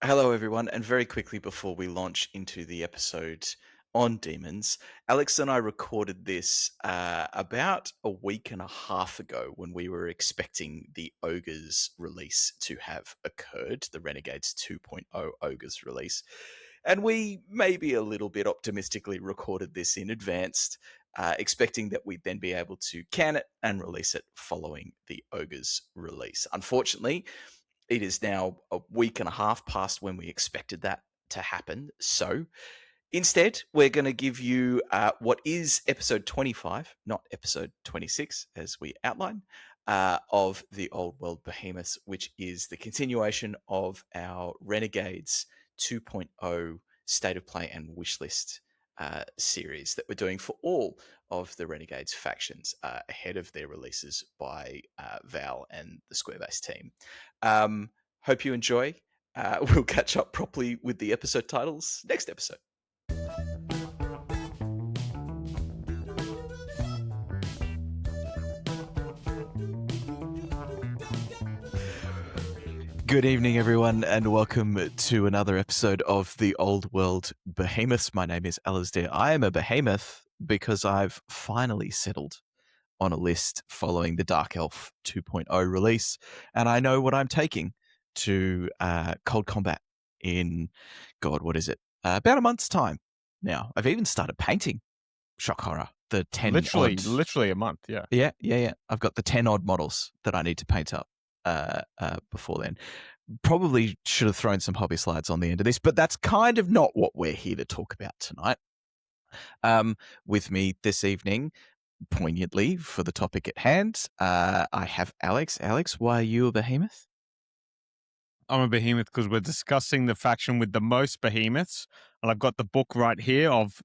Hello, everyone, and very quickly before we launch into the episode on demons, Alex and I recorded this about a week and a half ago when we were expecting the Ogres release to have occurred, the Renegades 2.0 Ogres release. And we maybe a little bit optimistically recorded this in advance, expecting that we'd then be able to can it and release it following the Ogres release. Unfortunately, it is now a week and a half past when we expected that to happen. So instead, we're going to give you what is episode 25, not episode 26, as we outline, of the Old World Behemoths, which is the continuation of our Renegades 2.0 State of Play and Wishlist series that we're doing for all of the Renegades factions ahead of their releases by Val and the Square Based team. Hope you enjoy. We'll catch up properly with the episode titles next episode. Good evening, everyone, and welcome to another episode of the Old World Behemoths. My name is Alasdair. I am a behemoth because I've finally settled on a list following the Dark Elf 2.0 release, and I know what I'm taking to Cold Combat in, God, what is it? About a month's time now. I've even started painting. Shock horror. The 10 literally a month, yeah. Yeah. I've got the 10 odd models that I need to paint up before then. Probably should have thrown some hobby slides on the end of this, but that's kind of not what we're here to talk about tonight. With me this evening, poignantly for the topic at hand, I have Alex. Alex, why are you a behemoth? I'm a behemoth because we're discussing the faction with the most behemoths, and I've got the book right here of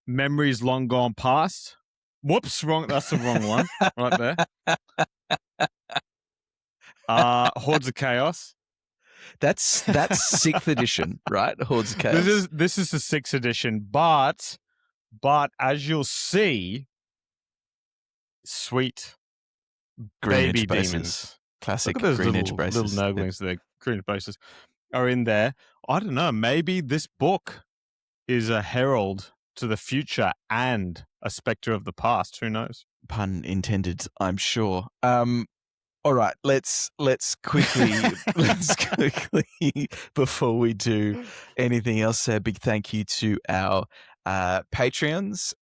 Memories Long Gone Past. Whoops, wrong. That's the wrong one right there. Hordes of Chaos. That's 6th edition, right? Hordes of Chaos. This is the 6th edition, but as you'll see, sweet Green baby edge bases. demons. Classic Look at those green little edge braces. Nurglings, the green bases are in there. I don't know. Maybe this book is a herald to the future and a specter of the past. Who knows? Pun intended, I'm sure. All right, let's quickly before we do anything else, say a big thank you to our Patreons.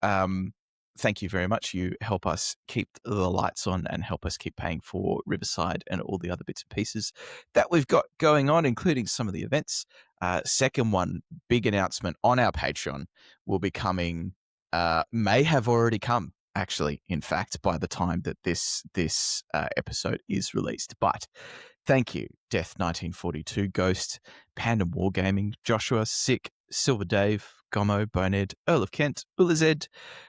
Thank you very much. You help us keep the lights on and help us keep paying for Riverside and all the other bits and pieces that we've got going on, including some of the events. Second one, big announcement on our Patreon will be coming, may have already come, actually, in fact, by the time that this episode is released. But thank you, Death 1942, Ghost, Panda Wargaming, Joshua, Sick, Silver Dave, Gomo, Bonehead, Earl of Kent, Ullazed,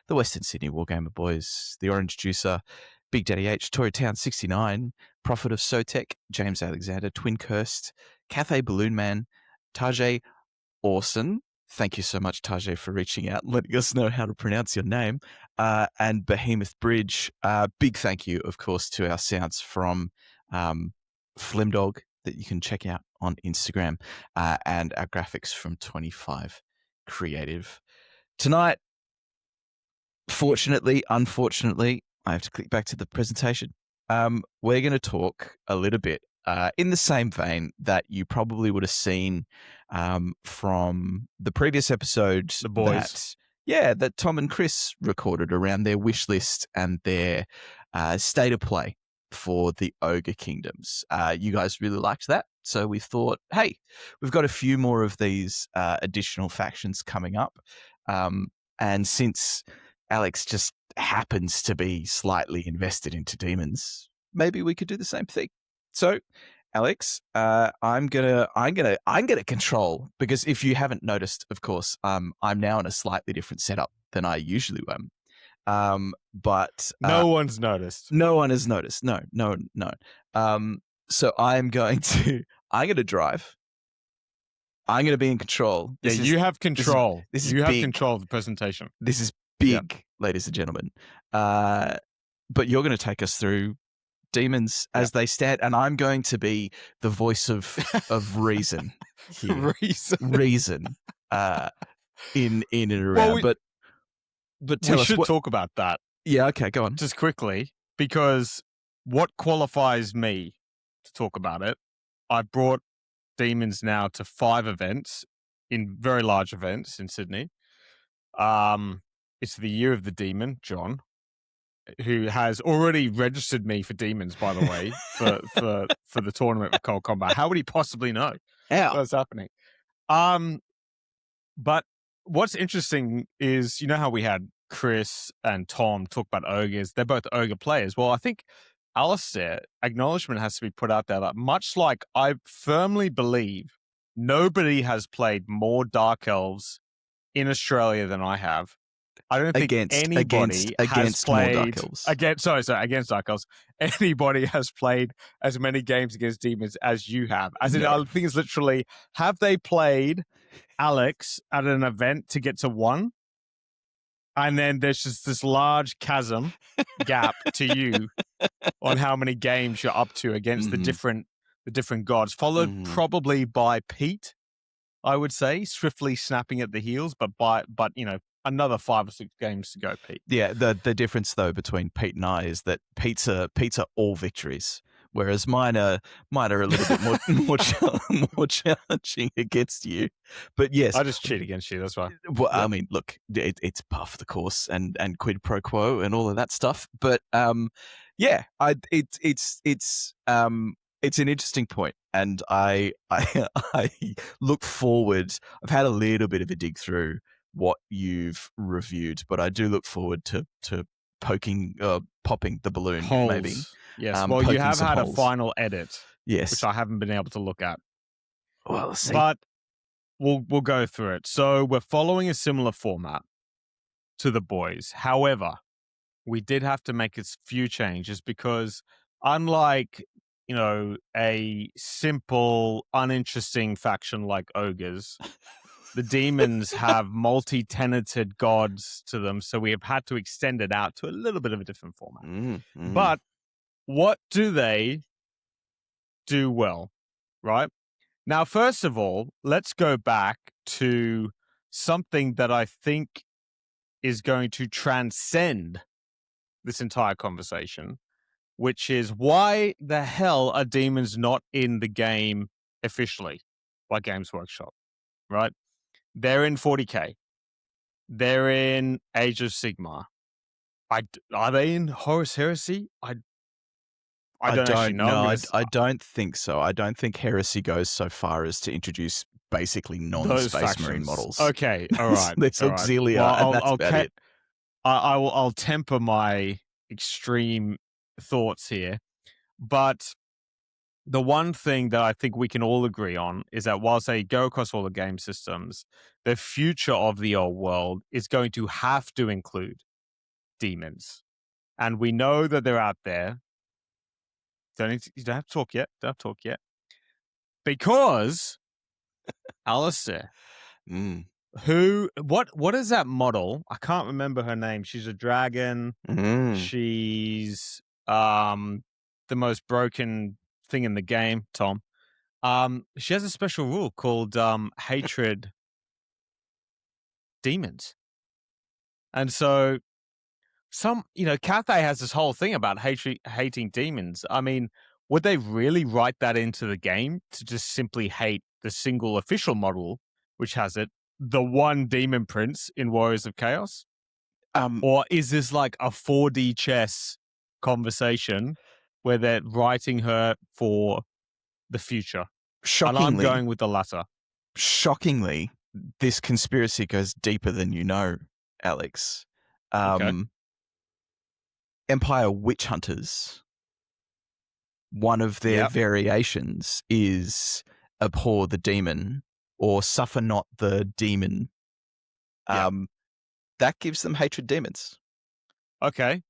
the Western Sydney Wargamer Boys, the Orange Juicer, Big Daddy H, Torytown 69, Prophet of Sotek, James Alexander, Twin Cursed, Cathay Balloon Man, Tajay Orson. Thank you so much, Tajay, for reaching out and letting us know how to pronounce your name. And Behemoth Bridge. Big thank you, of course, to our sounds from Flimdog that you can check out on Instagram, and our graphics from 25 Creative. Tonight, unfortunately, I have to click back to the presentation. We're going to talk a little bit in the same vein that you probably would have seen from the previous episode. The boys. That Tom and Chris recorded around their wish list and their state of play for the Ogre Kingdoms. You guys really liked that. So we thought, hey, we've got a few more of these additional factions coming up. And since Alex just happens to be slightly invested into demons, maybe we could do the same thing. So, Alex, I'm gonna control, because if you haven't noticed, of course, I'm now in a slightly different setup than I usually am. But no one's noticed. No one has noticed. No. So I'm going to drive. I'm going to be in control. You have control. You have control of the presentation. This is big, ladies and gentlemen. But you're going to take us through demons as they stand, and I'm going to be the voice of reason. here. Reason. In and Well, around. But tell we us should what. talk about that Yeah, okay, go on. just quickly, because what qualifies me to talk about it, I brought demons now to 5 events, in very large events in Sydney. It's the year of the demon, John, who has already registered me for demons, by the way, for the tournament of Cold Combat. How would he possibly know what's happening? But what's interesting is, you know how we had Chris and Tom talk about ogres? They're both ogre players. Well, I think Alasdair, acknowledgement has to be put out there that much like I firmly believe nobody has played more Dark Elves in Australia than I have. I don't think anybody has played more Dark Elves. against Dark Elves. Anybody has played as many games against demons as you have. As in, I think it's literally, have they played Alex at an event to get to 1? And then there's just this large chasm gap to you on how many games you're up to against the different gods, followed probably by Pete, I would say, swiftly snapping at the heels, but you know, another 5 or 6 games to go, Pete. Yeah, the difference though between Pete and I is that Pete's are all victories, whereas mine are a little bit more challenging against you. But yes, I just cheat against you. That's why. Well, I mean, look, it's par for the course and quid pro quo and all of that stuff. But yeah, it's an interesting point, and I look forward. I've had a little bit of a dig through what you've reviewed, but I do look forward to popping the balloon. Holes. Maybe. Yes. Well, you have had holes. A final edit. Yes. Which I haven't been able to look at. Well, let's see. But we'll go through it. So we're following a similar format to the boys. However, we did have to make a few changes because unlike, you know, a simple, uninteresting faction like ogres, the demons have multi-tenanted gods to them, so we have had to extend it out to a little bit of a different format. But what do they do well, right? Now, first of all, let's go back to something that I think is going to transcend this entire conversation, which is why the hell are demons not in the game officially by Games Workshop, right? They're in 40K. They're in Age of Sigmar. Are they in Horus Heresy? I don't actually know. I don't think so. I don't think Heresy goes so far as to introduce basically non-Space Marine models. Okay, all right. There's Auxilia, well, and that's about it. I'll temper my extreme thoughts here, but the one thing that I think we can all agree on is that whilst they go across all the game systems, the future of the old world is going to have to include demons. And we know that they're out there. You don't have to talk yet. Because Alasdair, what is that model? I can't remember her name. She's a dragon. She's the most broken thing in the game, Tom. She has a special rule called hatred demons. And so Cathay has this whole thing about hating demons. I mean, would they really write that into the game to just simply hate the single official model, which has it, the one demon prince in Warriors of Chaos? Or is this like a 4D chess conversation where they're writing her for the future? Shockingly, and I'm going with the latter. Shockingly, this conspiracy goes deeper than you know, Alex. Okay. Empire Witch Hunters, one of their variations is abhor the demon or suffer not the demon. That gives them hatred demons. Okay.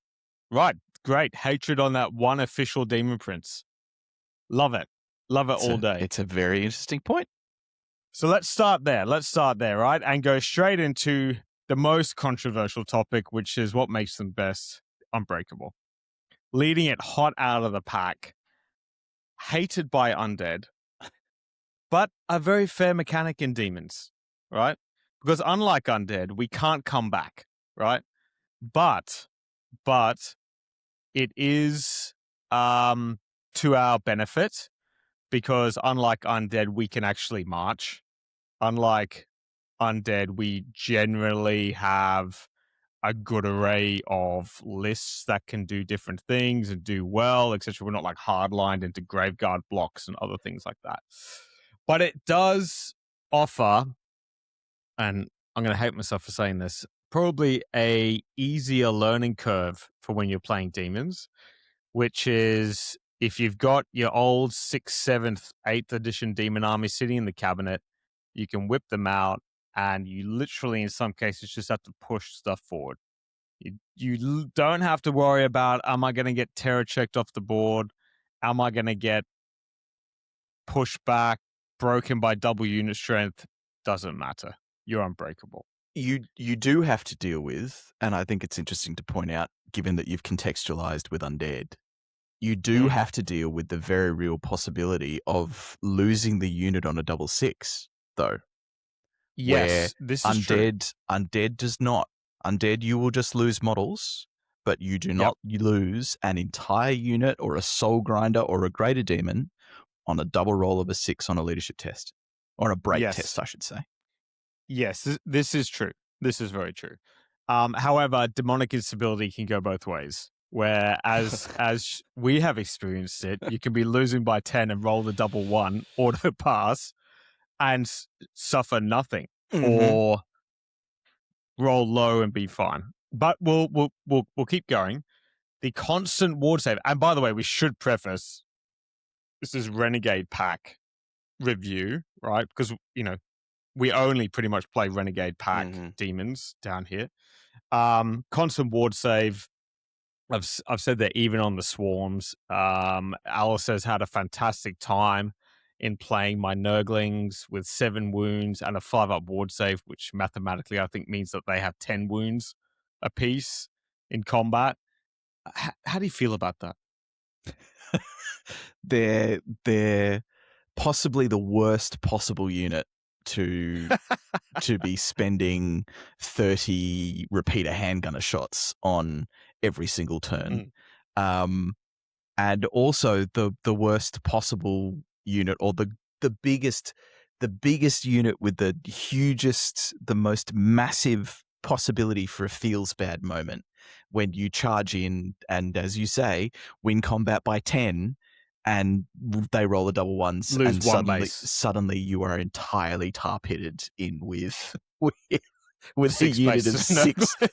Right. Great. Hatred on that one official demon prince. Love it. Love it all day. It's a very interesting point. So let's start there, right? And go straight into the most controversial topic, which is what makes them best. Unbreakable. Leading it hot out of the pack. Hated by undead. but a very fair mechanic in demons, right? Because unlike undead, we can't come back, right? But it is to our benefit because unlike undead, we can actually march. Unlike undead, we generally have a good array of lists that can do different things and do well, etc. We're not like hardlined into graveguard blocks and other things like that. But it does offer, and I'm going to hate myself for saying this, probably a easier learning curve for when you're playing demons, which is if you've got your old 6th, 7th, 8th edition demon army sitting in the cabinet, you can whip them out and you literally, in some cases, just have to push stuff forward. You don't have to worry about, am I going to get terror checked off the board? Am I going to get pushed back, broken by double unit strength? Doesn't matter. You're unbreakable. You do have to deal with, and I think it's interesting to point out, given that you've contextualized with undead, you do have to deal with the very real possibility of losing the unit on a 6/6, though. Yes, this is true. Undead does not. Undead, you will just lose models, but you do not lose an entire unit or a soul grinder or a greater demon on a double roll of a 6 on a leadership test. Or a break test, I should say. Yes, this is true. This is very true. However, demonic instability can go both ways. Where as we have experienced it, you can be losing by 10 and roll the double 1, auto pass, and suffer nothing, or roll low and be fine. But we'll keep going. The constant ward save, and by the way, we should preface this is Renegade pack review, right? Because we only pretty much play Renegade pack demons down here. Constant ward save. I've said that even on the swarms. Alasdair's had a fantastic time in playing my Nurglings with 7 wounds and a 5-up ward save, which mathematically I think means that they have 10 wounds apiece in combat. How do you feel about that? They're possibly the worst possible unit to be spending 30 repeater handgunner shots on every single turn. And also the worst possible unit, or the biggest unit with the hugest, the most massive possibility for a feels bad moment when you charge in and, as you say, win combat by 10 and they roll the double ones, lose and suddenly you are entirely tar pitted in with a unit of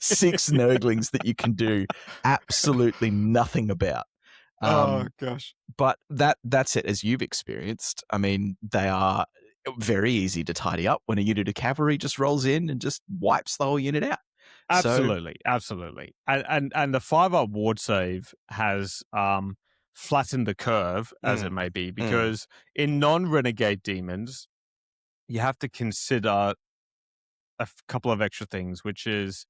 six Nurglings that you can do absolutely nothing about. Oh gosh. But that's it, as you've experienced. I mean, they are very easy to tidy up when a unit of cavalry just rolls in and just wipes the whole unit out. Absolutely. And the 5-up ward save has flattened the curve, as it may be, because in non-renegade demons, you have to consider a couple of extra things, which is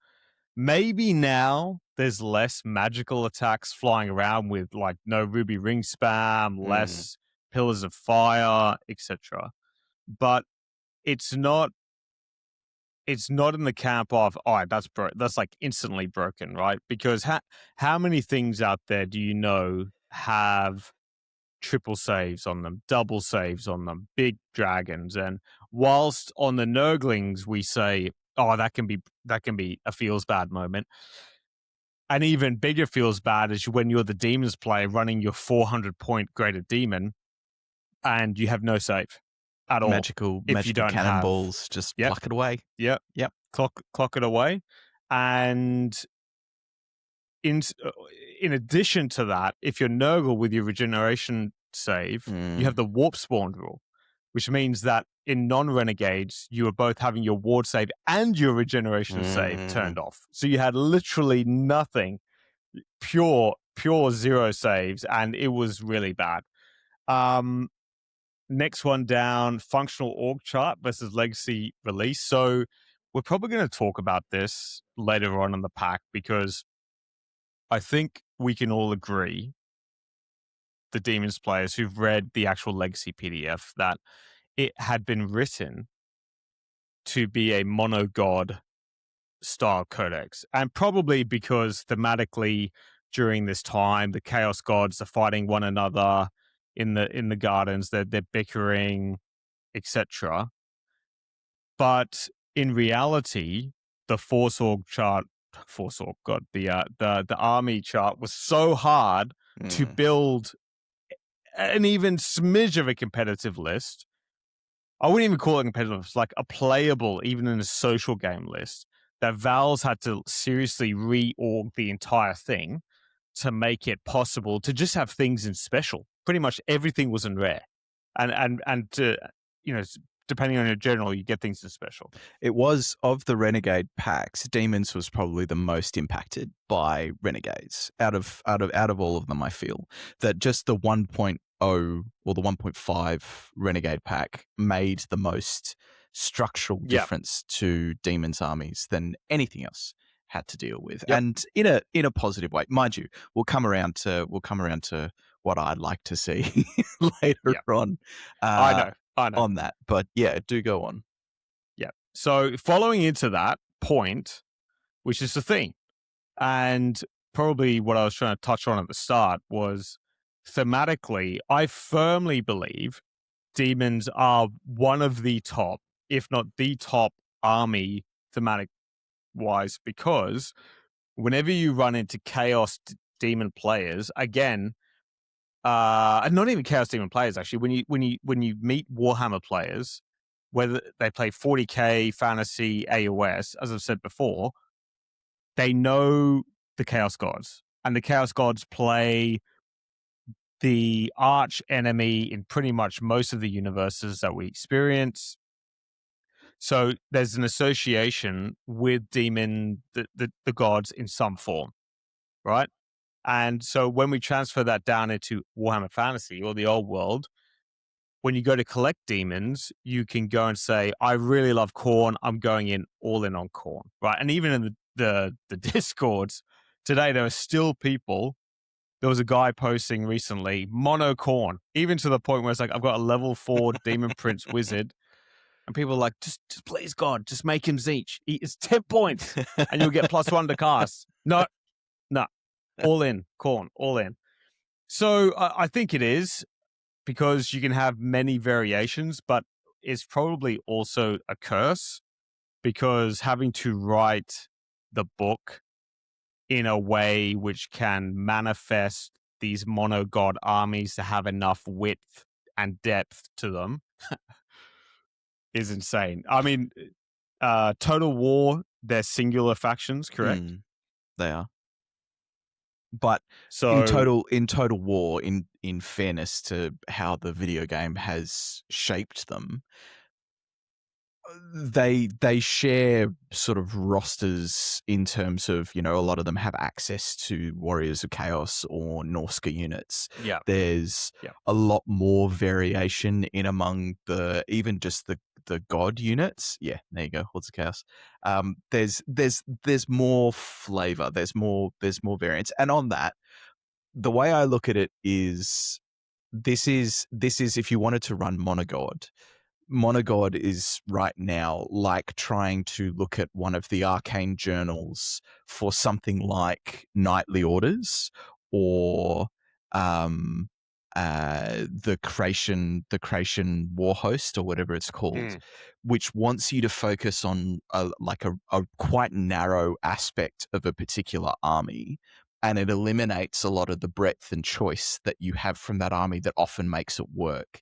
maybe now there's less magical attacks flying around with like no ruby ring spam, less pillars of fire, etc. But it's not in the camp of, that's like instantly broken, right? Because how many things out there do you know have triple saves on them, double saves on them, big dragons? And whilst on the Nurglings we say, oh, that can be a feels bad moment. An even bigger feels bad is when you're the demons player running your 400-point greater demon and you have no save at all. Magical cannonballs, just pluck it away. Yep. Clock it away. And in addition to that, if you're Nurgle with your regeneration save, you have the warp spawn rule, which means that in non-renegades, you are both having your ward save and your regeneration save turned off. So you had literally nothing, pure 0 saves, and it was really bad. Next one down, functional org chart versus legacy release. So we're probably going to talk about this later on in the pack, because I think we can all agree, the Demons players who've read the actual legacy PDF, that it had been written to be a monogod style codex, and probably because thematically during this time the chaos gods are fighting one another in the gardens, they're bickering, etc. But in reality, the Force Org chart, Force Org, God, the army chart was so hard to build an even smidge of a competitive list. I wouldn't even call it competitive. It's like a playable, even in a social game list, that Valve's had to seriously reorg the entire thing to make it possible to just have things in special. Pretty much everything was in rare, and to, depending on your general, you get things in special. It was, of the Renegade packs, Demons was probably the most impacted by Renegades out of all of them. I feel that just the 1.0 or the 1.5 Renegade pack made the most structural difference to Demons armies than anything else had to deal with, and in a positive way, mind you. We'll come around to what I'd like to see later on. I know. On that, but yeah, do go on. Yeah. So following into that point, which is the theme, and probably what I was trying to touch on at the start was thematically, I firmly believe demons are one of the top, if not the top army thematic wise, because whenever you run into chaos demon players, again, and not even chaos demon players, actually, when you meet Warhammer players, whether they play 40k, fantasy, AOS, as I've said before, they know the chaos gods, and the chaos gods play the arch enemy in pretty much most of the universes that we experience. So there's an association with demon, the gods in some form, right? And so when we transfer that down into Warhammer Fantasy or the old world, when you go to collect demons, you can go and say, I really love Khorne. I'm going all in on Khorne, right? And even in the Discords today, there are still people. There was a guy posting recently, mono Khorne, even to the point where it's like, I've got a level 4 Demon Prince wizard. And people are like, just please God, just make him Tzeentch. It's 10 points and you'll get +1 to cast. No. All in, Khorne, all in. So I think it is, because you can have many variations, but it's probably also a curse, because having to write the book in a way which can manifest these monogod armies to have enough width and depth to them is insane. I mean, Total War, they're singular factions, correct? They are. But so in total war, in fairness to how the video game has shaped them, they share sort of rosters in terms of, a lot of them have access to Warriors of Chaos or Norsca units. Yeah. There's a lot more variation in among even just the god units. Yeah, there you go, Hordes of Chaos. There's more flavor. There's more variance. And on that, the way I look at it is this is if you wanted to run Monogod is right now like trying to look at one of the arcane journals for something like Knightly Orders or the creation war host or whatever it's called, which wants you to focus on a quite narrow aspect of a particular army, and it eliminates a lot of the breadth and choice that you have from that army that often makes it work.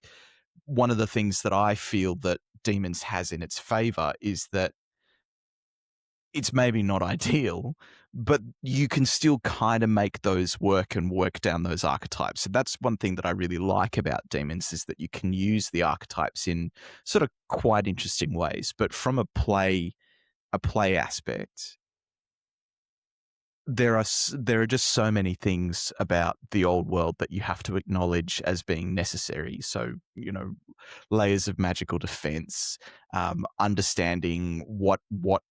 One of the things that I feel that Demons has in its favor is that it's maybe not ideal, but you can still kind of make those work and work down those archetypes. So that's one thing that I really like about Demons, is that you can use the archetypes in sort of quite interesting ways. But from a play aspect, there are just so many things about the old world that you have to acknowledge as being necessary. So, layers of magical defense, understanding what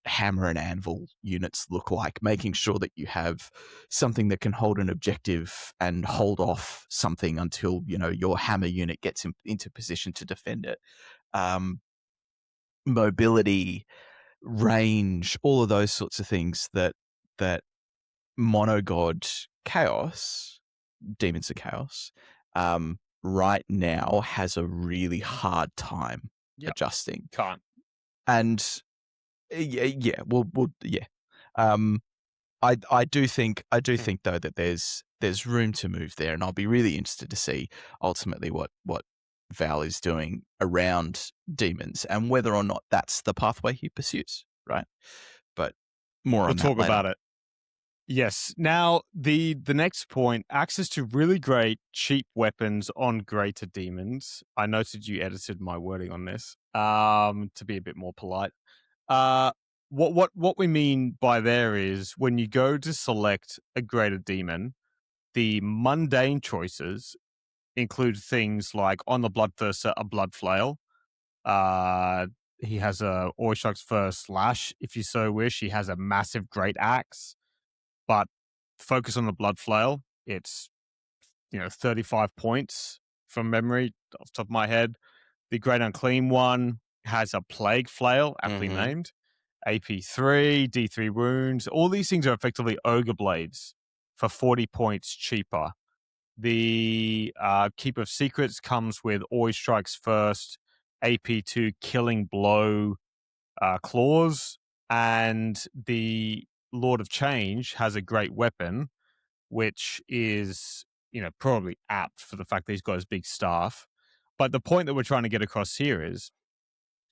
hammer and anvil units look like, making sure that you have something that can hold an objective and hold off something until, your hammer unit gets into position to defend it. mobility, range, all of those sorts of things that monogod chaos, Demons of Chaos, right now has a really hard time adjusting. Can't. And yeah. I do think though that there's room to move there, and I'll be really interested to see ultimately what Val is doing around demons and whether or not that's the pathway he pursues, right? But more on We'll that talk later. about it. Yes. Now, the next point, access to really great cheap weapons on greater demons. I noted you edited my wording on this to be a bit more polite. What we mean by there is when you go to select a greater demon, the mundane choices include things like on the Bloodthirster, a blood flail. He has a Orshok's first Slaanesh, if you so wish. He has a massive great axe, but focus on the blood flail. It's 35 points from memory off the top of my head. The great unclean one has a plague flail, aptly named. AP3, D3 wounds. All these things are effectively ogre blades for 40 points cheaper. The Keep of Secrets comes with Always Strikes First, AP2 Killing Blow claws, and the Lord of Change has a great weapon, which is probably apt for the fact that he's got his big staff. But the point that we're trying to get across here is,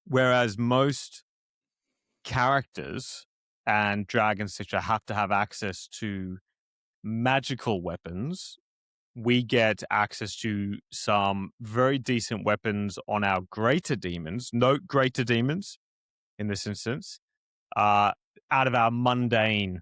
whereas most characters and dragons, etc., have to have access to magical weapons, we get access to some very decent weapons on our greater demons. Note greater demons in this instance, out of our mundane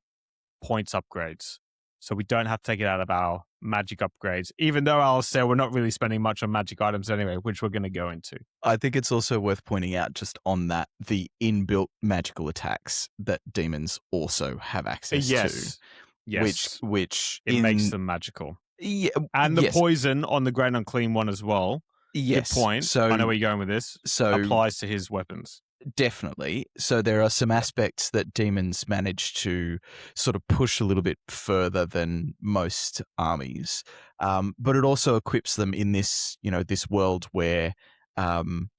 points upgrades. So we don't have to take it out of our magic upgrades, even though I'll say we're not really spending much on magic items anyway, which we're going to go into. I think it's also worth pointing out just on that the inbuilt magical attacks that demons also have access to. Yes. Which it makes them magical. Yeah, and the poison on the great unclean one as well. Yes. Good point. So I know where you're going with this. So applies to his weapons. Definitely. So there are some aspects that demons manage to sort of push a little bit further than most armies, but it also equips them in this, this world where currently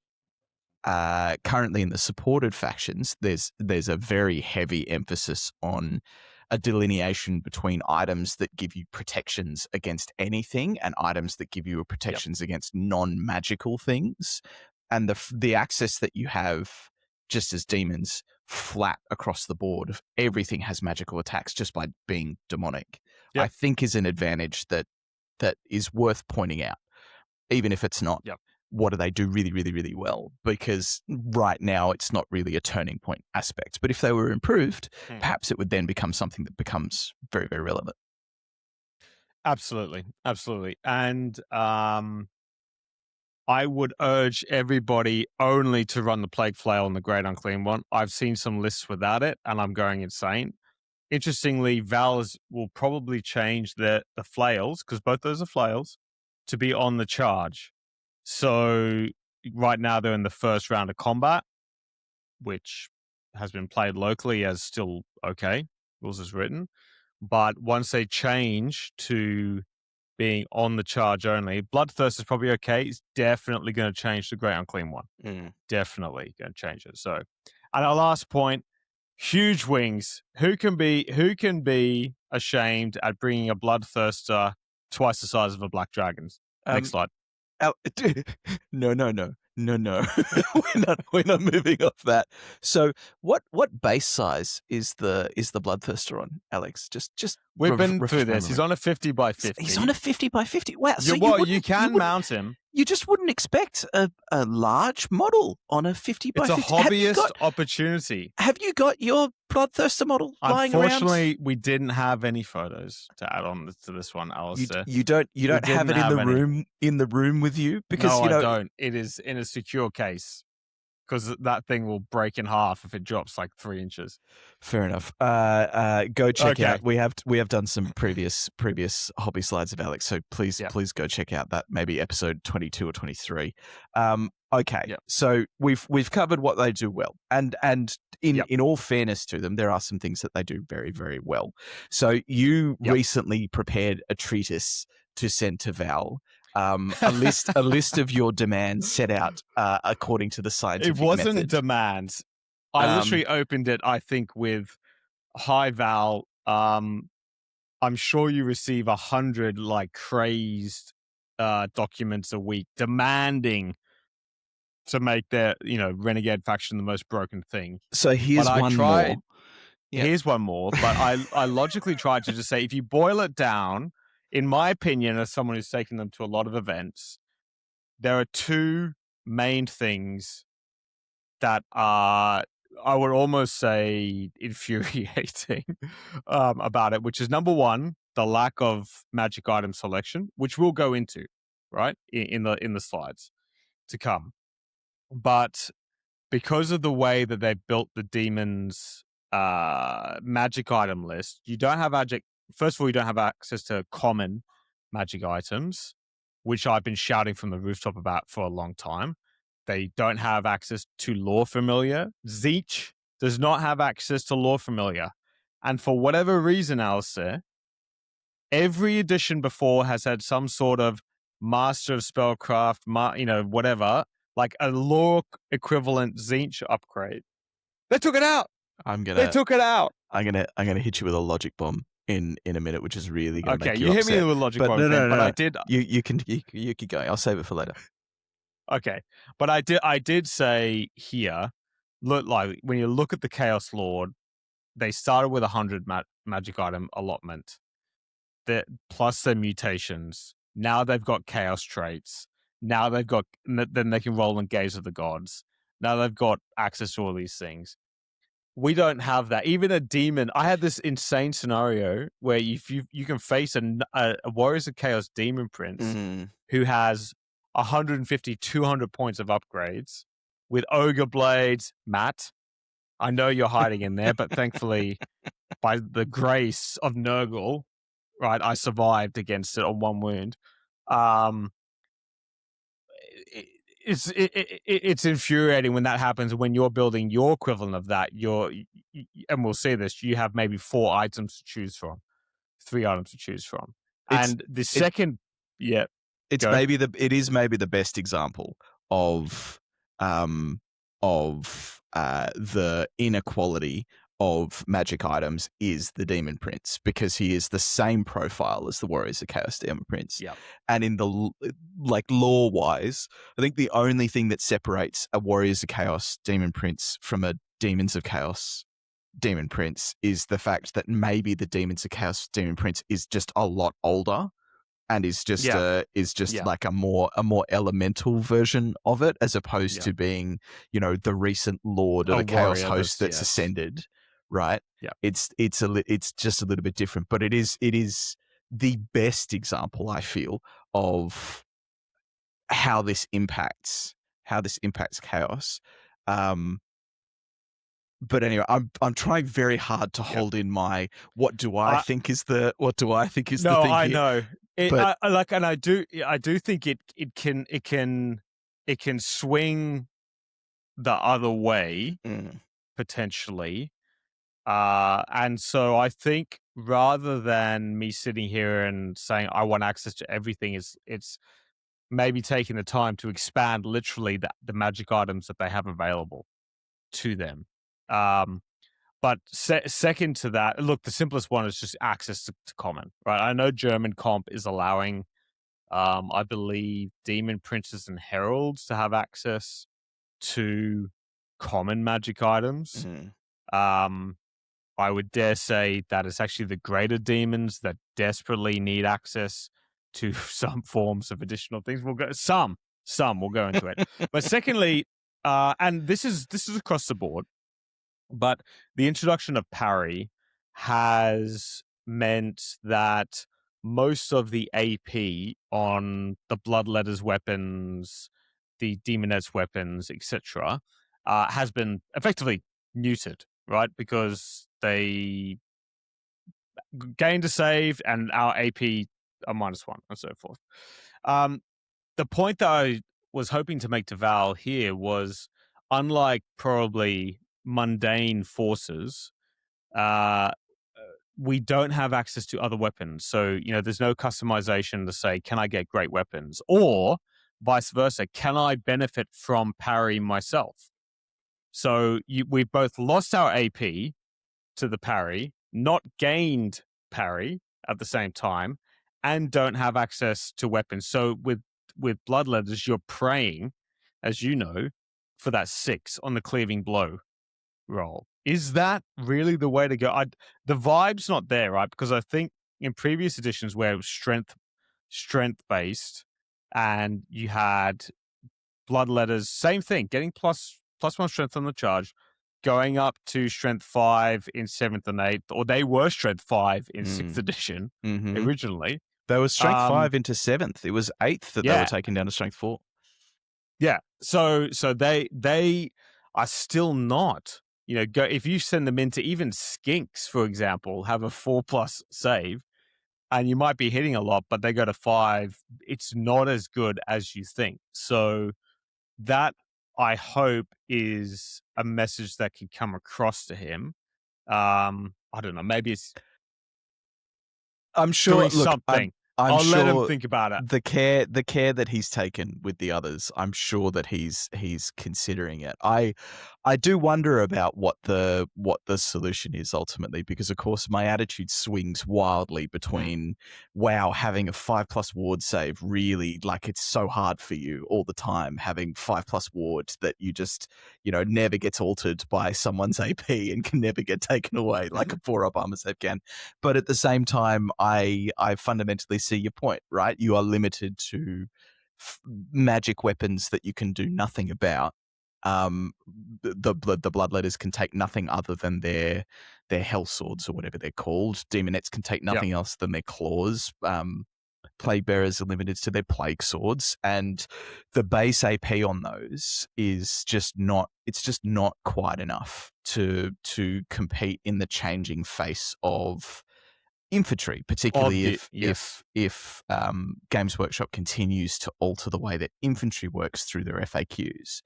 in the supported factions, there's a very heavy emphasis on a delineation between items that give you protections against anything and items that give you protections against non-magical things, and the access that you have just as demons flat across the board. Everything has magical attacks just by being demonic. I think is an advantage that is worth pointing out, even if it's not. What do they do really, really, really well? Because right now it's not really a turning point aspect. But if they were improved, perhaps it would then become something that becomes very, very relevant. Absolutely. And I would urge everybody only to run the Plague Flail on the Great Unclean one. I've seen some lists without it, and I'm going insane. Interestingly, Val's will probably change the flails, because both those are flails, to be on the charge. So right now they're in the first round of combat, which has been played locally as still okay, rules as written. But once they change to being on the charge only, Bloodthirst is probably okay. It's definitely going to change the Great Unclean one. Definitely going to change it. So, and our last point, huge wings. Who can be ashamed at bringing a Bloodthirster twice the size of a Black Dragon? Next slide. No. we're not moving off that. So what base size is the Bloodthirster on, Alex? Just we've been through this. He's on a 50 by 50. He's on a 50 by 50. Wow. So you can mount him. You just wouldn't expect a large model on a 50 by 50. It's a hobbyist opportunity. Have you got your Bloodthirster model lying around? Unfortunately, we didn't have any photos to add on to this one, Alasdair. You don't have it in the room with you? Because I don't. It is in a secure case, because that thing will break in half if it drops like 3 inches. Fair enough. Go check out. We have done some previous hobby slides of Alex, so please go check out that, maybe episode 22 or 23. Okay, Yep. so we've covered what they do well, and Yep. in all fairness to them, there are some things that they do very, very well. So you Yep. recently prepared a treatise to send to Val, a list of your demands set out according to the scientific It wasn't method. demands. I literally opened it, I think, with "Hi Val, I'm sure you receive 100 like crazed documents a week demanding to make their renegade faction the most broken thing." So But here's I one tried. more. Yep. Here's one more. But I logically tried to just say, if you boil it down, in my opinion, as someone who's taken them to a lot of events, there are two main things that are, I would almost say, infuriating about it, which is number one, the lack of magic item selection, which we'll go into, right, in the slides to come. But because of the way that they built the demons magic item list, you don't have first of all, you don't have access to common magic items, which I've been shouting from the rooftop about for a long time. They don't have access to lore familiar. Tzeentch does not have access to lore familiar. And for whatever reason, Alasdair, every edition before has had some sort of master of spellcraft, whatever, like a lore equivalent Tzeentch upgrade. They took it out. They took it out. I'm gonna hit you with a logic bomb in a minute, which is really gonna make you hit upset. me with logic But bomb. no. But I did. You keep going. I'll save it for later. Okay, but I did say here, look, like when you look at the Chaos Lord, they started with 100 magic item allotment, that plus their mutations. Now they've got chaos traits. Now they've got, then they can roll and gaze of the gods. Now they've got access to all these things. We don't have that. Even a demon. I had this insane scenario where if you can face a Warriors of Chaos demon prince who has 150, 200 points of upgrades with ogre blades. Matt, I know you're hiding in there, but thankfully, by the grace of Nurgle, right, I survived against it on one wound. It's infuriating when that happens. When you're building your equivalent of that, and we'll see this. You have maybe 4 items to choose from, 3 items to choose from, and the second, it is maybe the best example of the inequality of magic items is the Demon Prince, because he is the same profile as the Warriors of Chaos Demon Prince. Yep. And in the lore wise, I think the only thing that separates a Warriors of Chaos Demon Prince from a Demons of Chaos Demon Prince is the fact that maybe the Demons of Chaos Demon Prince is just a lot older and is just like a more elemental version of it, as opposed to being, the recent Lord of the Chaos Host that's ascended, right? Yeah. It's just a little bit different, but it is the best example, I feel, of how this impacts chaos. But anyway, I'm trying very hard to hold in my what do I think is the thing I here? know. But I do think it can swing the other way potentially. And so I think rather than me sitting here and saying I want access to everything, it's maybe taking the time to expand literally the magic items that they have available to them. But second to that, look, the simplest one is just access to common, right? I know German comp is allowing, I believe, demon princes and heralds to have access to common magic items. I would dare say that it's actually the greater demons that desperately need access to some forms of additional things. We'll go some we'll go into it. But secondly, and this is across the board, but the introduction of parry has meant that most of the AP on the Bloodletters weapons, the Demonette's weapons, etc., has been effectively neutered, right? Because they gained a save and our AP are -1 and so forth. The point that I was hoping to make to Val here was, unlike probably mundane forces, uh, we don't have access to other weapons. So, there's no customization to say, can I get great weapons? Or vice versa, can I benefit from parry myself? So we've both lost our AP to the parry, not gained parry at the same time, and don't have access to weapons. So with Bloodletters, you're praying, as you know, for that 6 on the cleaving blow roll. Is that really the way to go? The vibe's not there, right? Because I think in previous editions where it was strength based, and you had Bloodletters, same thing, getting +1 strength on the charge, going up to strength 5 in 7th and 8th, or they were strength 5 in 6th edition originally. They were strength 5 into 7th. It was 8th that they were taken down to strength 4. Yeah. So they are still not, go if you send them into even Skinks, for example, have a 4+ save, and you might be hitting a lot, but they go to 5, it's not as good as you think. So that, I hope, is a message that can come across to him. I don't know. Maybe it's I'm sure. doing Look, something. I'm I'll sure let him think about it. The care that he's taken with the others, I'm sure that he's considering it. I do wonder about what the solution is ultimately, because of course my attitude swings wildly between wow, having a 5+ ward save, really, like, it's so hard for you all the time, having 5+ ward that you just never gets altered by someone's AP and can never get taken away like a 4-up armor save can. But at the same time, I fundamentally see your point, right? You are limited to magic weapons that you can do nothing about. The Bloodletters can take nothing other than their hell swords, or whatever they're called. Demonettes can take nothing else than their claws. Plague Bearers are limited to their plague swords, and the base AP on those is just not quite enough to compete in the changing face of infantry, particularly if Games Workshop continues to alter the way that infantry works through their FAQs.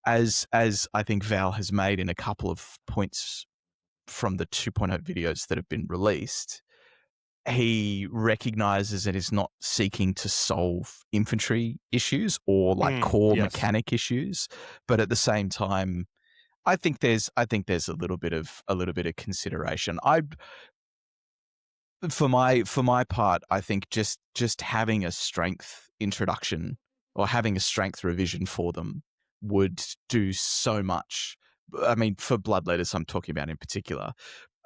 As I think Val has made in a couple of points from the 2.0 videos that have been released, he recognizes it is not seeking to solve infantry issues or core mechanic issues, but at the same time, I think there's a little bit of consideration. For my part, I think just having a strength introduction or having a strength revision for them would do so much. I mean, for Bloodletters, I'm talking about in particular,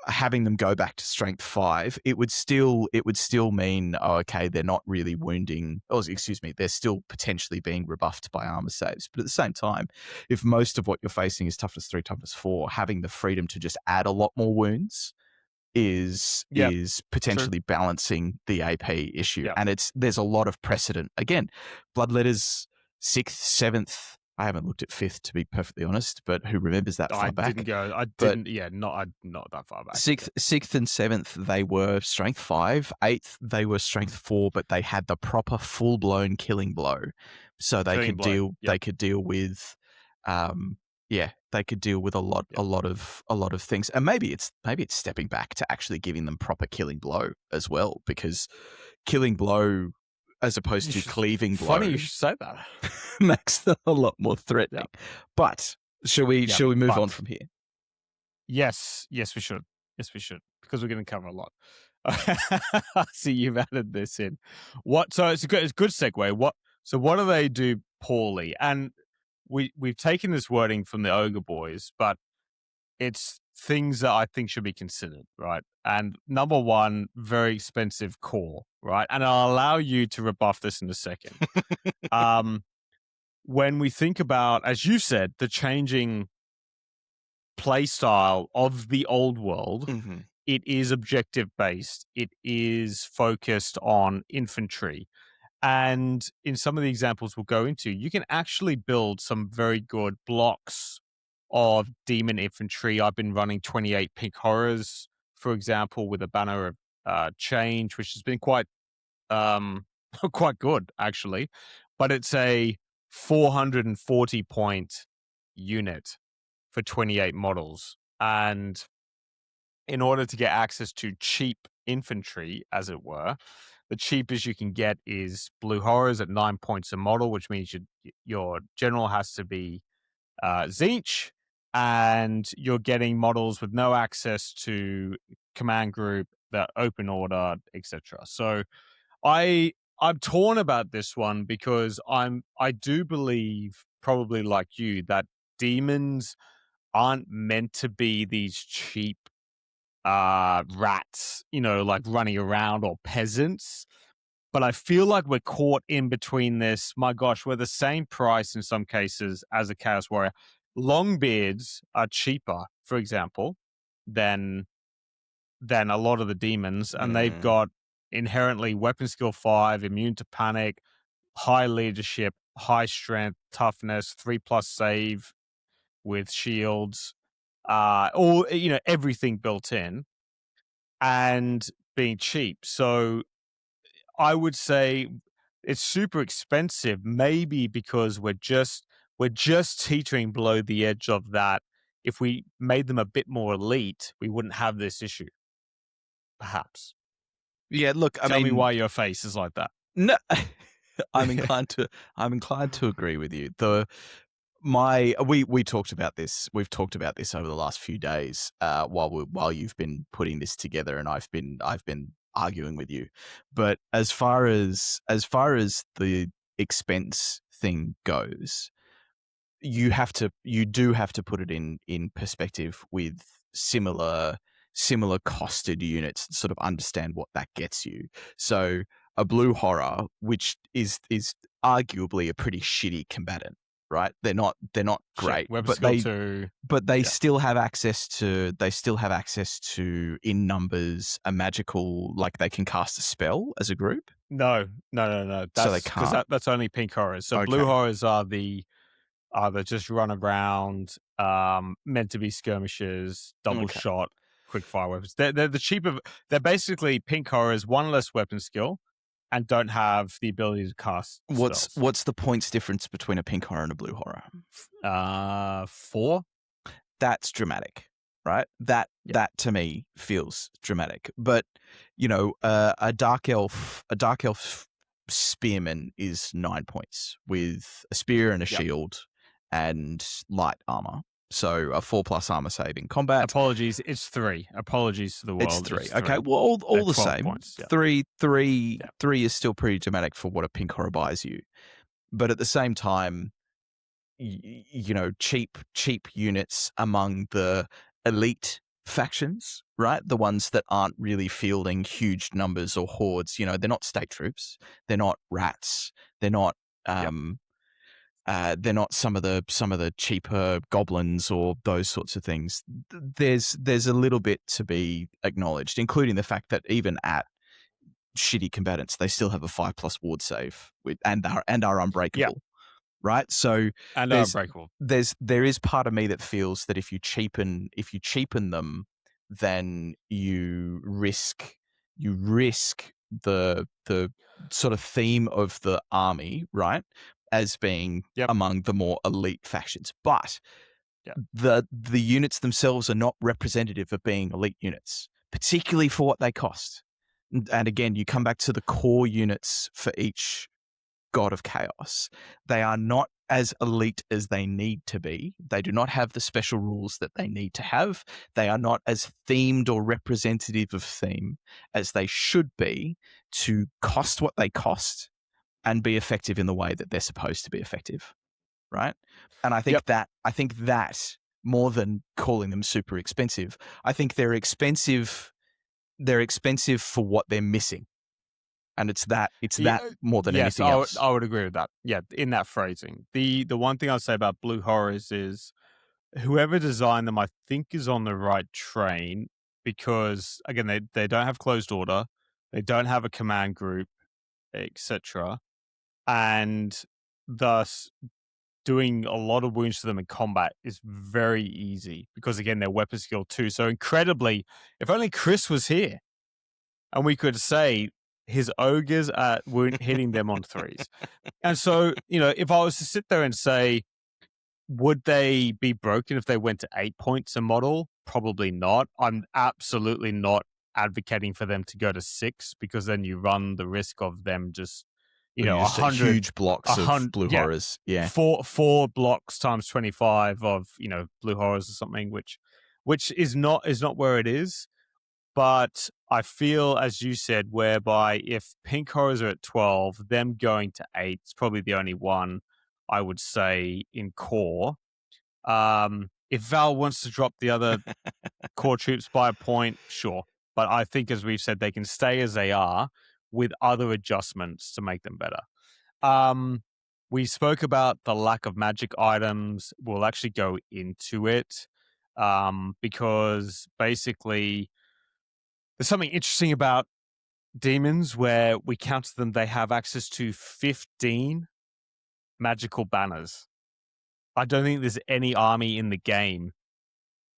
having them go back to strength 5, it would still mean, okay, they're not really wounding, or excuse me, they're still potentially being rebuffed by armor saves. But at the same time, if most of what you're facing is toughness 3, toughness 4, having the freedom to just add a lot more wounds is potentially balancing the AP issue. And there's a lot of precedent. Again, Bloodletters 6th, 7th, I haven't looked at 5th, to be perfectly honest, but who remembers that far back? Not that far back. 6th and 7th, they were strength 5. 8th, they were strength 4, but they had the proper full-blown killing blow. So they could deal with they could deal with a lot of things. And maybe it's stepping back to actually giving them proper killing blow as well, because killing blow as opposed to cleaving blow. Funny you should say that. Makes them a lot more threatening. Yeah. But shall we move on from here? Yes, we should. Yes, we should, because we're going to cover a lot. I see you've added this in. So it's a good segue. What do they do poorly? And we've taken this wording from the Ogre Boys, but it's things that I think should be considered, right? And number one, very expensive core, right? And I'll allow you to rebuff this in a second. When we think about, as you said, the changing play style of the old world, it is objective based. It is focused on infantry. And in some of the examples we'll go into, you can actually build some very good blocks of demon infantry. I've been running 28 Pink Horrors, for example, with a banner of Change, which has been quite quite good, actually. but it's a 440 point unit for 28 models. And in order to get access to cheap infantry, as it were, the cheapest you can get is Blue Horrors at 9 points a model, which means your general has to be Tzeentch, and you're getting models with no access to command group, the open order, etc. So I'm torn about this one because I do believe, probably like you, that demons aren't meant to be these cheap rats, like running around, or peasants. But I feel like we're caught in between this. My gosh, we're the same price in some cases as a Chaos Warrior. Longbeards are cheaper, for example, than a lot of the demons, and they've got inherently weapon skill 5, immune to panic, high leadership, high strength, toughness, 3+ save with shields, all everything built in, and being cheap. So I would say it's super expensive, maybe because we're just teetering below the edge of that. If we made them a bit more elite, we wouldn't have this issue. Perhaps. Yeah, look, Tell me why your face is like that. No, I'm inclined to agree with you. We talked about this. We've talked about this over the last few days while you've been putting this together, and I've been arguing with you. But as far as the expense thing goes, you do have to put it in perspective with similar costed units, sort of understand what that gets you. So a blue horror, which is arguably a pretty shitty combatant, right? They're not great, but they still have access to in numbers a magical, like they can cast a spell as a group. No. That's, so they can't. That's only pink horrors. So Okay. Blue horrors are the just run around, meant to be skirmishers, double shot, quick fire weapons. They're the cheaper. They're basically pink horrors, 1 less weapon skill, and don't have the ability to cast spells. What's the points difference between a pink horror and a blue horror? 4. That's dramatic, right? That to me feels dramatic. But a dark elf spearman is 9 points with a spear and a shield and light armor. So a 4+ armor save in combat. Apologies, it's 3. Apologies to the world. It's 3. Okay, well, all the same. Points, 3 is still pretty dramatic for what a pink horror buys you. But at the same time, cheap units among the elite factions, right? The ones that aren't really fielding huge numbers or hordes. They're not state troops. They're not rats. They're not. They're not some of the cheaper goblins or those sorts of things. There's a little bit to be acknowledged, including the fact that even at shitty combatants, they still have a 5+ ward save and are unbreakable. Right, so and unbreakable. There is part of me that feels that if you cheapen them, then you risk the sort of theme of the army, right, as being among the more elite factions. But the units themselves are not representative of being elite units, particularly for what they cost. And again, you come back to the core units for each God of Chaos. They are not as elite as they need to be. They do not have the special rules that they need to have. They are not as themed or representative of theme as they should be to cost what they cost and be effective in the way that they're supposed to be effective, right? And I think that more than calling them super expensive, I think they're expensive for what they're missing. And it's that more than anything else. I would agree with that. Yeah, in that phrasing. The one thing I'll say about blue horrors is whoever designed them, I think, is on the right train, because again, they don't have closed order, they don't have a command group, etc. And thus doing a lot of wounds to them in combat is very easy because again, they're weapon skill 2. So incredibly, if only Chris was here and we could say, his ogres weren't hitting them on 3s. And so, if I was to sit there and say, would they be broken if they went to 8 points a model? Probably not. I'm absolutely not advocating for them to go to 6, because then you run the risk of them just, Just 100 huge blocks of blue horrors. Yeah. Four blocks times 25 of, blue horrors or something, which is not where it is. But I feel, as you said, whereby if pink horrors are at 12, them going to 8 is probably the only one I would say in core. If Val wants to drop the other core troops by a point, sure. But I think, as we've said, they can stay as they are with other adjustments to make them better. We spoke about the lack of magic items. We'll actually go into it because basically there's something interesting about demons where we counted them. They have access to 15 magical banners. I don't think there's any army in the game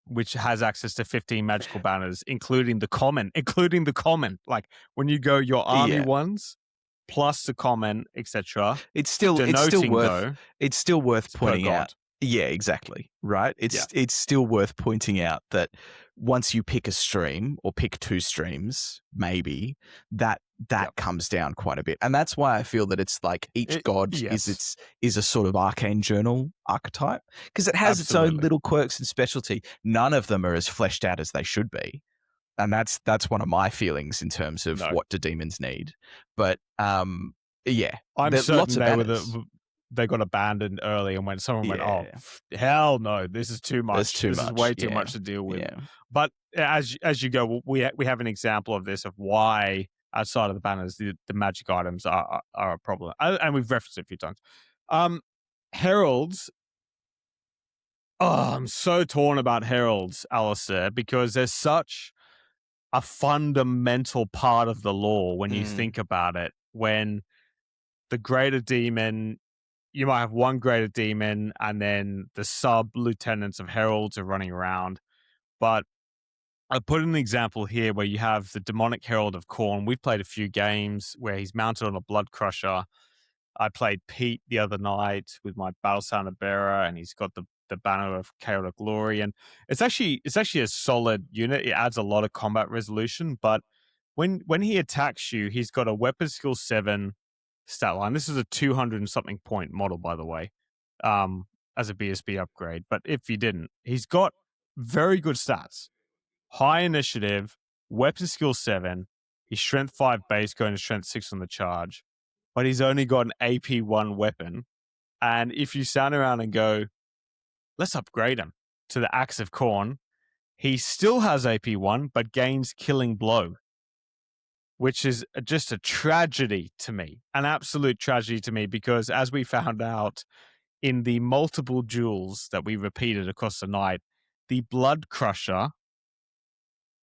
which has access to 15 magical banners, including the common. Like when you go your army ones plus the common, etc. It's still worth pointing out. Yeah, exactly. Right. It's still worth pointing out that once you pick a stream or pick 2 streams, maybe that comes down quite a bit. And that's why I feel that it's like each god is a sort of arcane journal archetype, because it has its own little quirks and specialty. None of them are as fleshed out as they should be. And that's one of my feelings in terms of what do demons need. But I'm certain lots of they got abandoned early, and when someone went, "Oh, hell no, this is too much. This is way too much to deal with." Yeah. But as you go, we have an example of this, of why outside of the banners, the magic items are a problem, and we've referenced it a few times. Heralds. Oh, I'm so torn about heralds, Alasdair, because there's such a fundamental part of the lore when you think about it. When the greater demon, you might have one greater demon, and then the sub-lieutenants of heralds are running around. But I put an example here where you have the demonic herald of Khorne. We've played a few games where he's mounted on a blood crusher. I played Pete the other night with my battle sounder bearer, and he's got the banner of chaotic glory, and it's actually a solid unit. It adds a lot of combat resolution, but when he attacks you, he's got a weapon skill 7 stat line. This is a 200 and something point model, by the way, as a BSB upgrade. But if you didn't, he's got very good stats: high initiative, weapon skill 7, he's strength 5 base, going to strength 6 on the charge, but he's only got an AP 1 weapon. And if you stand around and go, let's upgrade him to the Axe of Khorne, he still has AP 1, but gains killing blow, which is just a tragedy to me, an absolute tragedy to me, because as we found out in the multiple duels that we repeated across the night, the Blood Crusher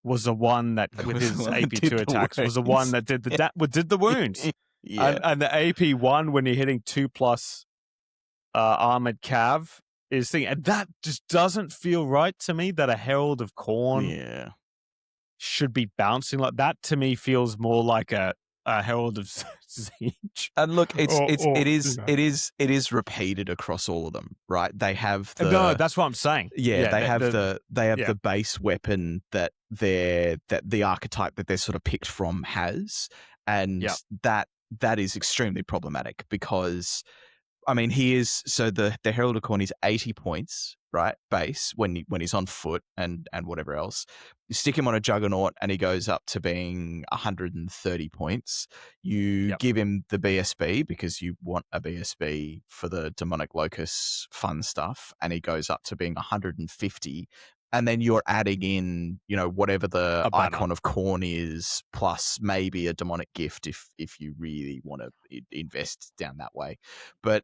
was the one that, with his AP2 attacks, was the one that did the wounds. And the AP 1, when you're hitting 2+ armored cav, is thing, and that just doesn't feel right to me, that a Herald of Khorne should be bouncing like that. To me, feels more like a Herald of Tzeentch. And look, it is repeated across all of them, right? They have no, that's what I'm saying. Yeah, they have the base weapon that the archetype that they're sort of picked from has, and that is extremely problematic, because I mean, the Herald of Khorne is 80 points, right, base when he's on foot and whatever else. You stick him on a Juggernaut and he goes up to being 130 points. You give him the BSB because you want a BSB for the Demonic Locus fun stuff, and he goes up to being 150. And then you're adding in, whatever the icon of Khorne is, plus maybe a demonic gift if you really want to invest down that way. But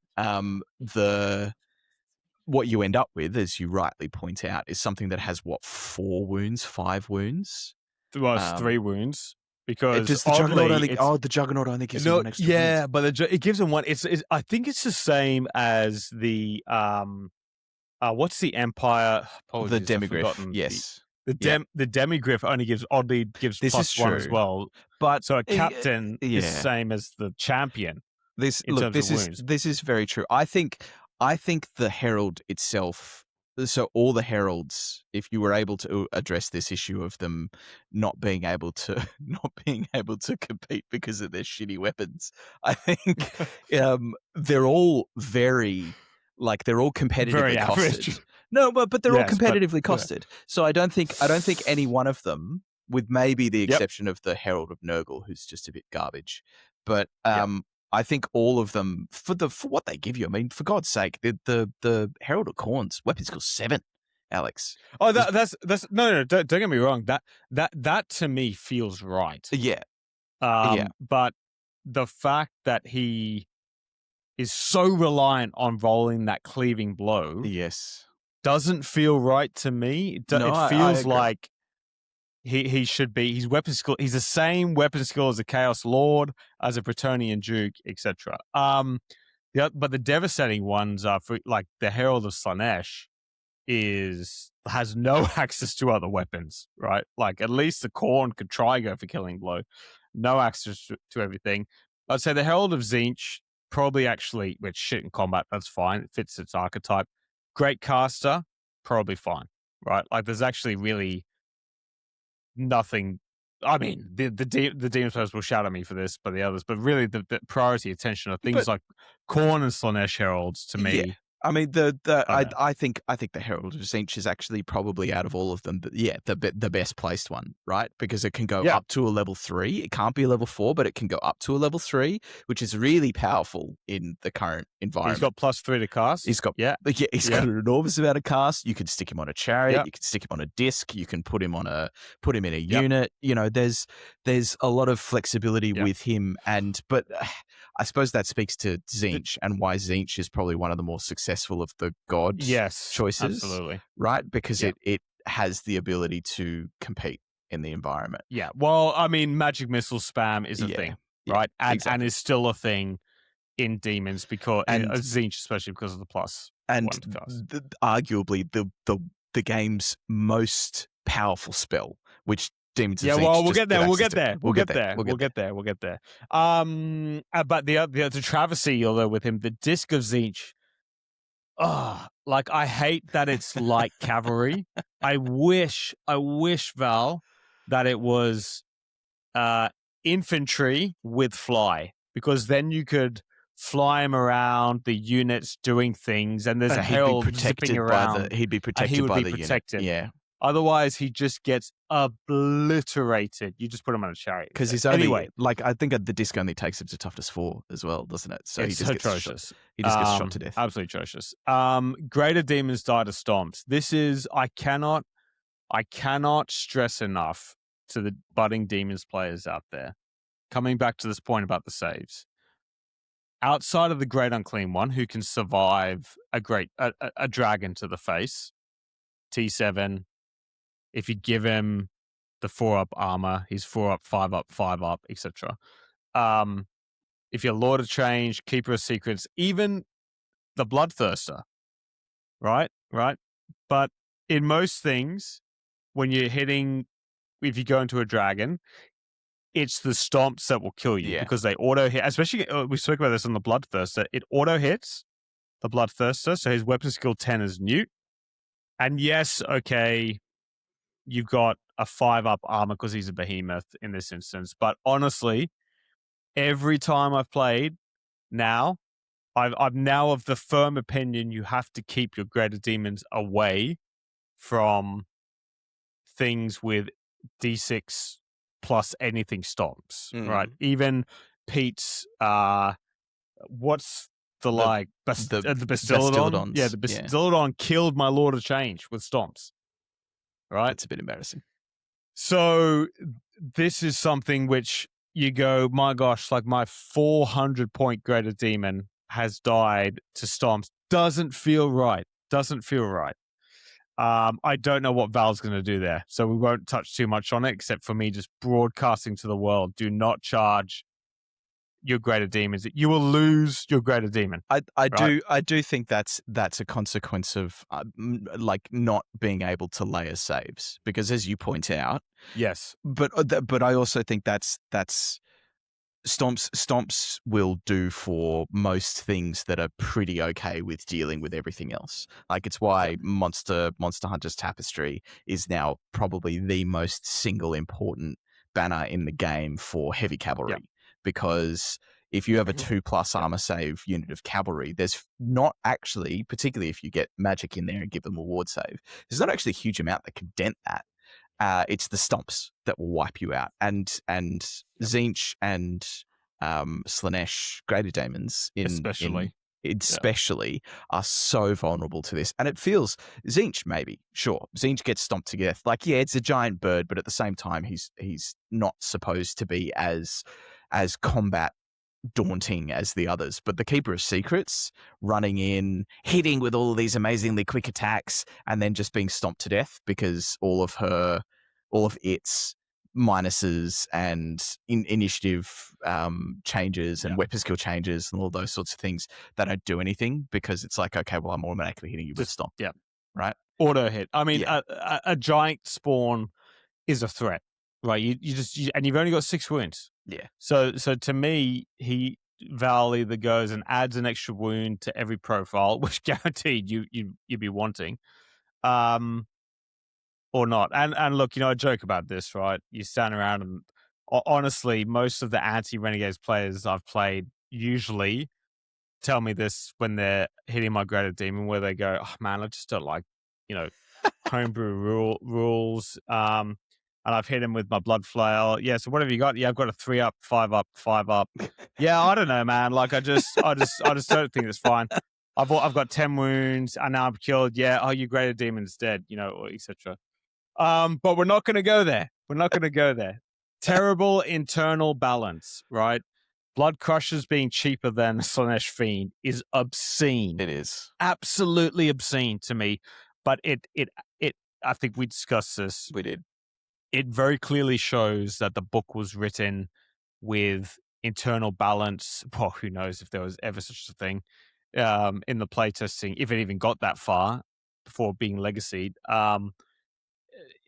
what you end up with, as you rightly point out, is something that has 4 wounds, 5 wounds. Well, it's 3 wounds. Because does the Juggernaut the Juggernaut only gives him 1 extra wound? Yeah, but it gives him 1. I think it's the same as the what's the Empire? Apologies, the Demigryph, yes. The Yeah. demigriff only gives This is +1 as true. well. But So a captain is the yeah, same as the champion this in terms of wounds. this is very true. I think the herald itself. So all the heralds, if you were able to address this issue of them not being able to compete because of their shitty weapons, I think they're all very they're all competitively Very average. costed. No, but they're all Yes, but competitively costed. So I don't think any one of them, with maybe the Yep. exception of the Herald of Nurgle, who's just a bit garbage, but Yep. I think all of them for what they give you. I mean, for God's sake, the Herald of Khorne's weapon skill 7, Alex. Oh, that's no. Don't get me wrong. That to me feels right. Yeah, yeah. But the fact that he is so reliant on rolling that cleaving blow, Yes, doesn't feel right to me. No, It I feels agree. like he should be. His weapon skill. He's the same weapon skill as a Chaos Lord, as a Bretonnian Duke, etc. But the devastating ones are for like the Herald of Slaanesh has no access to other weapons, right? Like at least the Khorne could try go for killing blow. No access to everything. I'd say the Herald of Tzeentch probably actually with shit in combat, that's fine. It fits its archetype. Great caster, probably fine, right? Like there's actually really nothing. I mean, the Demons players will shout at me for this, but the others, but really the priority attention are things like Khorne and Slaanesh heralds to me. Yeah. I mean, I think the Herald of Tzeentch is actually probably out of all of them, the best placed one, right? Because it can go up to a level 3. It can't be a level 4, but it can go up to a level 3, which is really powerful in the current environment. He's got +3 to cast. He's got got an enormous amount of cast. You can stick him on a chariot. You can stick him on a disc. You can put him in a unit. You know, there's a lot of flexibility with him, but I suppose that speaks to Tzeentch and why Tzeentch is probably one of the more successful of the god choices. Absolutely. Right? Because it has the ability to compete in the environment. Yeah. Well, I mean, magic missile spam is a thing, right? And is still a thing in Demons because Tzeentch, especially because of the +1 to cast. Arguably the game's most powerful spell, which Demons of Tzeentch we'll get there. We'll get there. But the travesty, although with him, the disc of Tzeentch. Like I hate that it's like cavalry. I wish Val that it was infantry with fly, because then you could fly him around the units doing things, and there's a herald zipping around. He'd be protected by the unit. Yeah. Otherwise, he just gets obliterated. You just put him on a chariot. Because he's only, I think the disc only takes him to toughness 4 as well, doesn't it? So it's atrocious. He just gets shot to death. Absolutely atrocious. Greater demons die to stomps. This is, I cannot stress enough to the budding demons players out there. Coming back to this point about the saves. Outside of the great unclean one, who can survive a dragon to the face, T7. If you give him the 4-up armor, he's 4-up, 5-up, 5-up, etc. If you're Lord of Change, Keeper of Secrets, even the Bloodthirster, right? But in most things, when you're hitting, if you go into a dragon, it's the stomps that will kill you because they auto hit. Especially, we spoke about this on the Bloodthirster. It auto hits the Bloodthirster, so his weapon skill 10 is Newt. And yes, okay, you've got a 5-up armor because he's a behemoth in this instance. But honestly, every time I've played now, I'm now of the firm opinion you have to keep your greater demons away from things with D6 plus anything stomps, right? Even Pete's, what's the Bastillodon? Yeah, the Bastillodon killed my Lord of Change with stomps. Right? It's a bit embarrassing. So this is something which you go, my gosh, like my 400-point greater demon has died to stomps. Doesn't feel right. I don't know what Val's going to do there, so we won't touch too much on it, except for me just broadcasting to the world, do not charge your greater demons. You will lose your greater demon. I right? do think that's a consequence of like not being able to layer saves, because as you point out, Yes. but I also think that's stomps will do for most things that are pretty okay with dealing with everything else. Like, it's why Monster Hunter's Tapestry is now probably the most single important banner in the game for heavy cavalry, because if you have a 2+ armor save unit of cavalry, there's not actually, particularly if you get magic in there and give them a ward save, there's not actually a huge amount that can dent that. It's the stomps that will wipe you out, and Tzeentch and Slaanesh Greater Daemons especially are so vulnerable to this. And it feels, Tzeentch maybe, sure, Tzeentch gets stomped to death. Like, yeah, it's a giant bird, but at the same time, he's not supposed to be as combat daunting as the others. But the Keeper of Secrets running in, hitting with all of these amazingly quick attacks, and then just being stomped to death because all of its minuses and initiative changes and weapon skill changes and all those sorts of things that don't do anything, because it's like, okay, well, I'm automatically hitting you with stomp. Yeah. Right? Auto hit. I mean, a giant spawn is a threat, right? And you've only got 6 wounds. Yeah. So to me, Val either goes and adds an extra wound to every profile, which guaranteed you'd be wanting, or not. And look, I joke about this, right? You stand around and honestly, most of the anti-Renegades players I've played usually tell me this when they're hitting my greater demon, where they go, "Oh man, I just don't like, homebrew rules." And I've hit him with my blood flail. Yeah, so what have you got? Yeah, I've got a 3 up, 5 up, 5 up. Yeah, I don't know, man. Like, I just don't think it's fine. I've got 10 wounds, and now I'm killed. Yeah, oh, your greater demon's dead, etc. But we're not going to go there. We're not going to go there. Terrible internal balance, right? Blood Crushers being cheaper than Slaanesh Fiend is obscene. It is absolutely obscene to me. But it I think we discussed this. We did. It very clearly shows that the book was written with internal balance. Well, who knows if there was ever such a thing in the playtesting, if it even got that far before being legacied.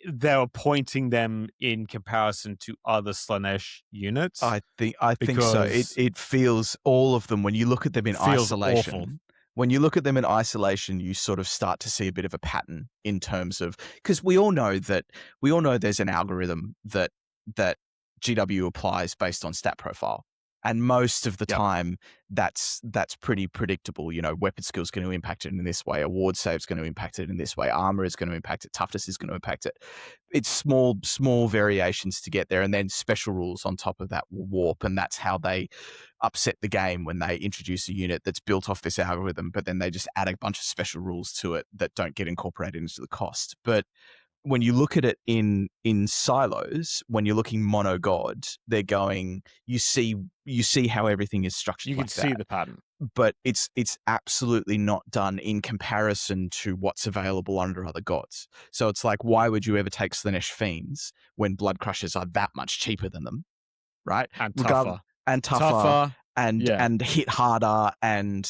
They were pointing them in comparison to other Slaanesh units. I think so. It feels, all of them, when you look at them in isolation. Awful. When you look at them in isolation, you sort of start to see a bit of a pattern in terms of, because we all know there's an algorithm that GW applies based on stat profile. And most of the time, that's pretty predictable. Weapon skill is going to impact it in this way. Award save is going to impact it in this way. Armor is going to impact it. Toughness is going to impact it. It's small variations to get there, and then special rules on top of that will warp. And that's how they upset the game, when they introduce a unit that's built off this algorithm, but then they just add a bunch of special rules to it that don't get incorporated into the cost. But when you look at it in silos, when you're looking mono god, they're going, you see how everything is structured. You can see the pattern, but it's absolutely not done in comparison to what's available under other gods. So it's like, why would you ever take Slaanesh Fiends when Blood Crushers are that much cheaper than them, right? And tougher. And hit harder and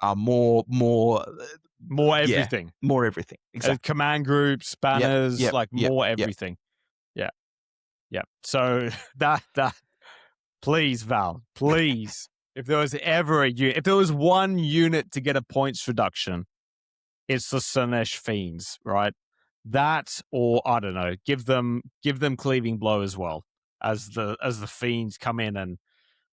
are more everything. More everything. Exactly. Command groups, banners, more everything. Yeah. So that please, Val, please. If there was ever if there was one unit to get a points reduction, it's the Slaanesh Fiends, right? That, or I don't know, give them cleaving blow as well, as the Fiends come in and,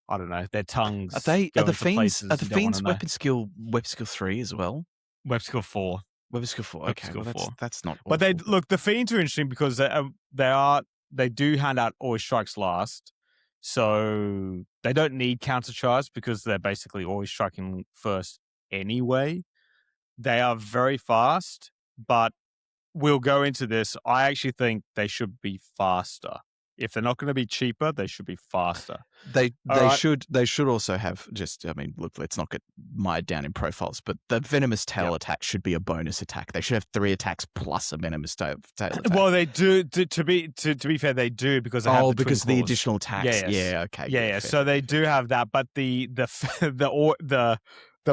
I don't know, their tongues. Are the Fiends weapon skill 3 as well? Weapon skill 4. Weapon skill 4. Okay, well, that's not awful. But the Fiends are interesting because they do hand out always strikes last, so they don't need counter charge because they're basically always striking first anyway. They are very fast, but we'll go into this. I actually think they should be faster. If they're not going to be cheaper, they should be faster. They right. should also have just, I mean, look, let's not get mired down in profiles, but the venomous tail attack should be a bonus attack. They should have 3 attacks plus a venomous tail attack. Well, they do. To be fair, they do because they have the because twin the claws. additional attacks. Yeah, okay. Yeah. So they do have that, but the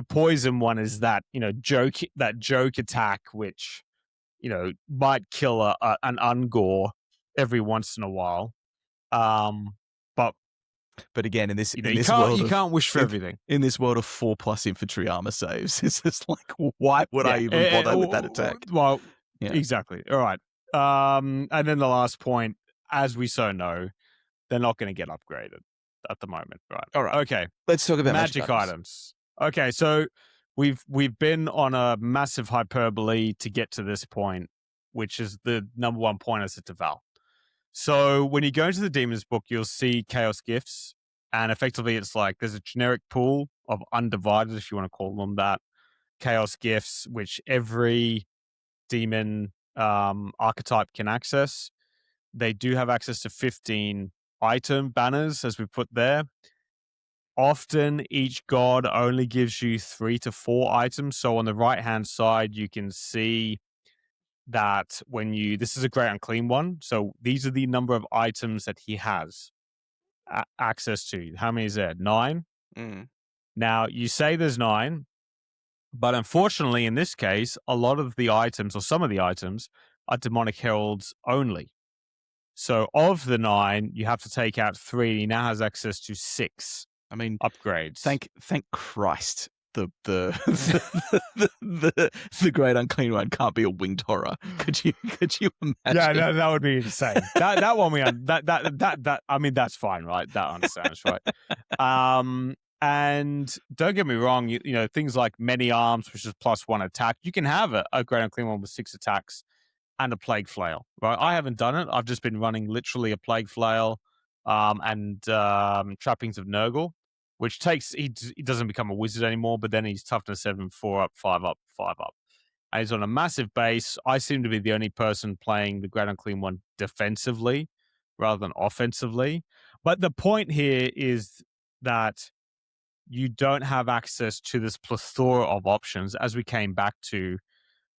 poison one is that joke attack, which might kill an ungore every once in a while. But again, in this world, you can't wish for everything. In this world of 4+ infantry armor saves, it's just like, why would I even bother with that attack? Well, exactly. All right. And then the last point, as we so know, they're not going to get upgraded at the moment, right? All right. Okay. Let's talk about magic items. Okay, so we've been on a massive hyperbole to get to this point, which is the number one point I said to Val. So when you go into the Demons book, you'll see Chaos Gifts, and effectively it's like there's a generic pool of undivided, if you want to call them that, Chaos Gifts, which every demon archetype can access. They do have access to 15 item banners, as we put there. Often each god only gives you 3 to 4 items. So on the right-hand side, you can see that this is a great unclean one. So these are the number of items that he has access to. How many is there? 9? Now, you say there's 9, but unfortunately, in this case, a lot of the items, or some of the items, are demonic heralds only. So of the 9, you have to take out 3. He now has access to 6. I mean, upgrades. Thank Christ. The great unclean one can't be a winged horror. Could you imagine? Yeah, that would be insane. that one that I mean, that's fine, right? That understands, right? And don't get me wrong, you know, things like many arms, which is +1 attack, you can have a great unclean one with 6 attacks and a plague flail, right? I haven't done it. I've just been running literally a plague flail and trappings of Nurgle, which takes he doesn't become a wizard anymore, but then he's toughness 7, 4 up, 5 up, 5 up. And he's on a massive base. I seem to be the only person playing the Great Unclean One defensively rather than offensively. But the point here is that you don't have access to this plethora of options, as we came back to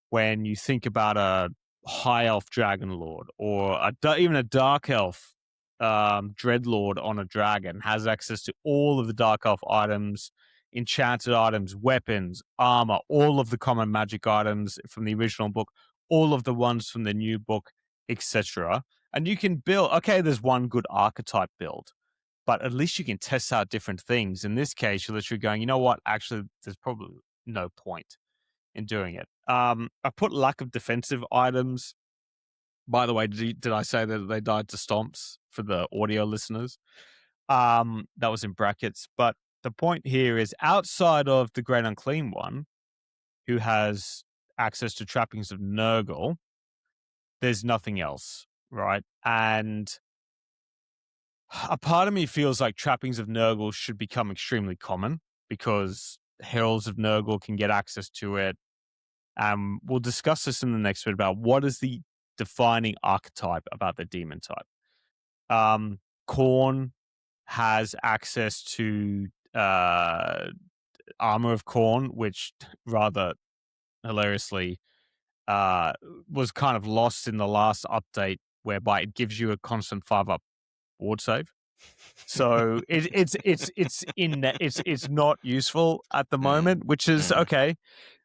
when you think about a high elf dragon lord or even a dark elf dreadlord on a dragon has access to all of the dark elf items, enchanted items, weapons, armor, all of the common magic items from the original book, all of the ones from the new book, etc. And you can build, okay, there's one good archetype build, but at least you can test out different things. In this case, you're literally going, you know what, actually, there's probably no point in doing it. I put lack of defensive items. By the way, did I say that they died to stomps for the audio listeners? That was in brackets. But the point here is, outside of the Great Unclean One, who has access to trappings of Nurgle, there's nothing else, right? And a part of me feels like trappings of Nurgle should become extremely common because heralds of Nurgle can get access to it. We'll discuss this in the next bit about what is the defining archetype about the demon type. Khorne has access to Armor of Khorne, which rather hilariously was kind of lost in the last update, whereby it gives you a constant 5-up ward save. So it's not useful at the moment, which is okay.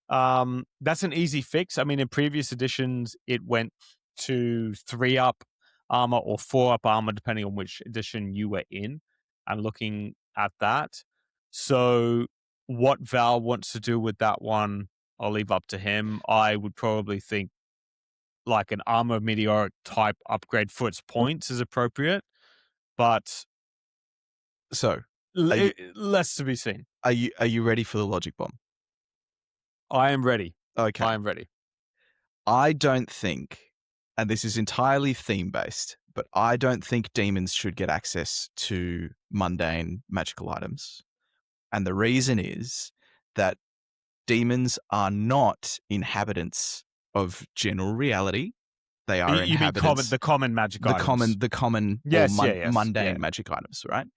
That's an easy fix. I mean, in previous editions, it went to 3-up armor or 4-up armor, depending on which edition you were in, and looking at that. So what Val wants to do with that one, I'll leave up to him. I would probably think like an armor meteoric type upgrade for its points is appropriate, but so less to be seen. Are you ready for the logic bomb? I am ready. Okay. I am ready. I don't think, and this is entirely theme-based, but I don't think demons should get access to mundane magical items. And the reason is that demons are not inhabitants of general reality. they are You mean inhabitants. the common magic items. The common Yes, or yes, mundane yeah. magic items, right?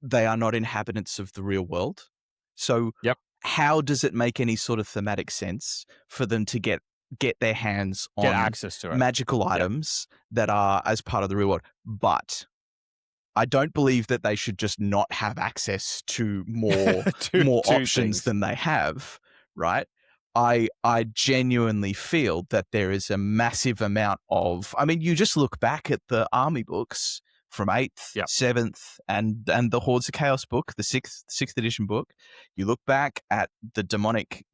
They are not inhabitants of the real world. So Yep. how does it make any sort of thematic sense for them to get their hands on Get access to it. magical items that are as part of the real world? But I don't believe that they should just not have access to more more options things than they have, right? I genuinely feel that there is a massive amount of, I mean, you just look back at the army books from 8th, Yep. 7th, and the Hordes of Chaos book, the 6th edition book. You look back at the demonic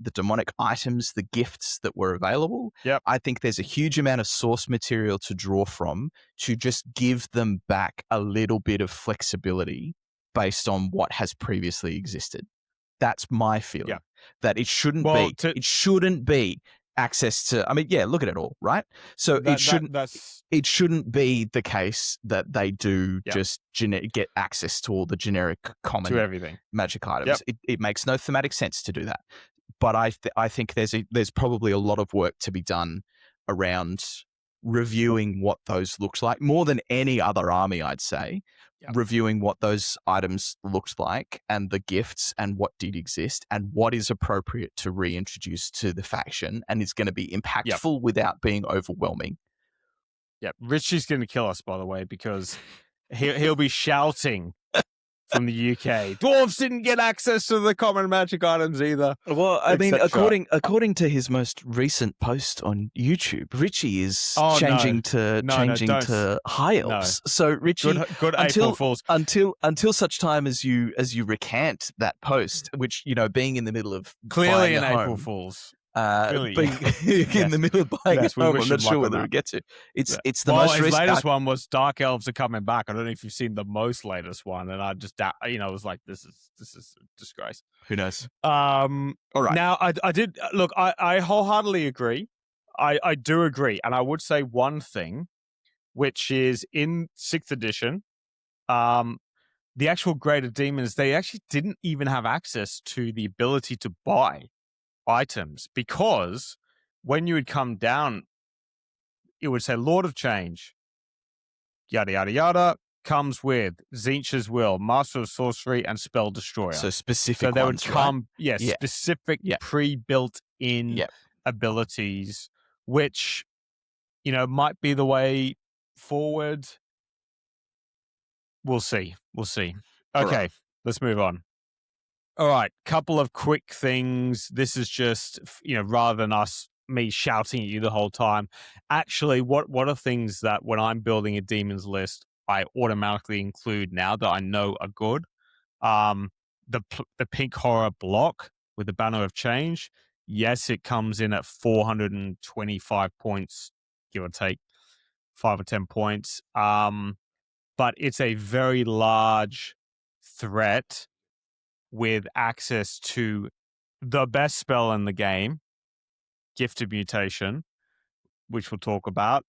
items, the gifts that were available. Yep. I think there's a huge amount of source material to draw from to just give them back a little bit of flexibility based on what has previously existed. That's my feeling. Yeah. That it shouldn't Well, be. It shouldn't be access to. I mean, yeah, look at it all, right? So it shouldn't be the case that they do just get access to all the generic common to everything magic items. It makes no thematic sense to do that. But I think there's probably a lot of work to be done around reviewing what those looks like more than any other army, I'd say. Reviewing what those items looked like and the gifts and what did exist and what is appropriate to reintroduce to the faction and is going to be impactful without being overwhelming. Yeah, Richie's going to kill us, by the way, because he'll be shouting from the UK. Dwarves didn't get access to the common magic items either. Well, I mean, according to his most recent post on YouTube, Richie is changing to high elves. No. So Richie, good April Fools. Until such time as you recant that post, which, you know, being in the middle of clearly an April Fools. Being in the middle of buying a home, I'm not sure whether we get to. It's the most recent. His latest one was Dark Elves are coming back. I don't know if you've seen the most latest one, and I just, was like, this is a disgrace. Who knows? All right. Now, I did look. I wholeheartedly agree. I do agree, and I would say one thing, which is in 6th edition, the actual Greater Demons, they actually didn't even have access to the ability to buy items, because when you would come down, it would say Lord of Change, yada yada yada, comes with Tzeentch's Will, Master of Sorcery, and Spell Destroyer. So specific. So they would come, right? Specific pre-built in abilities, which, you know, might be the way forward. We'll see. Okay, right. Let's move on. All right, couple of quick things. This is just, rather than me shouting at you the whole time. Actually, what are things that when I'm building a demons list, I automatically include now that I know are good? The pink horror block with the Banner of Change. Yes, it comes in at 425 points, give or take 5 or 10 points. But it's a very large threat with access to the best spell in the game, Gift of Mutation, which we'll talk about.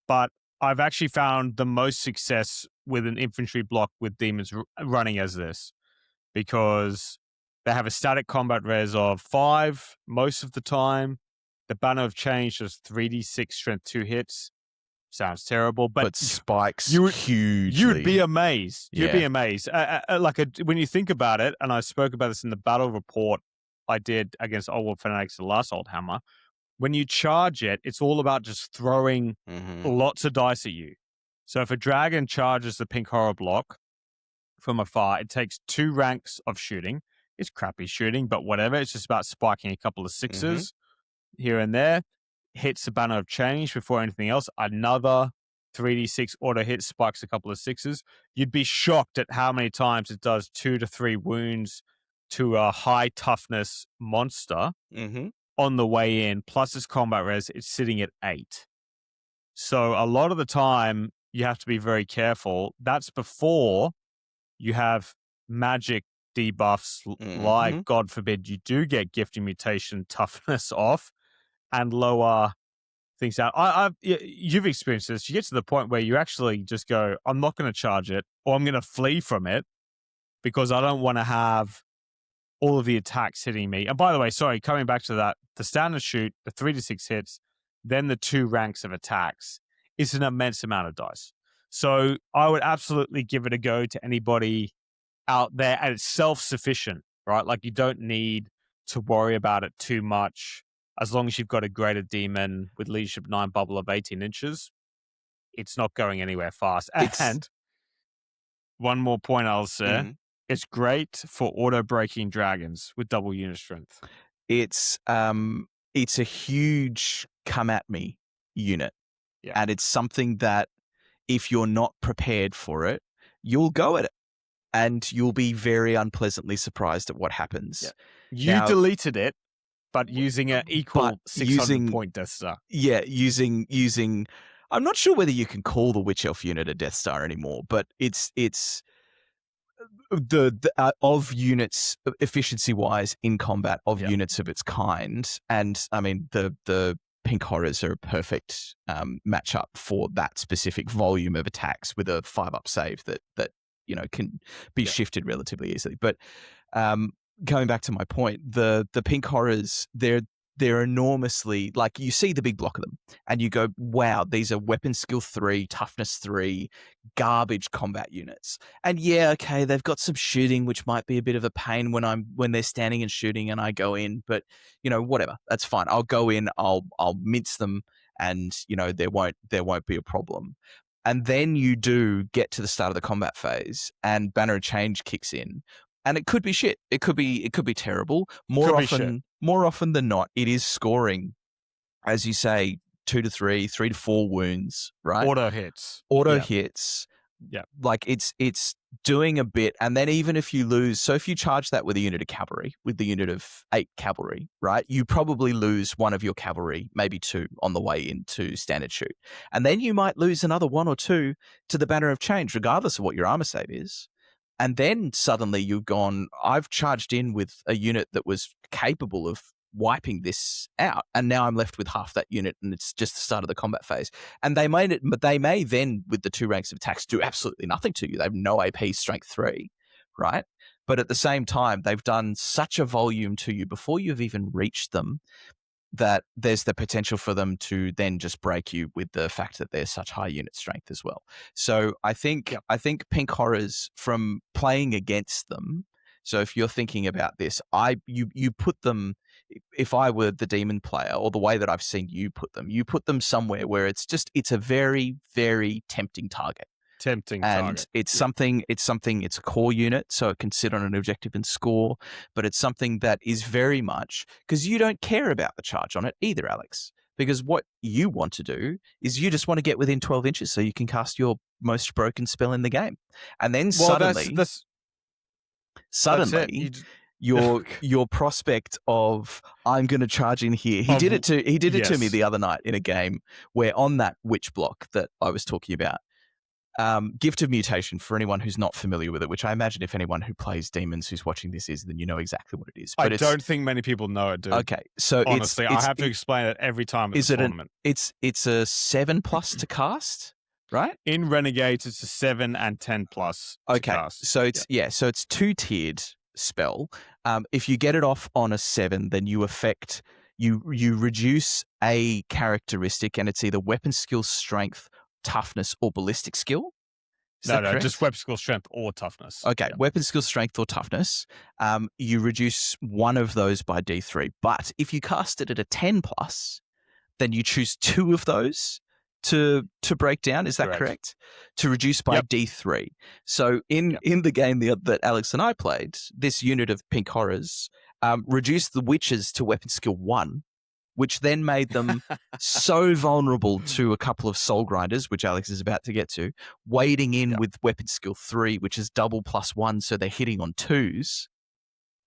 But I've actually found the most success with an infantry block with demons running as this, because they have a static combat res of 5 most of the time. The Banner of Change does 3d6 strength 2 hits. Sounds terrible, but spikes hugely. You'd be amazed. You'd be amazed. When you think about it, and I spoke about this in the battle report I did against Old World Fanatics, the last Old Hammer. When you charge it, it's all about just throwing lots of dice at you. So if a dragon charges the pink horror block from afar, it takes 2 ranks of shooting. It's crappy shooting, but whatever. It's just about spiking a couple of 6s here and there. Hits the Banner of Change before anything else. Another 3d6 auto hit, spikes a couple of 6s. You'd be shocked at how many times it does 2 to 3 wounds to a high toughness monster on the way in. Plus its combat res, it's sitting at 8. So a lot of the time, you have to be very careful. That's before you have magic debuffs, like, God forbid, you do get Gift of Mutation toughness off and lower things out. You've experienced this. You get to the point where you actually just go, I'm not going to charge it, or I'm going to flee from it because I don't want to have all of the attacks hitting me. And by the way, sorry, coming back to that, the standard shoot, the 3 to 6 hits, then the 2 ranks of attacks, it's an immense amount of dice. So I would absolutely give it a go to anybody out there, and it's self-sufficient, right? Like, you don't need to worry about it too much. As long as you've got a greater demon with leadership 9 bubble of 18 inches, it's not going anywhere fast. And one more point I'll say, it's great for auto-breaking dragons with double unit strength. It's a huge come at me unit. Yeah. And it's something that if you're not prepared for it, you'll go at it. And you'll be very unpleasantly surprised at what happens. Yeah. You deleted it, but using an equal 600-point Death Star. Yeah, using. I'm not sure whether you can call the Witch Elf unit a Death Star anymore, but it's the of units efficiency wise in combat of units of its kind, and I mean the Pink Horrors are a perfect matchup for that specific volume of attacks with a 5-up save that can be shifted relatively easily. But going back to my point, the Pink Horrors, they're enormously, like, you see the big block of them and you go, wow, these are weapon skill 3, toughness 3, garbage combat units. And okay, they've got some shooting, which might be a bit of a pain when they're standing and shooting and I go in, but whatever, that's fine. I'll go in, I'll mince them, and there won't be a problem. And then you do get to the start of the combat phase and Banner of Change kicks in. And it could be shit. It could be terrible. More often than not, it is scoring, as you say, 2 to 3, 3 to 4 wounds, right? Auto hits. Yeah. Like it's doing a bit. And then even if you lose, so if you charge that with a unit of cavalry, with the unit of 8 cavalry, right? You probably lose one of your cavalry, maybe 2 on the way into standard shoot. And then you might lose another 1 or 2 to the Banner of Change, regardless of what your armor save is. And then suddenly you've gone, I've charged in with a unit that was capable of wiping this out, and now I'm left with half that unit, and it's just the start of the combat phase. And they may then, with the 2 ranks of attacks, do absolutely nothing to you. They have no AP, strength 3, right? But at the same time, they've done such a volume to you before you've even reached them that there's the potential for them to then just break you with the fact that they're such high unit strength as well. So I think Pink Horrors, from playing against them, so if you're thinking about this, you put them, if I were the demon player, or the way that I've seen you put them somewhere where it's a very, very tempting target. And it's a core unit, so it can sit on an objective and score, but it's something that is very much, because you don't care about the charge on it either, Alex, because what you want to do is you just want to get within 12 inches so you can cast your most broken spell in the game. And then suddenly your prospect of, I'm going to charge in here. He did it to me the other night in a game where on that witch block that I was talking about, Gift of Mutation, for anyone who's not familiar with it, which I imagine if anyone who plays Demons who's watching this is, then you know exactly what it is. But I don't think many people know it, dude. Okay, so honestly, I have to explain it every time at the tournament. It's a 7+ to cast, right? In Renegades, it's a 7 and 10+ to cast. So it's so it's 2-tiered spell. If you get it off on a 7, then you reduce a characteristic, and it's either weapon skill, strength, toughness, or ballistic skill. No, just weapon skill, strength, or toughness. Okay, weapon skill, strength, or toughness. You reduce one of those by D3. But if you cast it at a 10+, then you choose 2 of those to break down. Is that correct? To reduce by D3. So in the game that Alex and I played, this unit of Pink Horrors reduced the witches to weapon skill 1, which then made them so vulnerable to a couple of soul grinders, which Alex is about to get to, wading in with weapon skill 3, which is double +1, so they're hitting on 2s.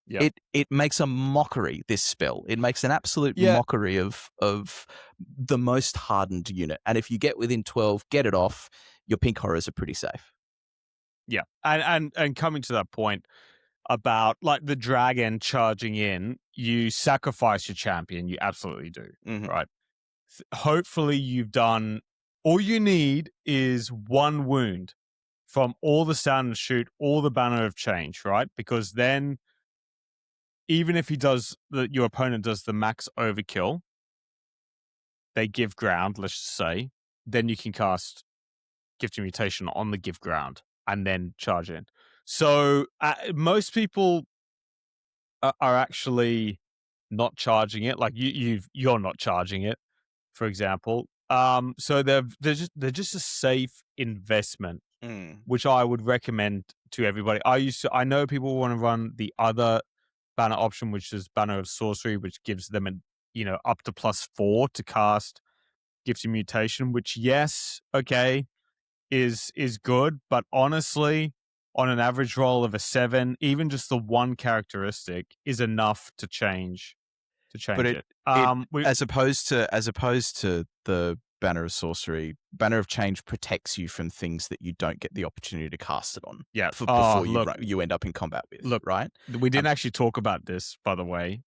It makes a mockery, this spell. It makes an absolute mockery of the most hardened unit. And if you get within 12, get it off, your Pink Horrors are pretty safe. Yeah. And coming to that point about like the dragon charging in, you sacrifice your champion. You absolutely do, right? Hopefully you've done, all you need is 1 wound from all the standard shoot, all the Banner of Change, right? Because then even if your opponent does the max overkill, they give ground, let's just say, then you can cast Gift of Mutation on the give ground and then charge in. So most people are actually not charging it. Like you're not charging it, for example. So they're just a safe investment, which I would recommend to everybody. I know people want to run the other banner option, which is Banner of Sorcery, which gives them up to +4 to cast Gift of Mutation, which is good, but honestly, on an average roll of a 7, even just the one characteristic is enough to change it. As opposed to the Banner of Sorcery, Banner of Change protects you from things that you don't get the opportunity to cast it on. Yeah. Before you end up in combat with. Right? We didn't actually talk about this, by the way.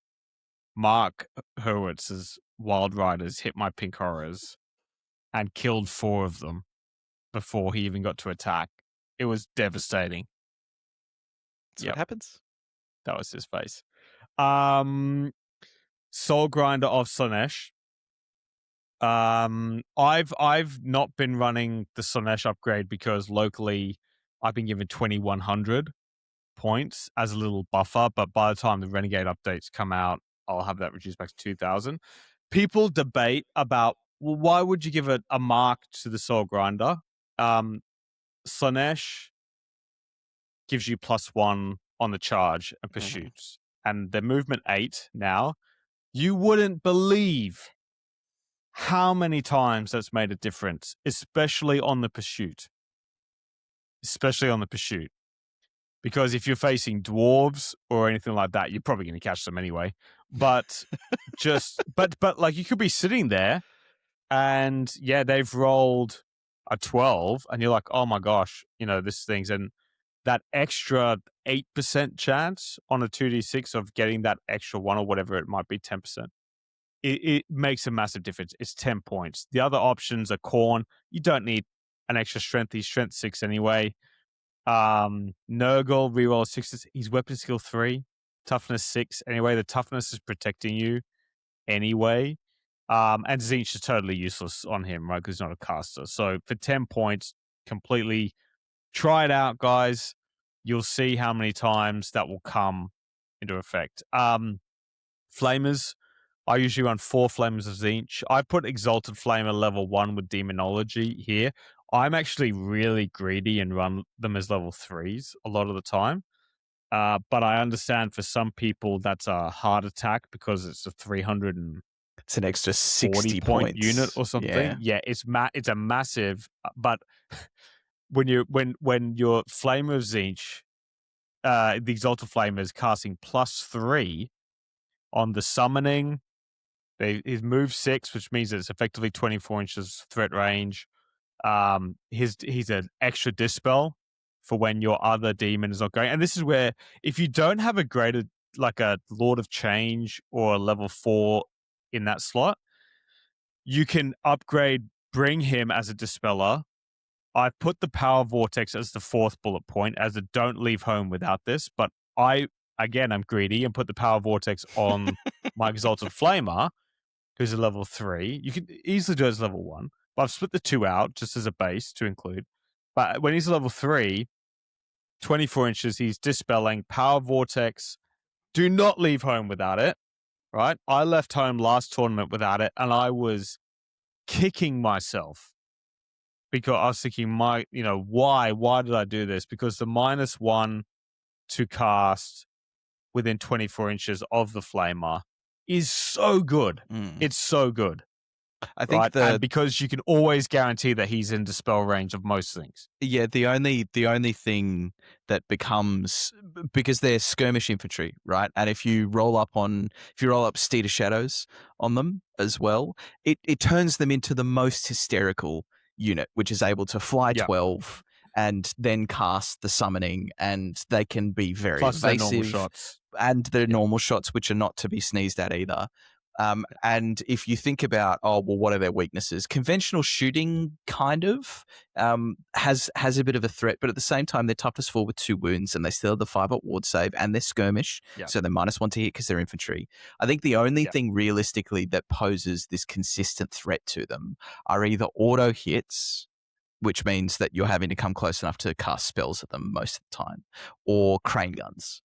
Mark Hurwitz's Wild Riders hit my pink horrors and killed 4 of them before he even got to attack. It was devastating. That's what happens. That was his face. Soul Grinder of Slaanesh. I've not been running the Slaanesh upgrade because locally I've been given 2,100 points as a little buffer, but by the time the Renegade updates come out, I'll have that reduced back to 2,000. People debate about, well, why would you give a mark to the Soul Grinder? Slaanesh gives you +1 on the charge and pursuits, and the movement 8 now. You wouldn't believe how many times that's made a difference, especially on the pursuit. Because if you're facing dwarves or anything like that, you're probably going to catch them anyway. But but like you could be sitting there and they've rolled a 12 and you're like, oh my gosh, this thing's, and that extra 8% chance on a 2d6 of getting that extra 1 or whatever it might be, 10%. It makes a massive difference. It's 10 points. The other options are Khorne. You don't need an extra strength. He's strength 6 anyway. Nurgle, reroll 6. He's weapon skill 3, toughness 6. Anyway, the toughness is protecting you anyway. And Tzeentch is totally useless on him, right? Because he's not a caster. So for 10 points, completely try it out, guys. You'll see how many times that will come into effect. Flamers. I usually run 4 Flamers of Tzeentch. I put Exalted Flamer level 1 with Demonology here. I'm actually really greedy and run them as level 3s a lot of the time. But I understand for some people that's a hard attack because it's a 300 and it's an extra 60 point unit or something. Yeah, it's a massive. But when your Flamer of Tzeentch, the Exalted Flamer is casting +3 on the summoning. His move 6, which means that it's effectively 24 inches threat range. He's an extra dispel for when your other demon is not going. And this is where, if you don't have a greater, like a Lord of Change or a level 4 in that slot, you can upgrade, bring him as a dispeller. I put the Power Vortex as the 4th bullet point as a don't leave home without this, but I'm greedy and put the Power Vortex on my Exalted Flamer, who's a level 3. You can easily do it as level 1, but I've split the 2 out just as a base to include. But when he's a level 3, 24 inches, he's dispelling Power Vortex. Do not leave home without it, right? I left home last tournament without it, and I was kicking myself because I was thinking, why did I do this? Because the -1 to cast within 24 inches of the Flamer is so good. It's so good. I think and because you can always guarantee that he's in dispel range of most things. Yeah, the only thing that becomes, because they're skirmish infantry, right? And if you roll up Steed of Shadows on them as well, it turns them into the most hysterical unit, which is able to fly 12 and then cast the summoning, and they can be very Plus evasive. Their normal shots. And their normal shots, which are not to be sneezed at either. And if you think about, what are their weaknesses? Conventional shooting kind of has a bit of a threat, but at the same time, they're toughness 4 with 2 wounds, and they still have the 5 ward save, and they're skirmish, so they're -1 to hit because they're infantry. I think the only thing realistically that poses this consistent threat to them are either auto hits, which means that you're having to come close enough to cast spells at them most of the time, or crane guns.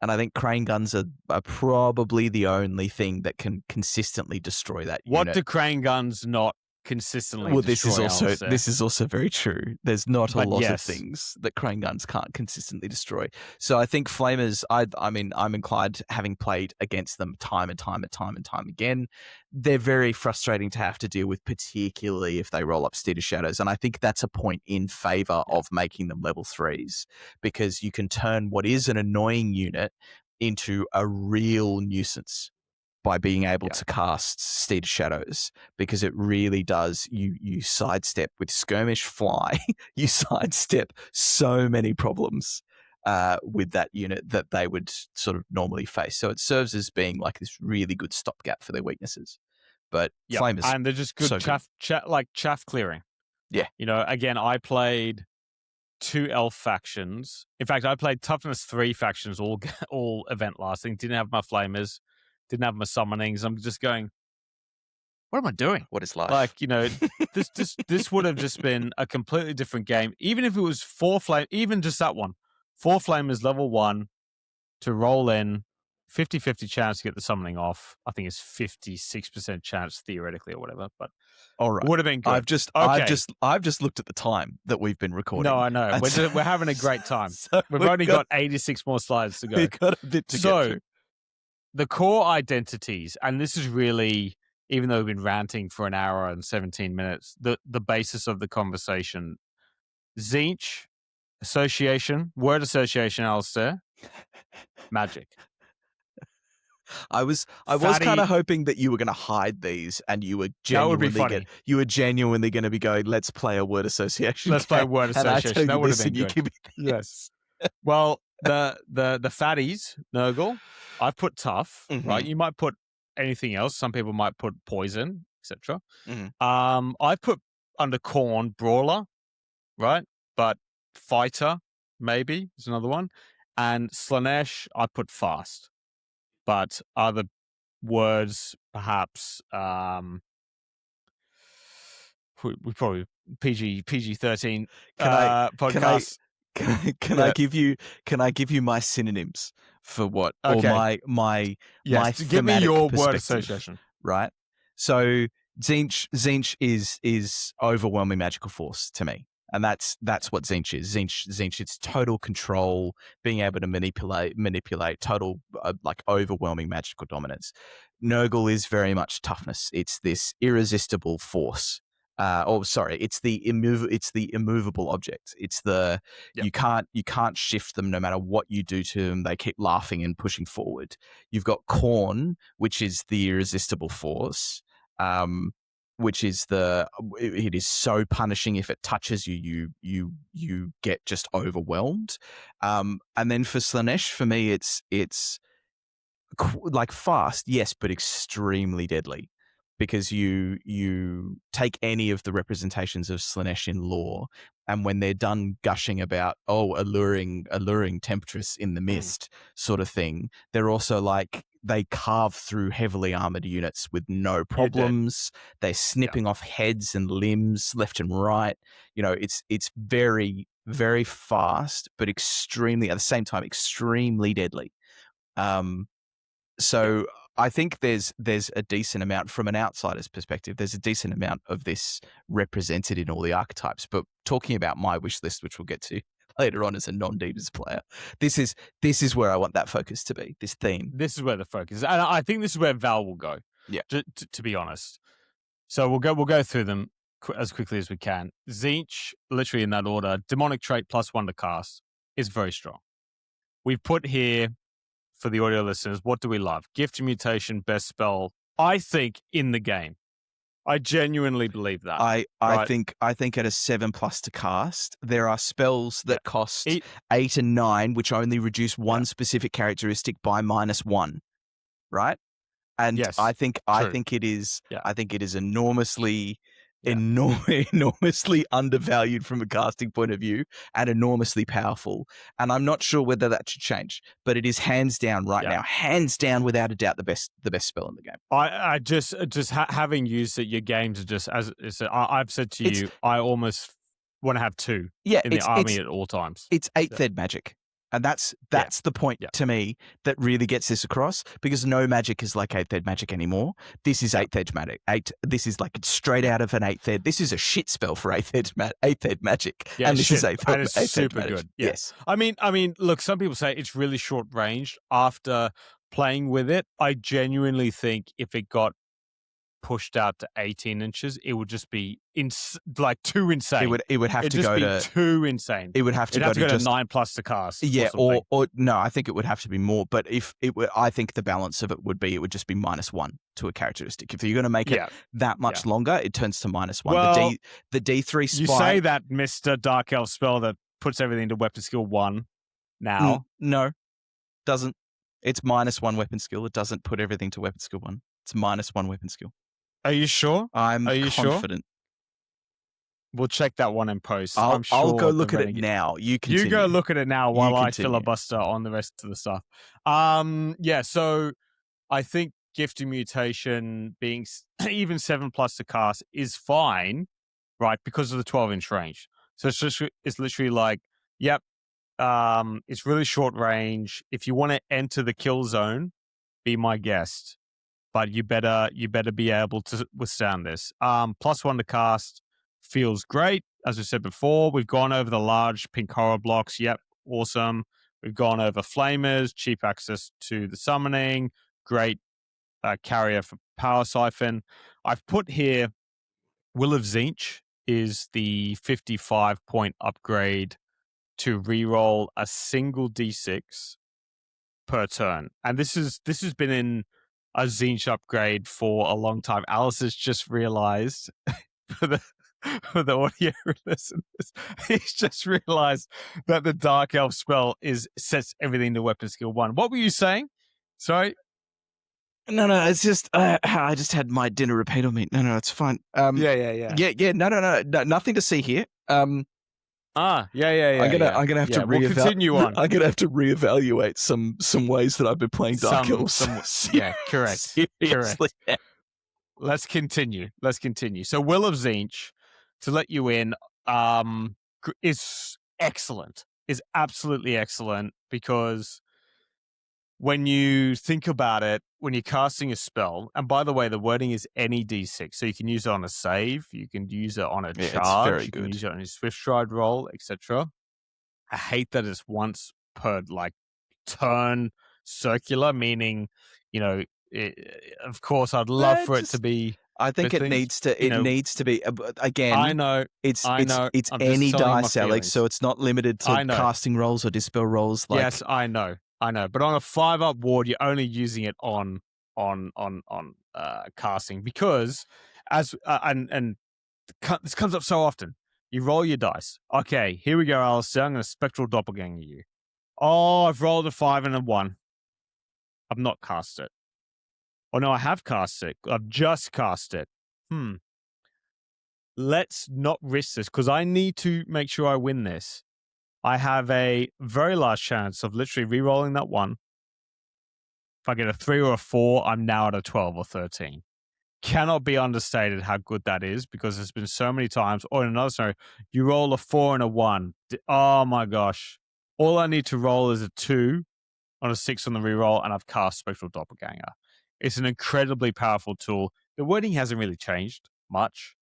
And I think crane guns are probably the only thing that can consistently destroy that What unit. do crane guns not consistently destroy? This is also very true. There's not a lot of yes. things that crane guns can't consistently destroy. So I think flamers, I mean, I'm inclined, having played against them time and time again, they're very frustrating to have to deal with, particularly if they roll up Steed of Shadows. And I think that's a point in favor of making them level 3s, because you can turn what is an annoying unit into a real nuisance by being able to cast Steed of Shadows, because it really does, you sidestep with skirmish fly, you sidestep so many problems with that unit that they would sort of normally face. So it serves as being like this really good stopgap for their weaknesses. But flamers, and they're just good chaff clearing. Yeah. Again, I played 2 elf factions. In fact, I played toughness 3 factions all event lasting. Didn't have my flamers, didn't have my summonings. I'm just going, what am I doing? What is life? Like, this would have just been a completely different game. Even if it was 4 flame, even just that one, 4 flamers level 1 to roll in, 50-50 chance to get the summoning off. I think it's 56% chance theoretically or whatever, but all right, would have been good. I've just looked at the time that we've been recording. No, I know. We're having a great time. So we've only got 86 more slides to go. We've got a bit to get through. The core identities, and this is really, even though we've been ranting for an hour and 17 minutes, the basis of the conversation. Tzeentch, word association, Alasdair, magic. I was kind of hoping that you were going to hide these, and you were genuinely going to be going, let's play a word association. Let's play a word association. That would have been good. Yes. Well, the fatties, Nurgle, I've put tough, right? You might put anything else. Some people might put poison, etc. I put under Khorne brawler, right? But fighter maybe is another one, and Slaanesh I put fast. But other words, perhaps, we probably PG-13 podcast. Can I give you my synonyms for what, or my give me your word association, right? So Tzeentch is overwhelming magical force to me. And that's what Tzeentch is. Tzeentch, it's total control, being able to manipulate, total like overwhelming magical dominance. Nurgle is very much toughness. It's this irresistible force. It's the immovable object. It's you can't shift them no matter what you do to them. They keep laughing and pushing forward. You've got Khorne, which is the irresistible force. Which is it is so punishing. If it touches you get just overwhelmed. And then for Slaanesh, for me, it's like fast, yes, but extremely deadly, because you take any of the representations of Slaanesh in lore, and when they're done gushing about alluring temptress in the mist sort of thing, they're also like, they carve through heavily armored units with no problems. They're snipping off heads and limbs left and right. It's very, very fast, but extremely, at the same time, extremely deadly. So I think there's a decent amount, from an outsider's perspective, there's a decent amount of this represented in all the archetypes. But talking about my wish list, which we'll get to later on as a non-Demons player, this is where I want that focus to be, this theme. This is where the focus is. And I think this is where Val will go, to be honest. So we'll go through them as quickly as we can. Tzeentch, literally in that order, demonic trait +1 to cast, is very strong. We've put here, for the audio listeners, what do we love? Gift mutation, best spell, I think, in the game. I genuinely believe that. I think at a 7+ to cast, there are spells that cost 8 and 9, which only reduce one specific characteristic by -1, right? And Yes, I think true. it is Yeah. I think it is enormously Yeah. enormously undervalued from a casting point of view and enormously powerful. And I'm not sure whether that should change, but it is hands down right Yeah. now, hands down without a doubt the best spell in the game. I just having used it, your games are just I've said to you, I almost want to have two Yeah, in the army at all times. it's 8th ed magic. And that's the point Yeah. to me that really gets this across, because no magic is like 8th ed magic anymore. This is 8th ed magic. This is like straight out of an 8th ed. This is a shit spell for 8th ed magic. Yeah, and this is 8th and it's 8th ed super magic. good. Yeah. Yes. I mean, look, some people say it's really short range. After playing with it, I genuinely think if it got pushed out to 18 inches, it would just be too insane. It would have It'd to just go be to too insane. It would have to It'd go have to go to just 9+ to cast. yeah, or or no, I think it would have to be more. But if it were, I think the balance of it would just be -1 to a characteristic. If you're going to make it that much longer, it turns to -1. Well, the D3 spike. You say that, Mr. Dark Elf spell that puts everything to weapon skill 1 now. No, doesn't. It's -1 weapon skill. It doesn't put everything to weapon skill 1. It's -1 weapon skill. Are you sure? I'm confident. We'll check that one in post. I'll go look at it Renegade... now. You go look at it now while I filibuster on the rest of the stuff. Yeah, so I think Gifting Mutation being even 7+ to cast is fine, right? Because of the 12-inch range. So it's literally like, yep, it's really short range. If you want to enter the kill zone, be my guest. But you better be able to withstand this. +1 to cast feels great. As we said before, we've gone over the large pink horror blocks. Yep, awesome. We've gone over flamers, cheap access to the summoning, great carrier for power siphon. I've put here Will of Tzeentch is the 55-point upgrade to reroll a single d6 per turn, and this has been in a Tzeentch upgrade for a long time. Alice has just realized for the audio listeners, he's just realized that the Dark Elf spell sets everything to weapon skill 1. What were you saying? Sorry. No, it's just I just had my dinner repeat on me. No, it's fine. Yeah. No, nothing to see here. Yeah. I'm gonna have to we'll continue on. I'm gonna have to reevaluate some ways that I've been playing Dark Elves. Yeah, correct. Seriously. Correct. Let's continue. So Will of Tzeentch, to let you in, is excellent. Is absolutely excellent, because when you think about it, when you're casting a spell, and by the way, the wording is any d6, so you can use it on a save, you can use it on a charge, it's very you good. can use it on a swift stride roll, etc. I hate that it's once per turn circular, meaning, of course, I'd love for it to be. I think it needs to. It needs to be again. I know. It's any dice, Alex. So it's not limited to casting rolls or dispel rolls. Yes, I know. But on a 5-up ward, you're only using it on casting, because this comes up so often. You roll your dice. Okay, here we go, Alasdair. I'm going to spectral doppelganger you. Oh, I've rolled a 5 and a 1. I've not cast it. Oh no, I have cast it. I've just cast it. Let's not risk this, because I need to make sure I win this. I have a very large chance of literally re-rolling that 1. If I get a 3 or a 4, I'm now at a 12 or 13. Cannot be understated how good that is, because there's been so many times, or in another scenario, you roll a 4 and a 1. Oh my gosh. All I need to roll is a 2 on a 6 on the reroll, and I've cast Spectral Doppelganger. It's an incredibly powerful tool. The wording hasn't really changed much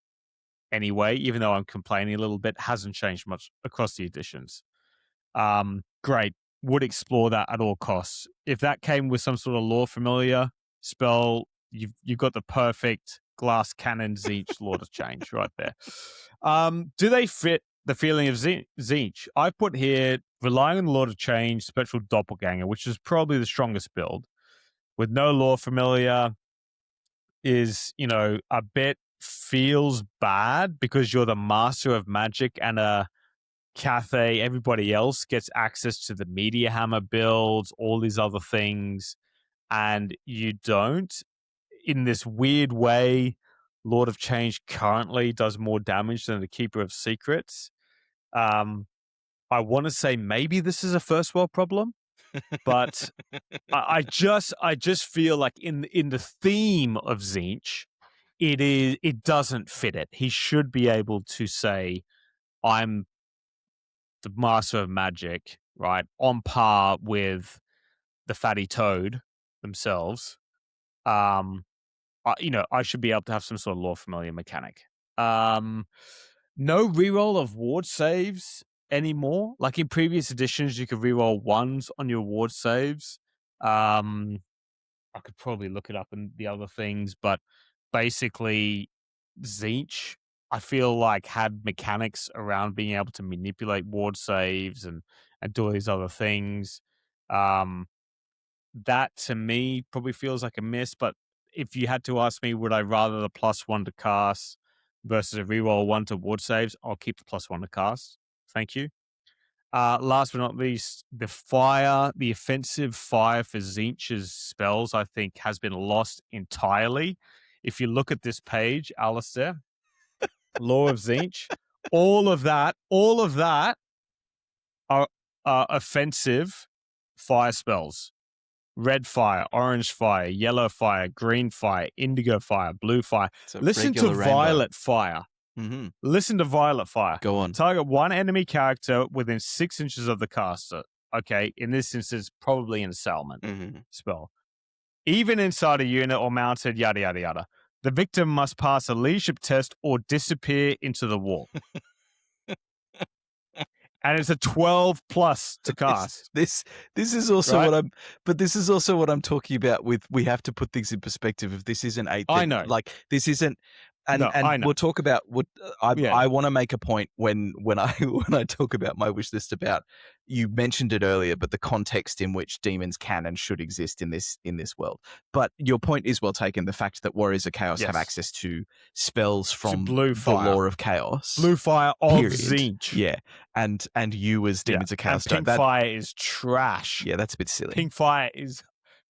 anyway, even though I'm complaining a little bit, hasn't changed much across the editions. Great. Would explore that at all costs. If that came with some sort of lore familiar spell, you've got the perfect glass cannon Tzeentch Lord of Change right there. Do they fit the feeling of Tzeentch? I put here relying on the Lord of Change, Spectral Doppelganger, which is probably the strongest build, with no lore familiar, is, a bit feels bad, because you're the master of magic, and Cathay, everybody else gets access to the Media Hammer builds, all these other things, and you don't. in this weird way, Lord of Change currently does more damage than the Keeper of Secrets. I want to say maybe this is a first world problem, but I just feel like in the theme of Tzeentch, it doesn't fit it. He should be able to say, I'm the master of magic, right? On par with the fatty toad themselves. I should be able to have some sort of lore familiar mechanic. No reroll of ward saves anymore. Like in previous editions, you could reroll ones on your ward saves. I could probably look it up in the other things, but basically, Tzeentch, I feel like, had mechanics around being able to manipulate ward saves and do all these other things. That to me probably feels like a miss, but if you had to ask me, would I rather the +1 to cast versus a reroll 1 to ward saves, I'll keep the +1 to cast. Thank you. Last but not least, the offensive fire for Tzeentch's spells, I think, has been lost entirely. If you look at this page, Alasdair, Lore of Tzeentch, all of that are offensive fire spells. Red fire, orange fire, yellow fire, green fire, indigo fire, blue fire. Listen to violet fire. Mm-hmm. Listen to violet fire. Go on. Target one enemy character within 6 inches of the caster. Okay, in this instance, probably an assailment spell. Even inside a unit or mounted, yada, yada, yada. The victim must pass a leadership test or disappear into the wall. And it's a 12 plus to cast. This is also right? this is also what I'm talking about with, we have to put things in perspective. If this isn't I know. Like this isn't, and I know. we'll talk about what I want to make a point when I talk about my wish list about, you mentioned it earlier, but the context in which demons can and should exist in this world. But your point is well taken. The fact that Warriors of Chaos have access to spells from blue fire. the Lore of Chaos, blue fire of Tzeentch. Yeah, and you as Demons of Chaos, and pink fire is trash. Yeah, that's a bit silly. Pink fire is,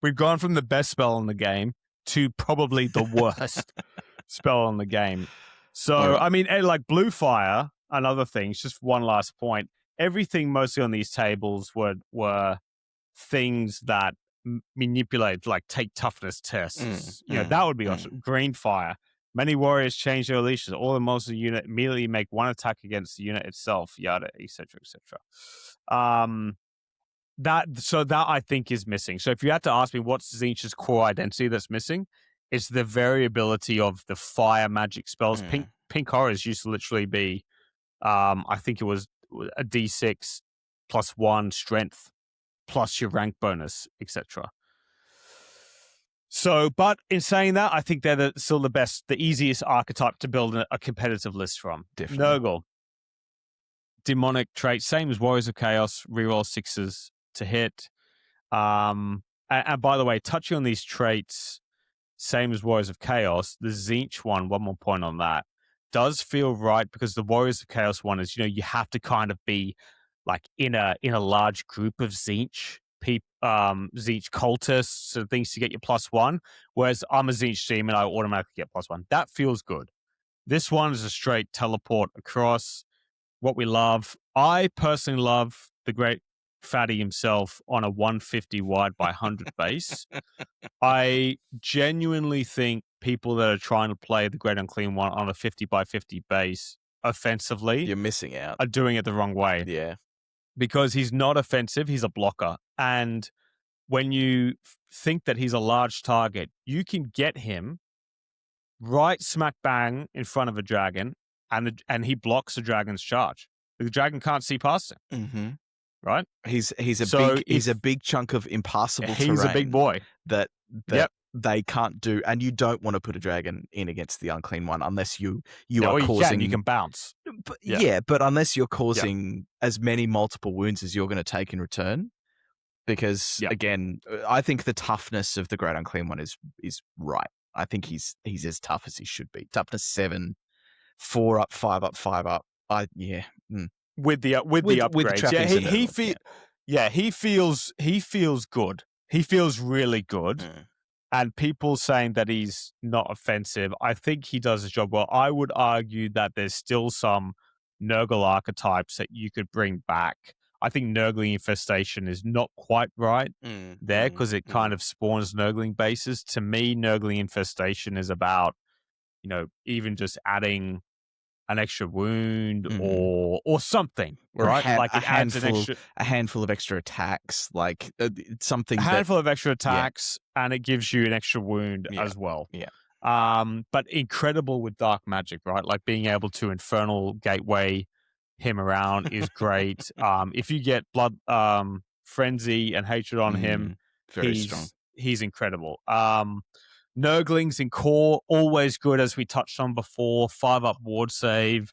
we've gone from the best spell in the game to probably the worst spell in the game. So, right. I mean, like blue fire and other things, just one last point. Everything mostly on these tables were things that manipulate, like take toughness tests. That would be awesome. Green fire. Many warriors change their leashes. All the monsters unit immediately make one attack against the unit itself, yada, etc., etc. That I think is missing. So if you had to ask me what's Tzeentch's core identity that's missing, it's the variability of the fire magic spells. Pink horrors used to literally be, I think it was a D6 +1 strength plus your rank bonus, etc. So, but in saying that, I think they're still the best, the easiest archetype to build a competitive list from. Definitely. Nurgle. Demonic trait, same as Warriors of Chaos, reroll 6s to hit. And by the way, touching on these traits, same as Warriors of Chaos, the Tzeentch one more point on that, does feel right because the Warriors of Chaos one is, you have to kind of be like in a large group of Tzeentch Tzeentch cultists and things to get your +1, whereas I'm a Tzeentch demon, I automatically get +1. That feels good. This one is a straight teleport across. What we love. I personally love the great fatty himself on a 150 wide by 100 base. I genuinely think people that are trying to play the Great Unclean One on a 50 by 50 base offensively, you're missing out, are doing it the wrong way. Yeah. Because he's not offensive, he's a blocker. And when you think that he's a large target, you can get him right smack bang in front of a dragon, and he blocks the dragon's charge. The dragon can't see past him. Right? He's a big chunk of impassable terrain. He's a big boy that they can't do, and you don't want to put a dragon in against the Unclean One unless you are causing. You can bounce. But, but unless you're causing as many multiple wounds as you're going to take in return, because again, I think the toughness of the Great Unclean One is right. I think he's as tough as he should be. Toughness 7, 4 up, 5 up, 5 up. With the upgrades. He feels good. He feels really good. And people saying that he's not offensive, I think he does his job well. I would argue that there's still some Nurgle archetypes that you could bring back. I think Nurgling Infestation is not quite right there because it kind of spawns Nurgling bases. To me, Nurgling Infestation is about, even just adding an extra wound or something, or right? Like it adds a handful of extra attacks, like something a handful of extra attacks, and it gives you an extra wound as well. Yeah. But incredible with dark magic, right? Like being able to Infernal Gateway him around is great. If you get blood frenzy and hatred on him, very strong. He's incredible. Nurglings in core, always good, as we touched on before. 5-up ward save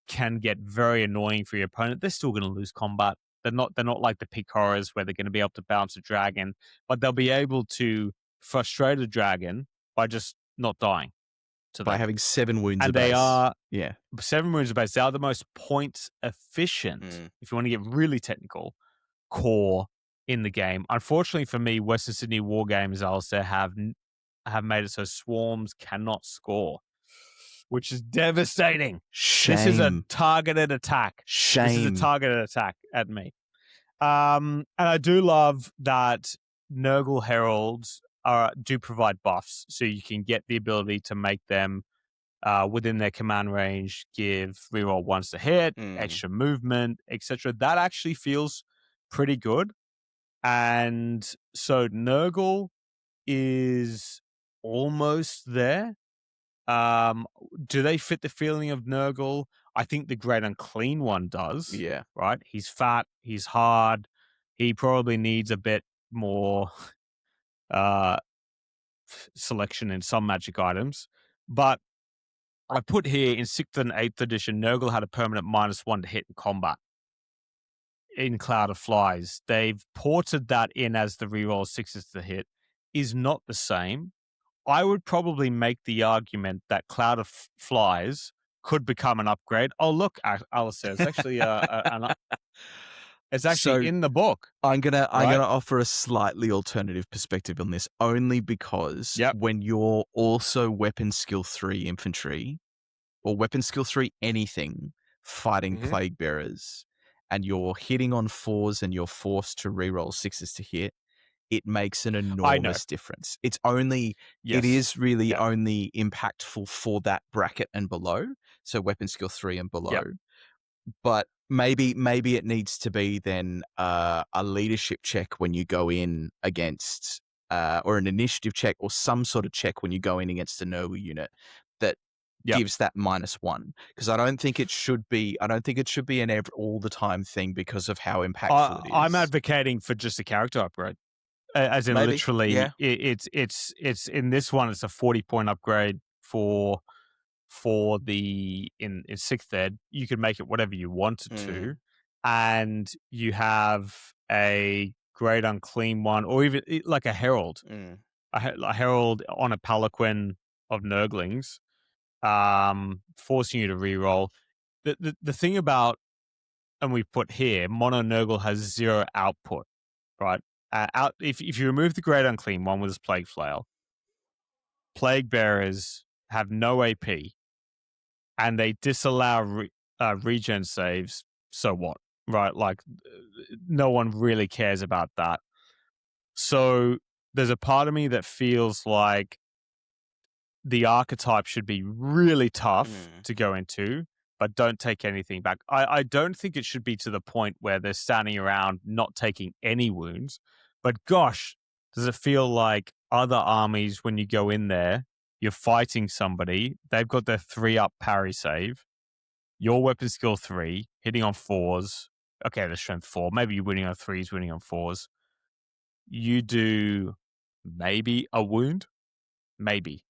can get very annoying for your opponent. They're still going to lose combat. They're not like the peak horrors where they're going to be able to bounce a dragon, but they'll be able to frustrate a dragon by just not dying to them. By having 7 wounds and a base. They are 7 wounds a base. They are the most point efficient, if you want to get really technical, core in the game. Unfortunately for me, Western Sydney War Games, Alasdair, have made it so swarms cannot score, which is devastating. Shame. This is a targeted attack. Shame. This is a targeted attack at me. And I do love that Nurgle Heralds do provide buffs, so you can get the ability to make them within their command range, give reroll once to hit, extra movement, etc. That actually feels pretty good. And so Nurgle is almost there. Do they fit the feeling of Nurgle? I think the Great Unclean One does. Yeah. Right? He's fat. He's hard. He probably needs a bit more selection in some magic items. But I put here in 6th and 8th edition, Nurgle had a permanent -1 to hit in combat in Cloud of Flies. They've ported that in as the reroll 6s to hit. Is not the same. I would probably make the argument that Cloud of Flies could become an upgrade. Oh, look, Alasdair, it's actually it's actually in the book. I'm gonna offer a slightly alternative perspective on this, only because when you're also weapon skill 3 infantry or weapon skill 3 anything fighting plague bearers, and you're hitting on 4s and you're forced to reroll 6s to hit, it makes an enormous difference. It is really only impactful for that bracket and below, so weapon skill 3 and below. But maybe it needs to be then a leadership check when you go in against, or an initiative check or some sort of check when you go in against a Nurgle unit that gives that -1, because I don't think it should be an all the time thing because of how impactful it is. I'm advocating for just a character upgrade. As in, literally, it's in this one. It's a 40-point upgrade for the in 6th ed. You can make it whatever you wanted to, and you have a Great Unclean One, or even like a Herald, a Herald on a Palanquin of Nurglings, forcing you to reroll. The thing about, and we put here, Mono Nurgle has 0 output, right? If you remove the Great Unclean One with his Plague Flail, Plague Bearers have no AP, and they disallow regen saves. So what, right? Like, no one really cares about that. So there's a part of me that feels like the archetype should be really tough to go into, but don't take anything back. I don't think it should be to the point where they're standing around not taking any wounds. But gosh, does it feel like other armies when you go in there, you're fighting somebody, they've got their 3-up parry save, your weapon skill 3, hitting on 4s. Okay, the strength 4. Maybe you're winning on 3s, winning on 4s. You do maybe a wound, maybe.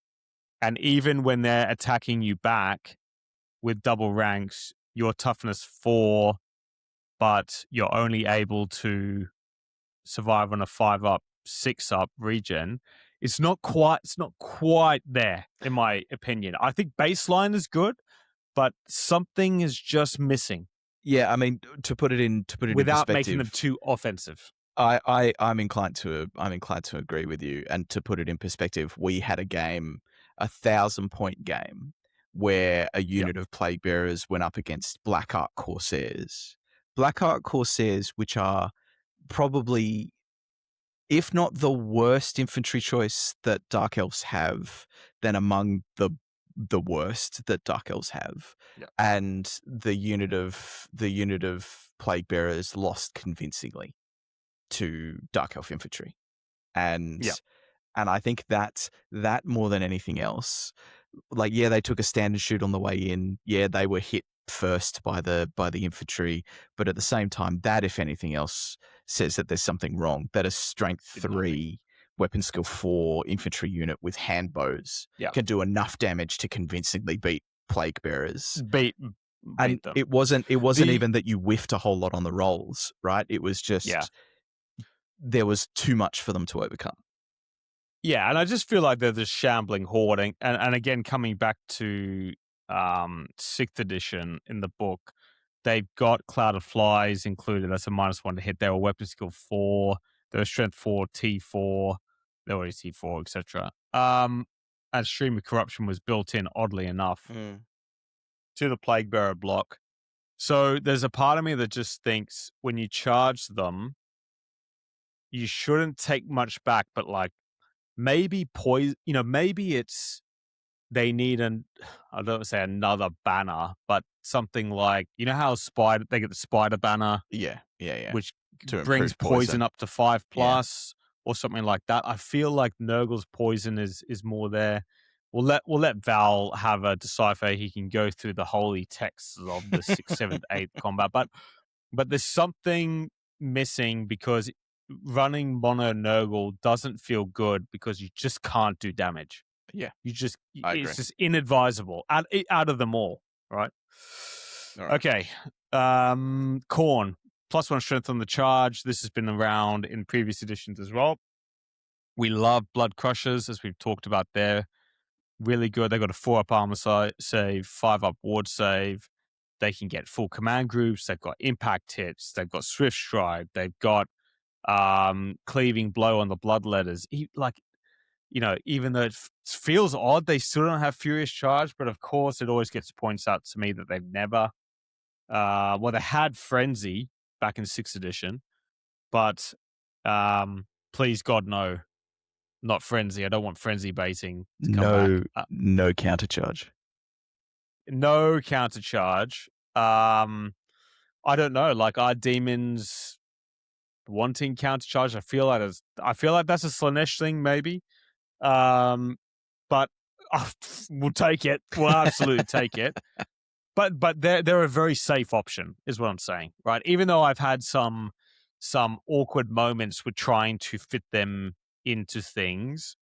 And even when they're attacking you back with double ranks, your toughness 4, but you're only able to survive on a 5-up, 6-up regen. It's not quite there, in my opinion. I think baseline is good, but something is just missing. Yeah, I mean, to put it in without perspective, making them too offensive. I'm inclined to agree with you. And to put it in perspective, we had a game, a 1,000-point game, where a Yep. unit of Plague Bearers went up against Black Ark Corsairs. Black Ark Corsairs, which are probably, if not the worst infantry choice that Dark Elves have, then among the worst that Dark Elves have. Yep. And the unit of Plague Bearers lost convincingly to Dark Elf infantry. And Yep. I think that more than anything else, like, yeah, they took a stand and shoot on the way in. Yeah, they were hit first by the infantry, but at the same time, that, if anything else, says that there's something wrong. That a strength 3, weapon skill 4 infantry unit with hand bows can do enough damage to convincingly beat Plague Bearers. Beat And them. it wasn't even that you whiffed a whole lot on the rolls, right? It was just there was too much for them to overcome. Yeah, and I just feel like they're this shambling horde. And again, coming back to 6th edition in the book, they've got Cloud of Flies included. That's a -1 to hit. They were weapon skill 4. They were strength 4, T4. They were T4, etc. And Stream of Corruption was built in, oddly enough, to the Plague Bearer block. So there's a part of me that just thinks when you charge them, you shouldn't take much back, but like, maybe poison, maybe it's they need I don't want to say another banner, but something like, how they get the spider banner, Yeah. which To brings improve poison up to 5+, or something like that. I feel like Nurgle's poison is more there. We'll let Val have a decipher. He can go through the holy texts of the 6th, 7th, 8th combat, but there's something missing because running mono Nurgle doesn't feel good because you just can't do damage. Yeah, I agree. It's just inadvisable out of them all, right? All right. Okay. Khorne, +1 strength on the charge. This has been around in previous editions as well. We love Blood Crushers, as we've talked about there. Really good. They got a 4-up armor save, 5-up ward save. They can get full command groups. They've got impact hits. They've got swift stride. They've got cleaving blow on the blood letters. Even though it feels odd, they still don't have furious charge. But of course, it always gets points out to me that they've never. They had frenzy back in 6th edition, but please God, no, not frenzy. I don't want frenzy baiting to come back. No countercharge. No countercharge. I don't know. Like, our demons wanting countercharge? I feel like that's a Slaanesh thing, maybe. But we'll take it. We'll absolutely take it. But they're a very safe option, is what I'm saying, right? Even though I've had some awkward moments with trying to fit them into things,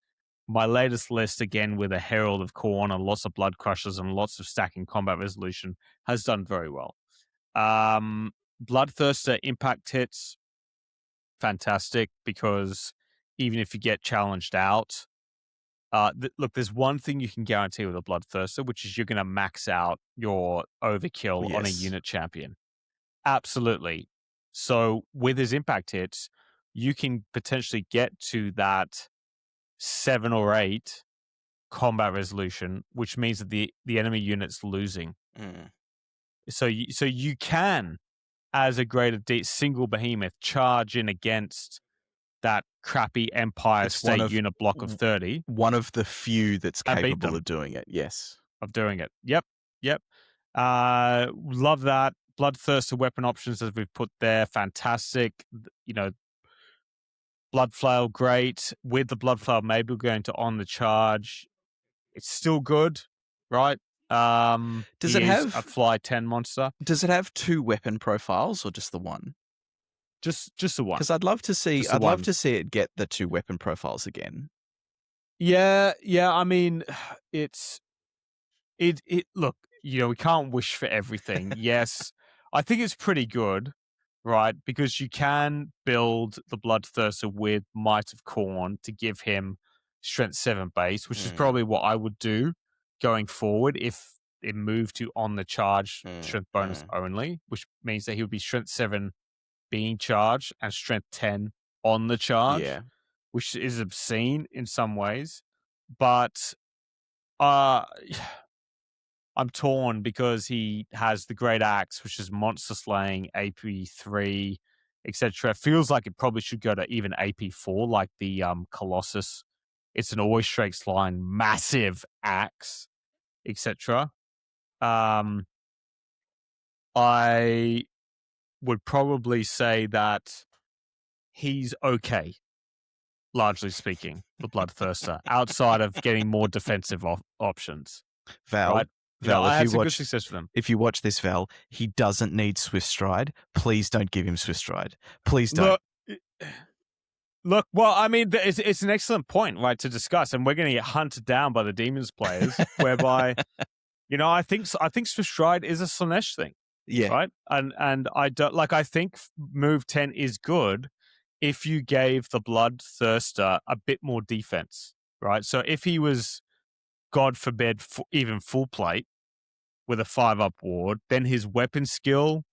my latest list, again with a Herald of Khorne and lots of Blood Crushers and lots of stacking combat resolution, has done very well. Bloodthirster impact hits, fantastic, because even if you get challenged out, look, there's one thing you can guarantee with a Bloodthirster, which is you're going to max out your overkill on a unit champion. Absolutely. So with his impact hits, you can potentially get to that 7 or 8 combat resolution, which means that the enemy unit's losing. So you can, as a grade of single behemoth, charge in against that crappy Empire State unit block of 30. One of the few that's capable of doing it, yes. Of doing it. Yep. Love that. Bloodthirster weapon options, as we've put there, fantastic. Blood Flail, great. With the Blood Flail, maybe we're going to on the charge. It's still good, right? Does it have a fly 10 monster? Does it have 2 weapon profiles or just the one? Just the one. Because I'd love to see it get the 2 weapon profiles again. Yeah. I mean, look, we can't wish for everything. Yes, I think it's pretty good, right? Because you can build the Bloodthirster with Might of Khorne to give him Strength 7 base, which is probably what I would do going forward if it moved to on the charge strength bonus only, which means that he would be Strength 7 being charged and Strength 10 on the charge, Yeah. which is obscene in some ways. But I'm torn because he has the Great Axe, which is monster slaying, AP3, etc. Feels like it probably should go to even AP4, like the Colossus. It's an always strikes line, massive axe, etc. I would probably say that he's okay, largely speaking, the Bloodthirster, outside of getting more defensive options. Val, Right? Val, I if had you some good watch success with him. if you watch this, Val, he doesn't need Swift Stride. Please don't give him Swift Stride. Please don't. Look, well, I mean, it's an excellent point, right, to discuss, and we're going to get hunted down by the Demons players, whereby, I think Swift Stride is a Slaanesh thing, Yeah. right? And I don't I think move 10 is good if you gave the Bloodthirster a bit more defense, right? So if he was, God forbid, even full plate with a 5-up ward, then his weapon skill,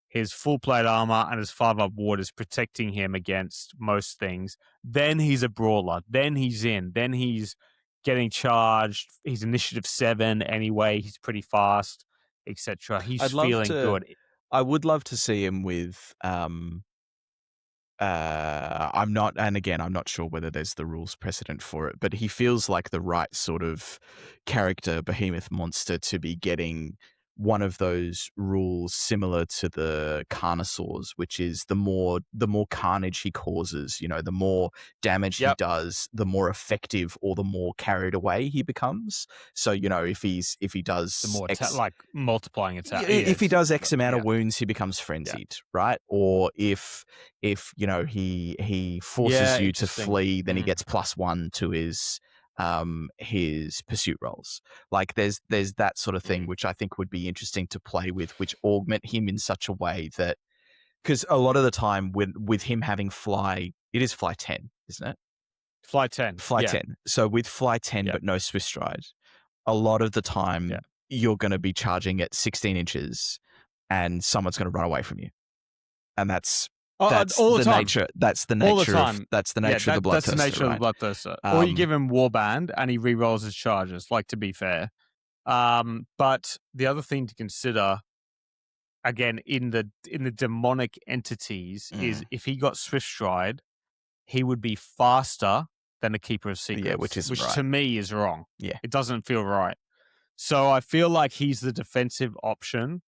his full plate armor, and his 5-up ward is protecting him against most things. Then he's a brawler. Then he's in. Then he's getting charged. He's initiative 7 anyway. He's pretty fast, etc. He's feeling good. I would love to see him with I'm not sure whether there's the rules precedent for it, but he feels like the right sort of character, behemoth monster, to be getting one of those rules similar to the Carnosaurs, which is the more carnage he causes, the more damage he does, the more effective or the more carried away he becomes. So, if he does the more multiplying attack. If he does X amount of wounds, he becomes frenzied, right? Or if he forces you to flee, then he gets +1 to his pursuit rolls. Like there's that sort of thing, which I think would be interesting to play with, which augment him in such a way that, because a lot of the time with him having fly, it is fly 10, isn't it? Fly 10. Fly 10. So with fly 10 but no Swift Stride, a lot of the time you're going to be charging at 16 inches and someone's going to run away from you. And that's all the nature. That's the nature of the Bloodthirster. That's the nature of the Bloodthirster. Or you give him Warband and he rerolls his charges, to be fair. But the other thing to consider, again, in the demonic entities, is if he got Swift Stride, he would be faster than a Keeper of Secrets. Which to me is wrong. Yeah. It doesn't feel right. So I feel like he's the defensive option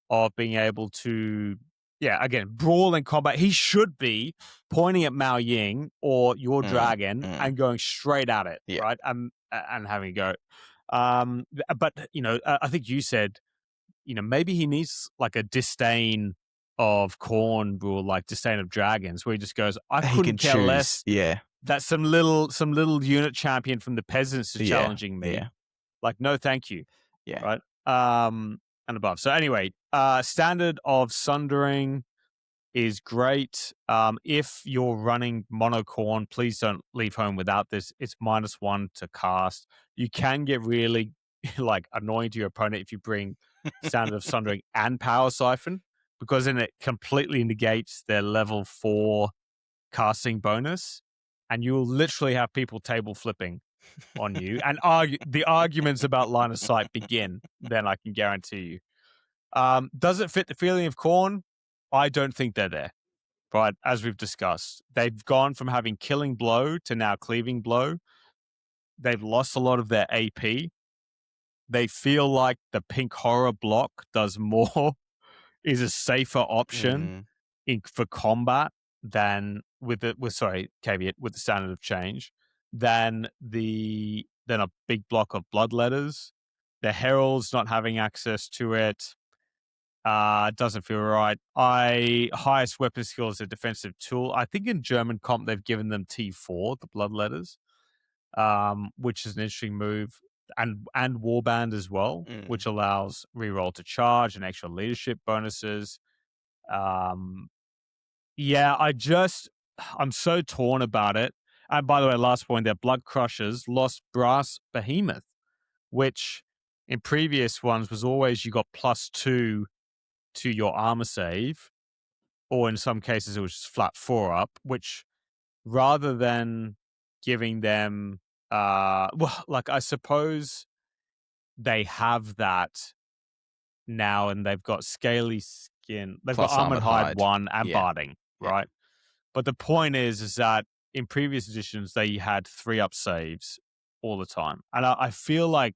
of being able to, again, brawl in combat. He should be pointing at Mao Ying or your dragon and going straight at it, right? And having a go. But, I think you said, maybe he needs a disdain of Khorne rule, disdain of dragons, where he just goes, I couldn't care less. Yeah. That some little unit champion from the peasants is challenging me. Yeah. No, thank you. Yeah. Right. And above. So anyway, standard of Sundering is great. If you're running mono Khorne, please don't leave home without this. It's -1 to cast. You can get really annoying to your opponent if you bring standard of Sundering and Power Siphon, because then it completely negates their level 4 casting bonus, and you'll literally have people table flipping on you, and the arguments about line of sight begin. Then I can guarantee you. Does it fit the feeling of Khorne? I don't think they're there. But as we've discussed, they've gone from having killing blow to now cleaving blow. They've lost a lot of their AP. They feel like the pink horror block does more, is a safer option for combat than with the standard of change than a big block of bloodletters. The heralds not having access to it doesn't feel right. Highest weapon skill is a defensive tool. I think in German comp they've given them T4, the bloodletters, which is an interesting move, and Warband as well, which allows reroll to charge and extra leadership bonuses. I'm so torn about it. And by the way, last point, their Blood Crushers lost Brass Behemoth, which in previous ones was always you got +2 to your armor save, or in some cases it was just flat 4 up, which rather than giving them, well, like I suppose they have that now, and they've got scaly skin. They've got Plus armored Armored hide Hide. 1 and Yeah. barding, Yeah. right? But the point is that in previous editions they had 3-up saves all the time, and I feel like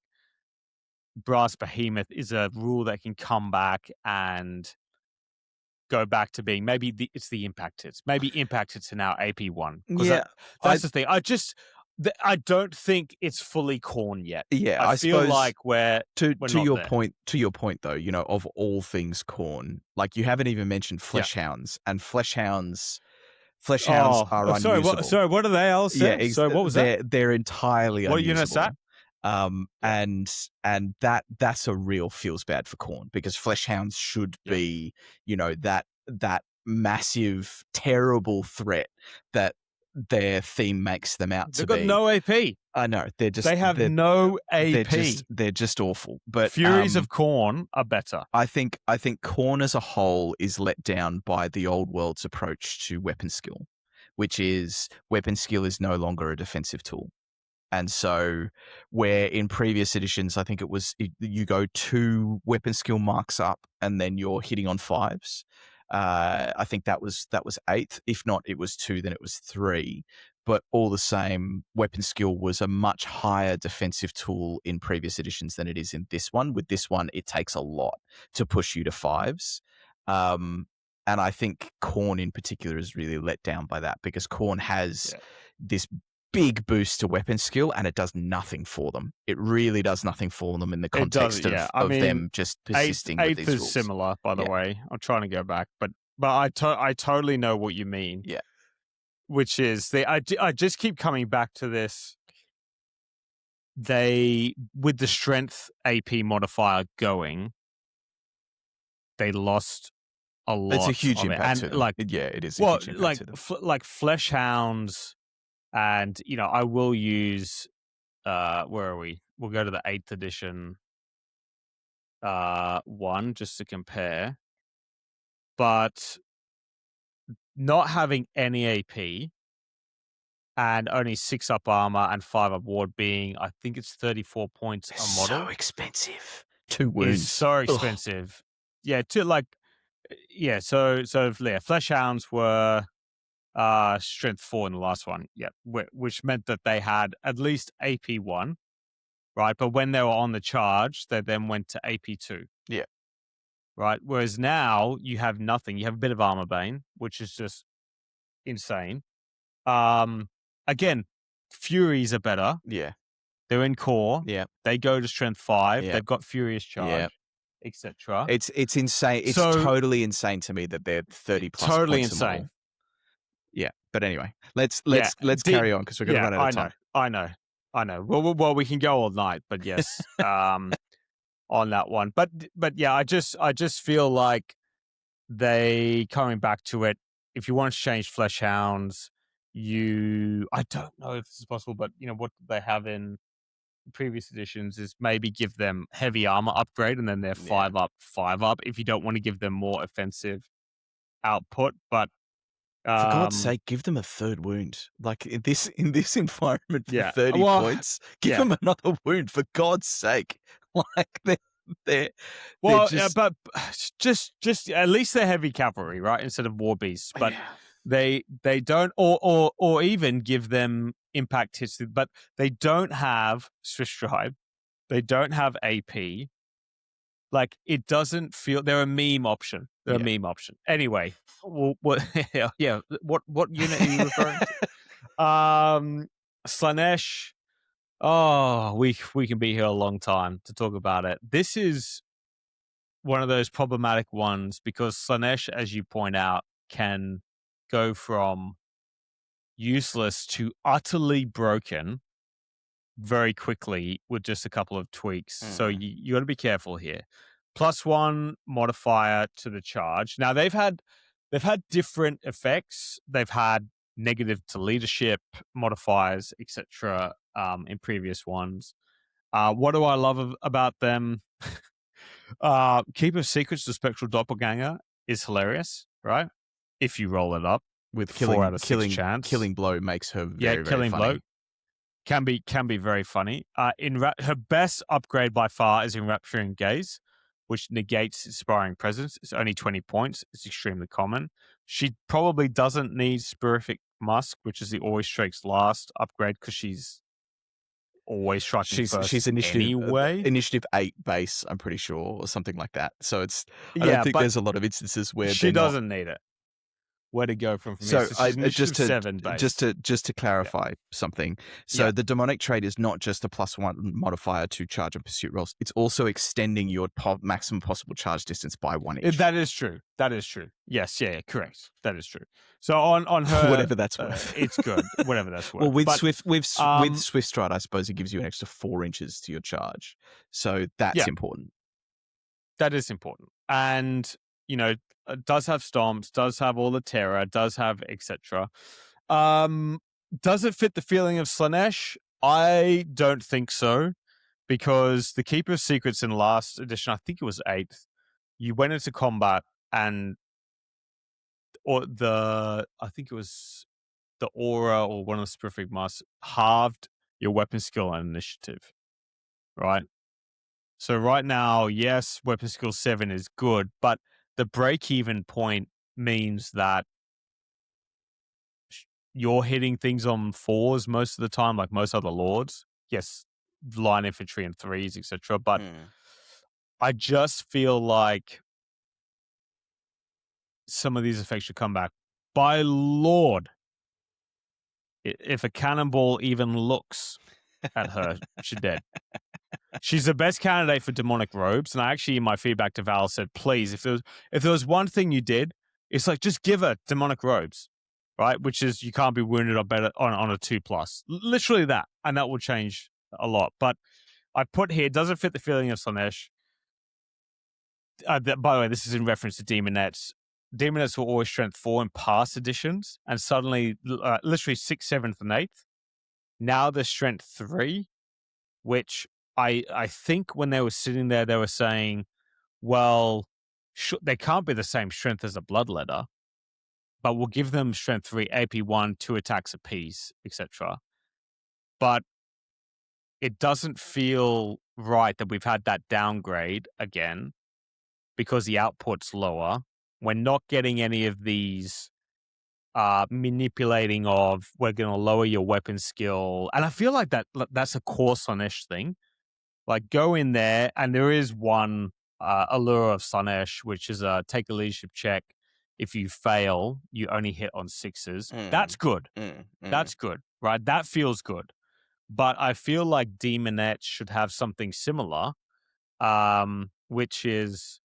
Brass Behemoth is a rule that can come back and go back to being maybe it's the impact hits. Maybe impact hits are now AP1. Because Yeah, that's the thing. I don't think it's fully Khorne yet. yeah. I I feel suppose like we're to not your there. point, though, you know, of all things Khorne, like you haven't even mentioned Flesh Hounds, and Flesh Hounds are Sorry, unusable. what are they, Alasdair? Sorry, what was that? They're entirely What unit's unusable. that? And that's a real feels bad for Khorne, because Flesh Hounds should be, you know, that massive, terrible threat that their theme makes them out to They've got be. no AP. I know They have no AP. They're just awful. But Furies of Khorne are better. I think Khorne as a whole is let down by the old world's approach to weapon skill, which is weapon skill is no longer a defensive tool. And so, where in previous editions, I think it was you go 2 weapon skill marks up, and then you're hitting on 5s. I think that was 8th. If not, it was 2. Then it was 3. But all the same, weapon skill was a much higher defensive tool in previous editions than it is in this one. With this one, it takes a lot to push you to 5s. And I think Khorne in particular is really let down by that, because Khorne has this big boost to weapon skill, and it does nothing for them. It really does nothing for them in the context of them just persisting with these rules. Is similar, by the way. I'm trying to go back, but I totally know what you mean. Yeah. Which is I just keep coming back to this. They, with the strength AP modifier going, they lost a lot. It's a huge impact to them. It is a huge impact to them. Like Flesh Hounds. And, you know, I will use, where are we? We'll go to the 8th edition one just to compare. But not having any AP and only 6-up armor and 5-up ward being, I think it's 34 points a model. So expensive. 2 wounds. Is so expensive. Ugh. Yeah, so Flesh Hounds were strength 4 in the last one, which meant that they had at least AP1, right? But when they were on the charge, they then went to AP2, right? Whereas now you have nothing. You have a bit of armor bane, which is just insane. Again, Furies are better. They're in core. They go to strength 5. They've got Furious charge, etc. It's insane. It's totally insane to me that they're 30 plus totally points insane. A model. Yeah, but anyway, let's carry on, because we're going to run out of time. I know. Well, we can go all night, but yes, on that one. But yeah, I just feel like they coming back to it. If you want to change Flesh Hounds, I don't know if this is possible, but you know what they have in previous editions is maybe give them heavy armor upgrade, and then they're 5-up. If you don't want to give them more offensive output, but for God's sake, give them a 3rd wound. Like in this environment for 30 points, give them another wound, for God's sake. Like they're but just at least they're heavy cavalry, right? Instead of war beasts, but they don't, or even give them impact hits, but they don't have Swiss Tribe, they don't have AP. Like, it doesn't feel, they're a meme option. They're a meme option. Anyway, what unit are you referring to? Slaanesh. Oh, we can be here a long time to talk about it. This is one of those problematic ones, because Slaanesh, as you point out, can go from useless to utterly broken very quickly with just a couple of tweaks. So you got to be careful here. +1 modifier to the charge. Now they've had different effects. They've had negative to leadership modifiers, etc. In previous ones. What do I love about them? Keep of Secrets to Spectral Doppelganger is hilarious, right? If you roll it up. with 4 out of 6 chance. killing blow makes her very, very killing funny. blow can be very funny. Her best upgrade by far is Enrapturing Gaze, which negates Inspiring Presence. It's only 20 points. It's extremely common. She probably doesn't need Spurific Musk, which is the always strikes last upgrade, because she's always striking first. She's anyway. initiative 8 base, I'm pretty sure, or something like that. So it's I Yeah, don't think but there's a lot of instances where she they're not. doesn't need it. Where to go from So here? So she's initiative 7 base. just to clarify something. So the demonic trait is not just a +1 modifier to charge and pursuit rolls. It's also extending your maximum possible charge distance by 1 inch. That is true. Yes, yeah, correct. That is true. So on her, whatever that's worth, it's good. Whatever that's worth. Well, with Swift Stride, I suppose it gives you an extra 4 inches to your charge. So that's important. That is important, and does have stomps, does have all the terror, does have etc. Does it fit the feeling of Slaanesh? I don't think so, because the Keeper of Secrets in last edition, I think it was 8th, you went into combat and I think it was the aura or one of the Spurific Masks halved your weapon skill and initiative, right? So right now, yes, weapon skill 7 is good, but the break-even point means that you're hitting things on 4s most of the time, like most other lords. Yes, line infantry and 3s, etc. But I just feel like some of these effects should come back. By Lord, if a cannonball even looks at her, she's dead. She's the best candidate for demonic robes, and I actually, in my feedback to Val, said, please, if there was one thing you did, it's like just give her demonic robes, right? Which is you can't be wounded or better on a 2+. Literally that, and that will change a lot. But I put here, does it fit the feeling of Slaanesh? By the way, this is in reference to Demonettes. Demonettes were always strength 4 in past editions, and suddenly, literally 6th, 7th, and 8th. Now they're strength 3, which I think when they were sitting there, they were saying, well, they can't be the same strength as a Bloodletter, but we'll give them strength 3, AP1, 2 attacks apiece, etc. But it doesn't feel right that we've had that downgrade again, because the output's lower. We're not getting any of these manipulating of, we're going to lower your weapon skill. And I feel like that's a core Slaanesh thing. Like, go in there, and there is one allure of Slaanesh, which is take a leadership check. If you fail, you only hit on 6s. That's good. That's good, right? That feels good. But I feel like Demonettes should have something similar, which is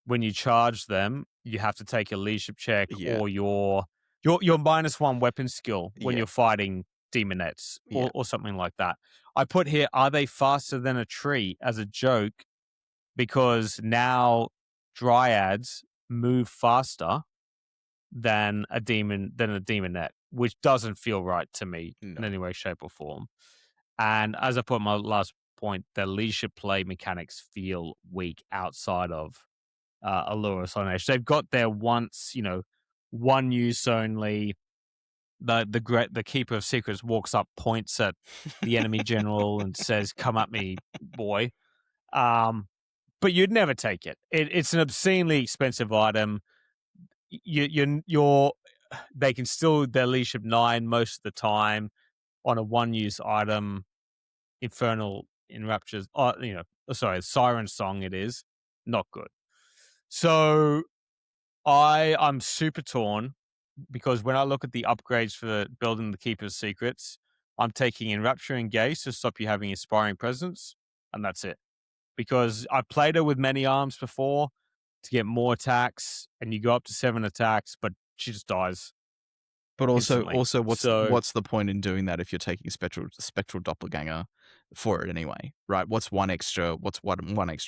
when you charge them, you have to take a leadership check or your -1 weapon skill when you're fighting Demonettes or something like that. I put here, are they faster than a tree, as a joke, because now Dryads move faster than a Demonette, which doesn't feel right to me in any way, shape, or form. And as I put in my last point, the leadership play mechanics feel weak outside of Allure of Slaanesh. They've got their once, one use only. The Keeper of Secrets walks up, points at the enemy general, and says, "Come at me, boy." But you'd never take it. It's an obscenely expensive item. They can still their leadership 9 most of the time on a one-use item. Infernal Enraptures. Siren Song. It is not good. So I'm super torn, because when I look at the upgrades for building the Keeper's Secrets, I'm taking Enrapturing Gaze to stop you having Inspiring Presence, and that's it. Because I played her with many arms before to get more attacks, and you go up to 7 attacks, but she just dies. But instantly. also, what's the point in doing that if you're taking spectral doppelganger for it anyway, right? What's one extra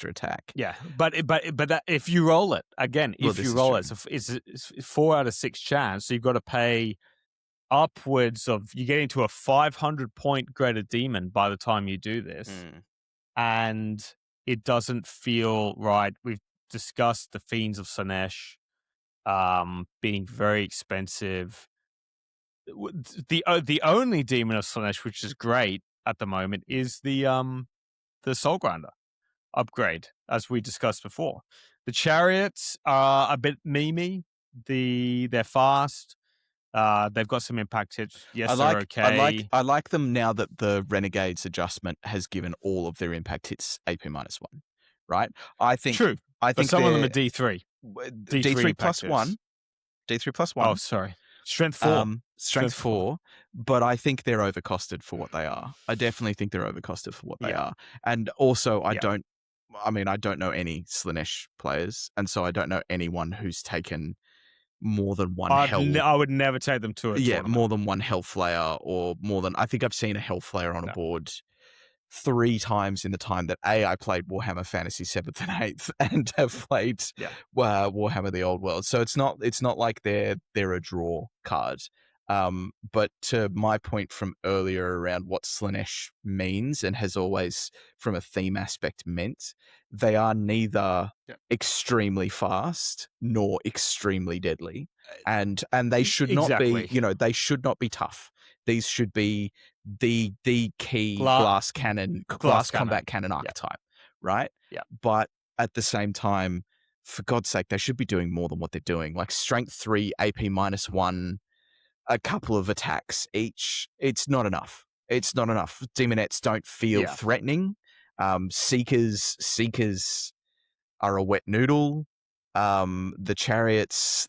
attack? Yeah, but that, if you roll it again, it's 4 out of 6 chance. So you've got to pay upwards of, you get into a 500 point greater demon by the time you do this, and it doesn't feel right. We've discussed the Fiends of Slaanesh being very expensive. the only demon of Slaanesh, which is great at the moment, is the Soul Grinder upgrade, as we discussed before. The chariots are a bit memey. They're fast. They've got some impact hits. Yes, they're okay. I like them now that the Renegades adjustment has given all of their impact hits AP -1. Right? I think True. But some of them are D3. D3 plus impact hits. one. D3 plus Oh, 1. sorry. Strength 4. Strength 4, but I think they're overcosted for what they are. I definitely think they're overcosted for what they are. And also, I don't know any Slaanesh players, and so I don't know anyone who's taken more than one I would never take them to a tournament. more than one Hellflayer, or more than, I think I've seen a Hellflayer on a board 3 times in the time that I played Warhammer Fantasy 7th and 8th and have played Warhammer the Old World. So it's not like they're a draw card. But to my point from earlier around what Slaanesh means and has always from a theme aspect meant, they are neither extremely fast nor extremely deadly. And they should not be, they should not be tough. These should be the key glass combat cannon archetype, right? Yeah. But at the same time, for God's sake, they should be doing more than what they're doing. Like strength 3, AP -1, a couple of attacks each. It's not enough. It's not enough. Demonettes don't feel threatening. Seekers are a wet noodle. The chariots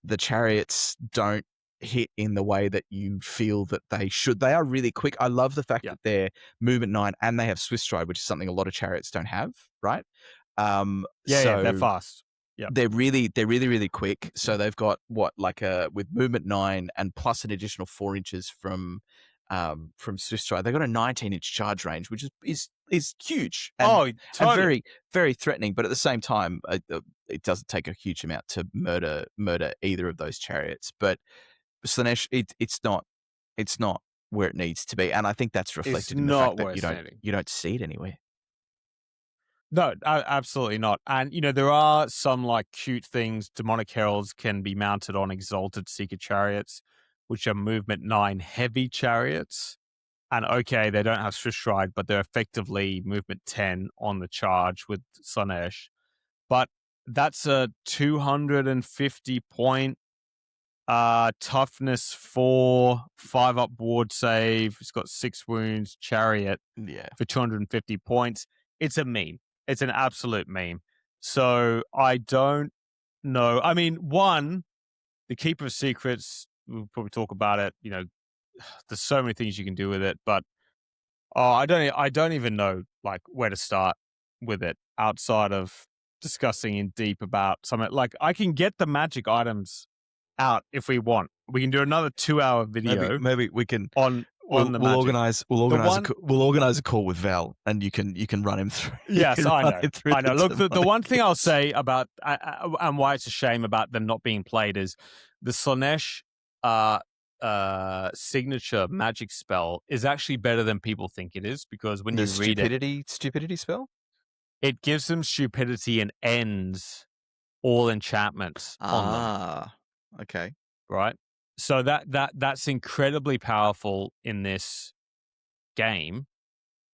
don't hit in the way that you feel that they should. They are really quick. I love the fact that they're movement 9 and they have Swift Stride, which is something a lot of chariots don't have, right? They're fast. Yeah, they're really quick. So they've got with movement 9 and plus an additional 4 inches from Swift Stride. They've got a 19-inch charge range, which is huge. And, totally. and very, very threatening. But at the same time, it doesn't take a huge amount to murder either of those chariots. But Slaanesh, it's not where it needs to be, and I think that's reflected in the fact that you don't see it anywhere. No, absolutely not. And there are some cute things. Demonic Heralds can be mounted on Exalted Seeker chariots, which are movement 9 heavy chariots. And okay, they don't have Swift Stride, but they're effectively movement 10 on the charge with Slaanesh. But that's a 250 point toughness 4, 5-up ward save. It's got 6 wounds, chariot for 250 points. It's a meme. It's an absolute meme. So I don't know. I mean, one, the Keeper of Secrets, we'll probably talk about it. There's so many things you can do with it, but I don't even know where to start with it outside of discussing in deep about something. I can get the magic items out if we want. We can do another 2-hour video. Maybe we can we'll organize a call with Val, and you can run him through. Yes, I know. Look, the one thing I'll say about and why it's a shame about them not being played is the Slaanesh signature magic spell is actually better than people think it is, because when you read stupidity spell, it gives them stupidity and ends all enchantments on them. Okay. Right. So that's incredibly powerful in this game,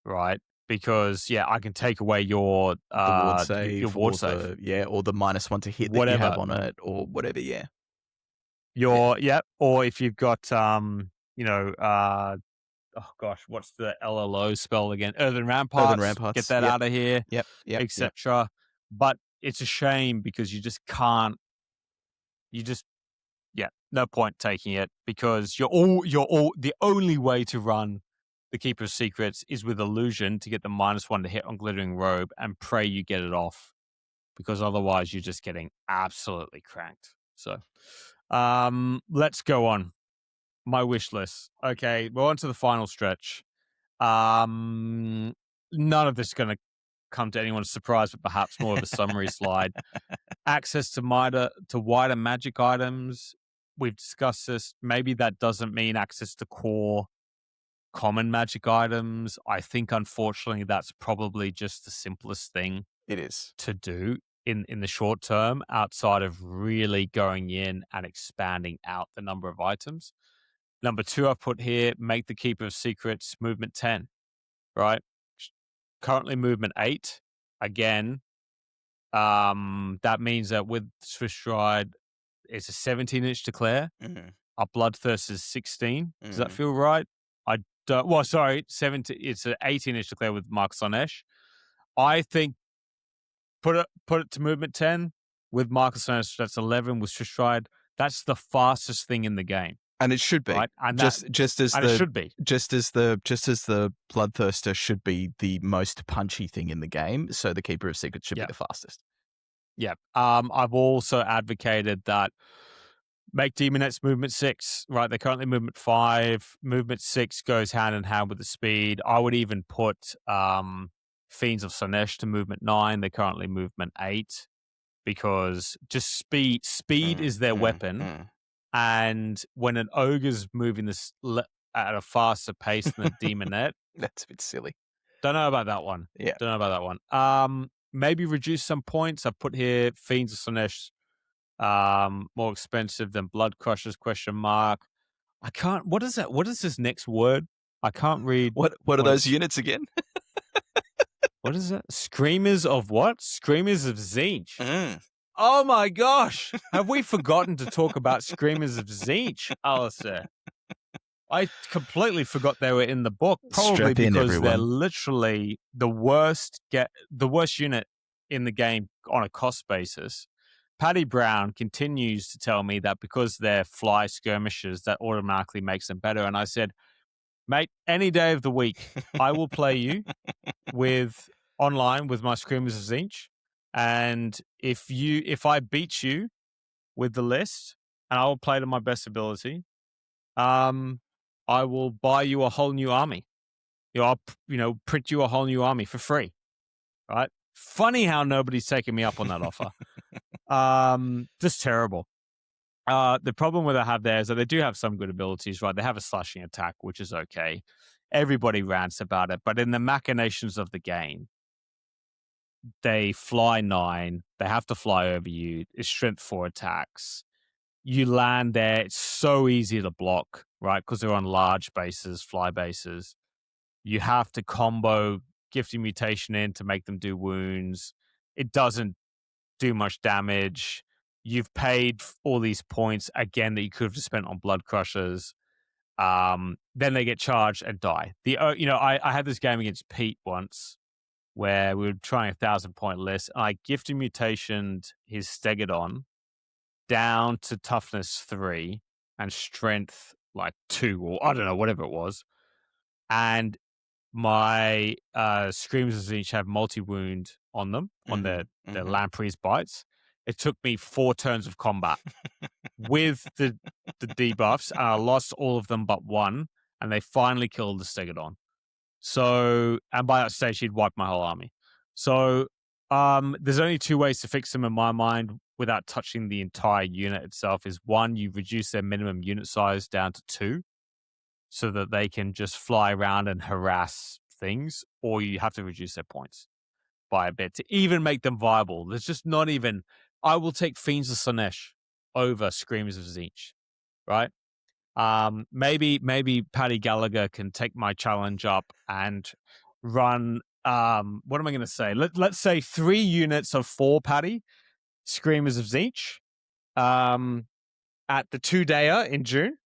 right? Because I can take away your ward save, your ward save, or the -1 to hit that you have on it, or whatever, or if you've got what's the LLO spell again? Earthen Ramparts. Get that out of here. Yep. Etc. But it's a shame because you just can't. No point taking it, because you're all the only way to run the Keeper of Secrets is with Illusion to get the -1 to hit on Glittering Robe and pray you get it off, because otherwise you're just getting absolutely cranked. So let's go on. My wish list. Okay, we're on to the final stretch. None of this is going to come to anyone's surprise, but perhaps more of a summary slide. Access to wider magic items. We've discussed this. Maybe that doesn't mean access to core common magic items. I think, unfortunately, that's probably just the simplest thing it is to do in the short term, outside of really going in and expanding out the number of items. Number 2, I've put here, make the Keeper of Secrets movement 10, right? Currently movement 8. Again, that means that with Swiss Stride, it's a 17-inch declare. Our Bloodthirst is 16. Does that feel right? I don't. Well, sorry, 17. It's an 18-inch declare with Mark Slaanesh. I think put it to movement 10 with Mark Slaanesh. That's 11 with Swiss Stride. That's the fastest thing in the game. And it should be, right? And just as it should be, just as the Bloodthirster should be the most punchy thing in the game. So the Keeper of Secrets should be the fastest. Yeah. I've also advocated that make Demonettes movement 6. Right? They're currently movement 5. Movement 6 goes hand in hand with the speed. I would even put Fiends of Slaanesh to movement 9. They're currently movement 8 because just speed is their weapon. And when an ogre's moving this at a faster pace than a demonette, that's a bit silly. Don't know about that one. Yeah, don't know about that one. Maybe reduce some points. I put here Fiends of Slaanesh, more expensive than Blood Crushers? ? I can't. What is that? What is this next word? I can't read. What are those units again? What is it? Screamers of what? Screamers of Tzeentch. Oh my gosh! Have we forgotten to talk about Screamers of Tzeentch, Alasdair? I completely forgot they were in the book. Probably because they're literally the worst unit in the game on a cost basis. Paddy Brown continues to tell me that because they're fly skirmishers, that automatically makes them better. And I said, mate, any day of the week, I will play you online with my Screamers of Tzeentch. And if I beat you with the list, and I will play to my best ability, I will buy you a whole new army. I'll print you a whole new army for free. Right? Funny how nobody's taking me up on that offer. Just terrible. The problem with I have there is that they do have some good abilities, right? They have a slashing attack, which is okay. Everybody rants about it, but in the machinations of the game, they fly 9. They have to fly over you. It's strength 4 attacks. You land there. It's so easy to block, right? Because they're on large bases, fly bases. You have to combo Gifting Mutation in to make them do wounds. It doesn't do much damage. You've paid all these points, again, that you could have just spent on Blood Crushers. Then they get charged and die. I had this game against Pete once, where we were trying a 1,000-point list, and I Gifting Mutationed his Stegodon down to toughness 3 and strength 2, or I don't know, whatever it was. And my Screamers each have multi-wound on them, on their Lamprey's bites. It took me 4 turns of combat with the debuffs, and I lost all of them but 1, and they finally killed the Stegodon. So, and by that stage, he'd wiped my whole army. So, there's only 2 ways to fix them in my mind without touching the entire unit itself. Is 1, you reduce their minimum unit size down to 2, so that they can just fly around and harass things, or you have to reduce their points by a bit to even make them viable. There's just not even. I will take Fiends of Slaanesh over Screamers of Tzeentch, right? Maybe Paddy Gallagher can take my challenge up and run. What am I going to say? Let's say 3 units of 4 Paddy Screamers of Tzeentch at the 2-dayer in June,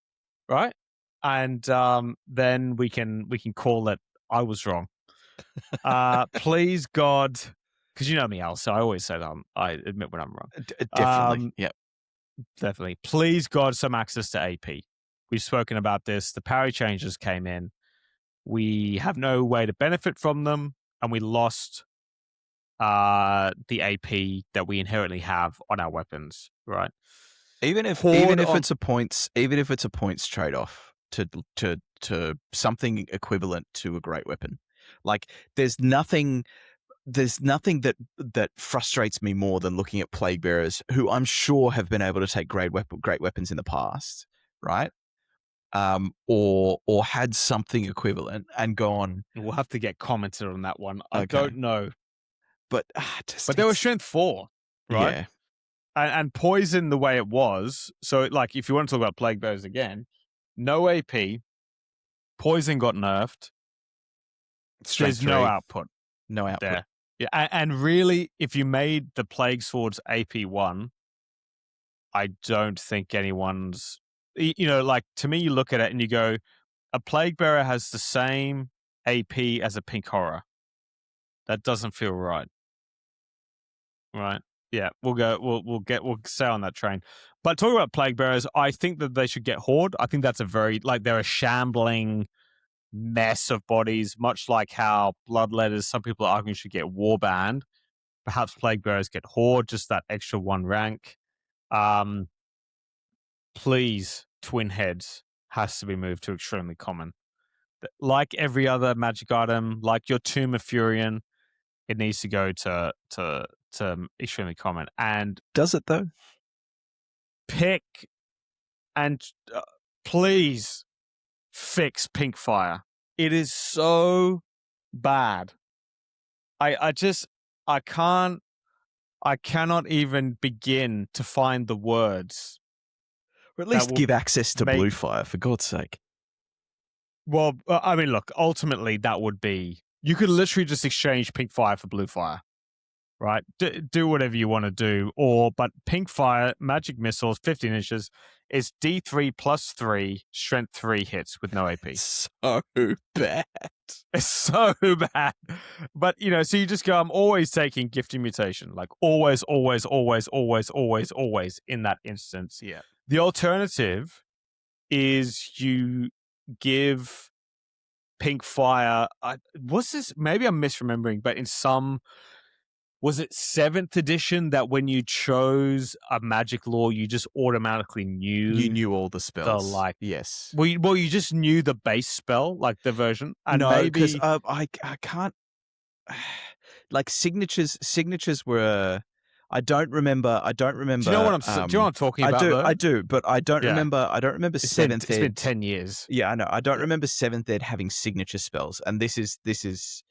right? And then we can call it I was wrong. Please God, because you know me, Al, so I always say that I admit when I'm wrong. Definitely, yeah, definitely. Please God, some access to AP. We've spoken about this. The parry changes came in. We have no way to benefit from them, and we lost the AP that we inherently have on our weapons, right? Even if it's a points trade off to something equivalent to a great weapon. Like there's nothing that frustrates me more than looking at Plague Bearers, who I'm sure have been able to take great weapons in the past, right? Or had something equivalent and gone. We'll have to get commented on that one. I don't know, but they were strength 4, right? Yeah, and poison the way it was. So, like, if you want to talk about Plague Bearers again, no AP, poison got nerfed. Strength There's no 3, output no output. there. Yeah, and really, if you made the Plague Swords AP 1, I don't think anyone's... like, to me, you look at it and you go, a Plague Bearer has the same AP as a Pink Horror. That doesn't feel right. Right. Yeah, we'll stay on that train. But talking about Plague Bearers, I think that they should get Horde. I think that's they're a shambling mess of bodies, much like how Bloodletters, some people are arguing, should get Warband. Perhaps Plague Bearers get Horde, just that extra 1 rank. Please, Twin Heads has to be moved to extremely common. Like every other magic item, like your Tomb of Furion, it needs to go to extremely common. And does it though? Pick and please fix Pink Fire. It is so bad. I cannot even begin to find the words. Or at least give access to Blue Fire, for God's sake. Well, I mean, look, ultimately that would be... You could literally just exchange Pink Fire for Blue Fire, right? Do whatever you want to do. But Pink Fire, Magic Missiles, 15 inches, is D3 plus 3, Strength 3 hits with no AP. So bad. It's so bad. But, so you just go, I'm always taking Gifting Mutation. Like, always, always, always, always, always, always in that instance. Yeah. The alternative is you give Pink Fire... what's this? Maybe I'm misremembering, but in some... Was it 7th edition that when you chose a magic law, you just automatically knew... You knew all the spells. Yes. Well, you just knew the base spell, like the version. And no, maybe... because I can't... Like, signatures were... I don't remember. Do you know what I'm talking about? I do, but I don't remember. I don't remember 7th ed. It's been 10 years. Yeah, I know. I don't remember 7th ed having signature spells, and this is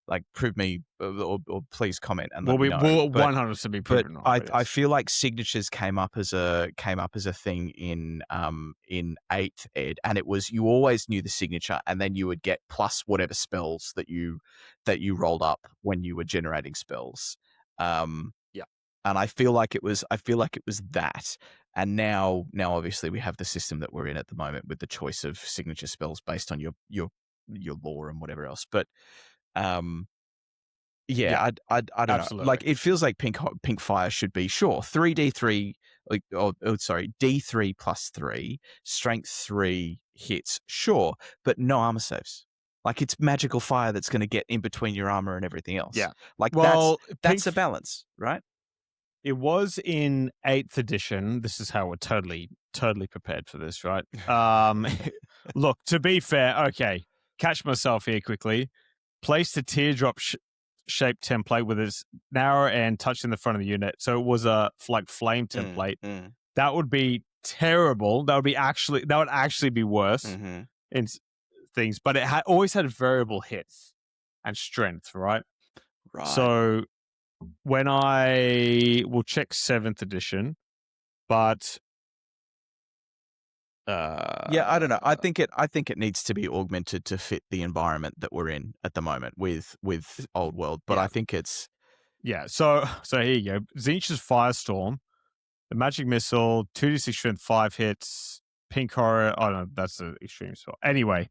like, prove me or please comment and let me know. We'll 100% be proven wrong. I feel like signatures came up as a thing in 8th ed, and it was, you always knew the signature, and then you would get plus whatever spells that you rolled up when you were generating spells. And I feel like it was that. And now obviously we have the system that we're in at the moment with the choice of signature spells based on your lore and whatever else. But I don't absolutely. know. Like, it feels like Pink Fire should be, sure, 3d3, D3 plus 3, strength 3 hits, sure, but no armor saves. Like, it's magical fire that's going to get in between your armor and everything else. Yeah. Like, that's a balance, right? It was in 8th edition. This is how we're totally prepared for this, right? Look, to be fair, okay, catch myself here quickly. Place the teardrop shaped template with its narrow end touching the front of the unit. So it was a flame template. That would be terrible. That would actually be worse in things. But it always had variable hits and strength, right? Right. So when I will check 7th edition, but I don't know. I think it needs to be augmented to fit the environment that we're in at the moment with Old World. But I think it's So here you go. Tzeentch's Firestorm, the magic missile, 2d6 strength, 5 hits. Pink Horror. Oh no, that's the extreme spell. Anyway,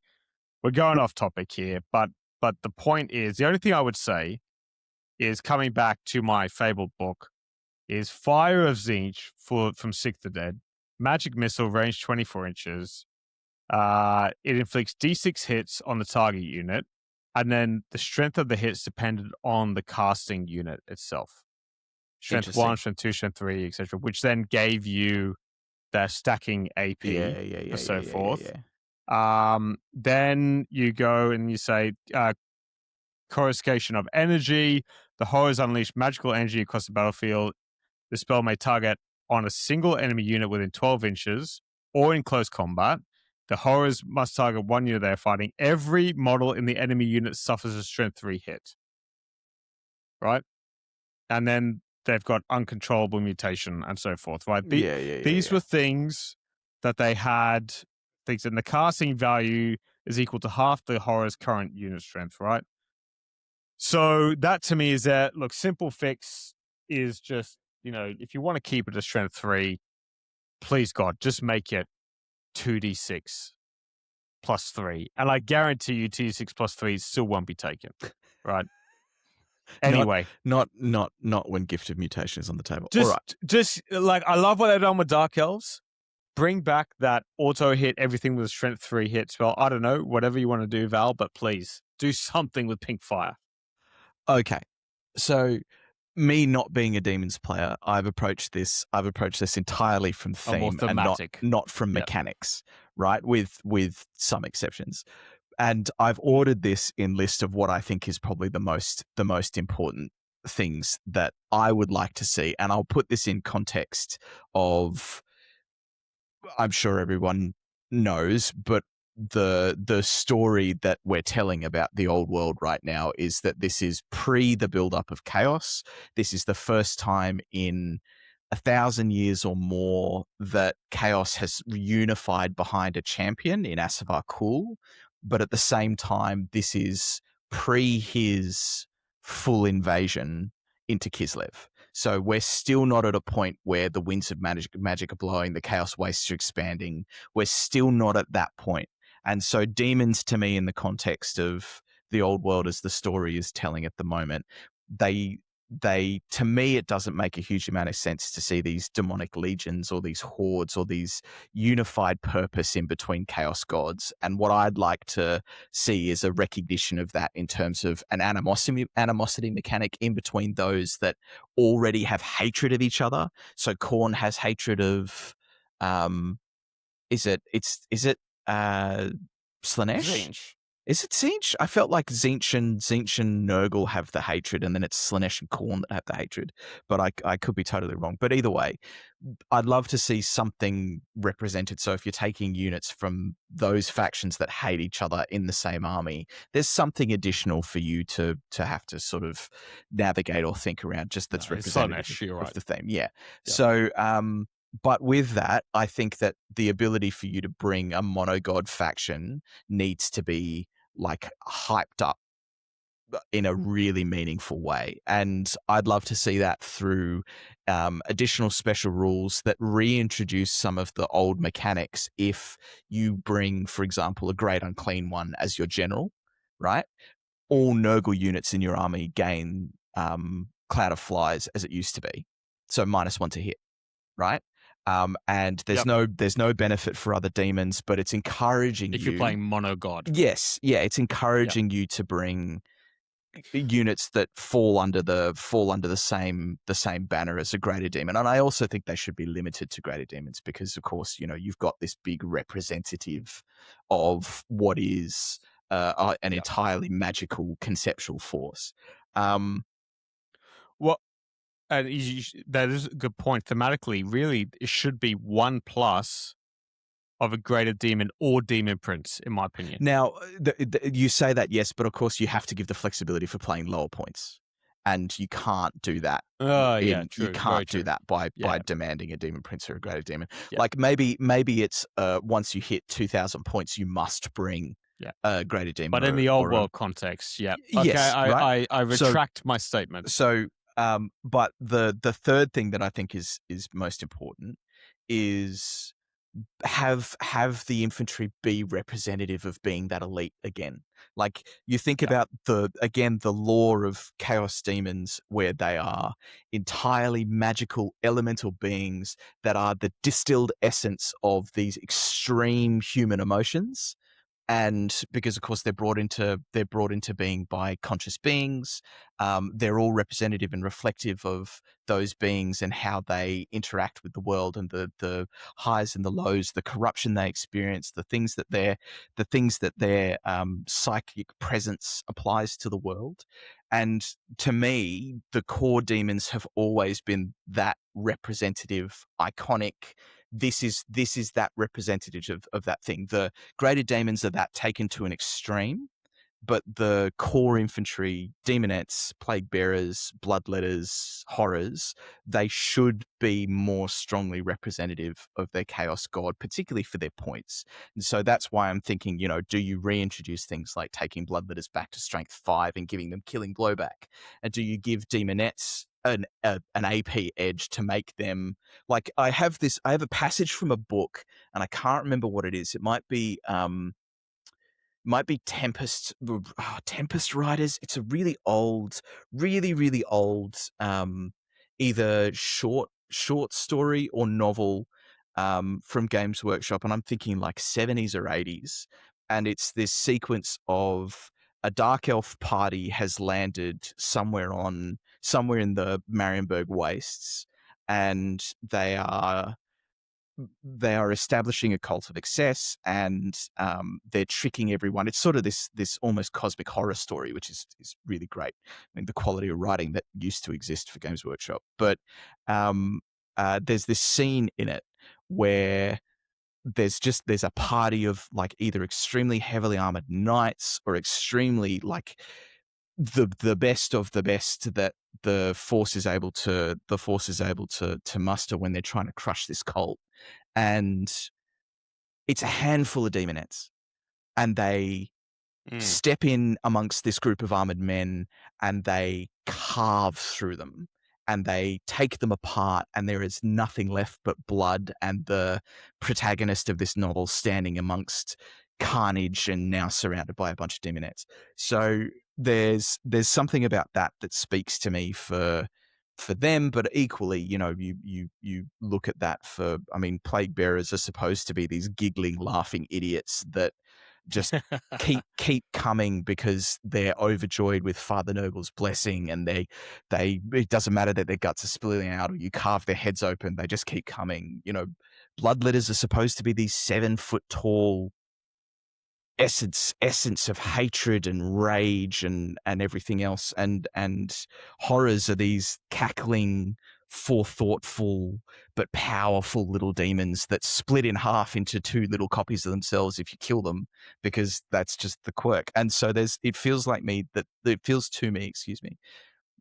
we're going off topic here, but the point is, the only thing I would say is, coming back to my fabled book, is Fire of Tzeentch from 6th Ed. Magic Missile, range 24 inches. It inflicts D6 hits on the target unit, and then the strength of the hits depended on the casting unit itself. Strength 1, Strength 2, Strength 3, etc., which then gave you the stacking AP and so forth. Then you go and you say, Coruscation of Energy. The horrors unleash magical energy across the battlefield. The spell may target on a single enemy unit within 12 inches or in close combat. The horrors must target one unit they're fighting. Every model in the enemy unit suffers a strength 3 hit. Right? And then they've got uncontrollable mutation and so forth. Right? These were things that they had things, and the casting value is equal to half the horror's current unit strength, right? So that to me is that, look, simple fix is just, if you want to keep it a strength 3, please God, just make it 2d6 plus 3. And I guarantee you 2d6 plus 3 still won't be taken, right? Anyway. Not when Gift of Mutation is on the table. Just, All right. just like, I love what they've done with Dark Elves. Bring back that auto hit everything with a strength 3 hit spell. I don't know, whatever you want to do, Val, but please do something with Pink Fire. Okay. So me not being a Demons player, I've approached this entirely from theme and not from mechanics, right? With some exceptions. And I've ordered this in list of what I think is probably the most important things that I would like to see. And I'll put this in context of, I'm sure everyone knows, but the story that we're telling about the old world right now is that this is pre the buildup of chaos. This is the first time in 1,000 years or more that chaos has unified behind a champion in Asavar Kul, but at the same time, this is pre his full invasion into Kislev. So we're still not at a point where the winds of magic are blowing, the chaos wastes are expanding. We're still not at that point. And so demons, to me, in the context of the old world as the story is telling at the moment, they to me, it doesn't make a huge amount of sense to see these demonic legions or these hordes or these unified purpose in between chaos gods. And what I'd like to see is a recognition of that in terms of an animosity mechanic in between those that already have hatred of each other. So Khorne has hatred of, is it Slaanesh? Tzeentch. Is it Tzeentch? I felt like Tzeentch and Nurgle have the hatred, and then it's Slaanesh and Khorne that have the hatred. But I could be totally wrong. But either way, I'd love to see something represented. So if you're taking units from those factions that hate each other in the same army, there's something additional for you to have to sort of navigate or think around. Just that's representative Slaanesh, of the theme. Yeah. So but with that, I think that the ability for you to bring a monogod faction needs to be like hyped up in a really meaningful way. And I'd love to see that through additional special rules that reintroduce some of the old mechanics. If you bring, for example, a Great Unclean One as your general, right? All Nurgle units in your army gain Cloud of Flies as it used to be. So -1 to hit, right? And there's no benefit for other demons, but it's encouraging if you're playing mono god. Yes, yeah, it's encouraging you to bring units that fall under the same banner as a greater demon. And I also think they should be limited to greater demons because, of course, you've got this big representative of what is an entirely magical conceptual force. Well, that is a good point. Thematically, really, it should be 1+ of a greater demon or demon prince, in my opinion. Now, you say that, yes, but of course you have to give the flexibility for playing lower points, and you can't do that. True. You can't do that by demanding a demon prince or a greater demon. Yeah. Like maybe it's once you hit 2,000 points, you must bring a greater demon. But in the old world context, okay, yes, right? I retract my statement. So, but the third thing that I think is most important is have the infantry be representative of being that elite again. Like you think about the lore of chaos demons, where they are entirely magical elemental beings that are the distilled essence of these extreme human emotions. And because, of course, they're brought into being by conscious beings, they're all representative and reflective of those beings and how they interact with the world and the highs and the lows, the corruption they experience, the things that their psychic presence applies to the world. And to me, the core demons have always been that representative, iconic. This is that representative of that thing. The greater demons are that taken to an extreme. but the core infantry, demonettes, plague bearers, bloodletters, horrors, they should be more strongly representative of their chaos god, particularly for their points. And so that's why I'm thinking, do you reintroduce things like taking bloodletters back to strength 5 and giving them killing blowback? And do you give demonettes an AP edge to make them like I have a passage from a book and I can't remember what it is. It might be Tempest Riders. It's a really old, really old, either short story or novel from Games Workshop, and I'm thinking like 70s or 80s, and it's this sequence of a dark elf party has landed somewhere in the Marienburg Wastes, and they are establishing a cult of excess, and they're tricking everyone. It's sort of this almost cosmic horror story, which is really great. I mean, the quality of writing that used to exist for Games Workshop. But there's this scene in it where there's a party of like either extremely heavily armored knights or extremely like the best of the best that the force is able to muster when they're trying to crush this cult. And it's a handful of demonettes, and they step in amongst this group of armored men, and they carve through them, and they take them apart, and there is nothing left but blood, and the protagonist of this novel standing amongst carnage and now surrounded by a bunch of demonettes. So there's something about that speaks to me for them, but equally, you look at that for, I mean, plague bearers are supposed to be these giggling, laughing idiots that just keep coming because they're overjoyed with Father Nurgle's blessing, and they it doesn't matter that their guts are spilling out or you carve their heads open, they just keep coming. Bloodletters are supposed to be these 7-foot tall essence of hatred and rage and everything else, and horrors are these cackling, forethoughtful but powerful little demons that split in half into 2 little copies of themselves if you kill them, because that's just the quirk. And so it feels to me,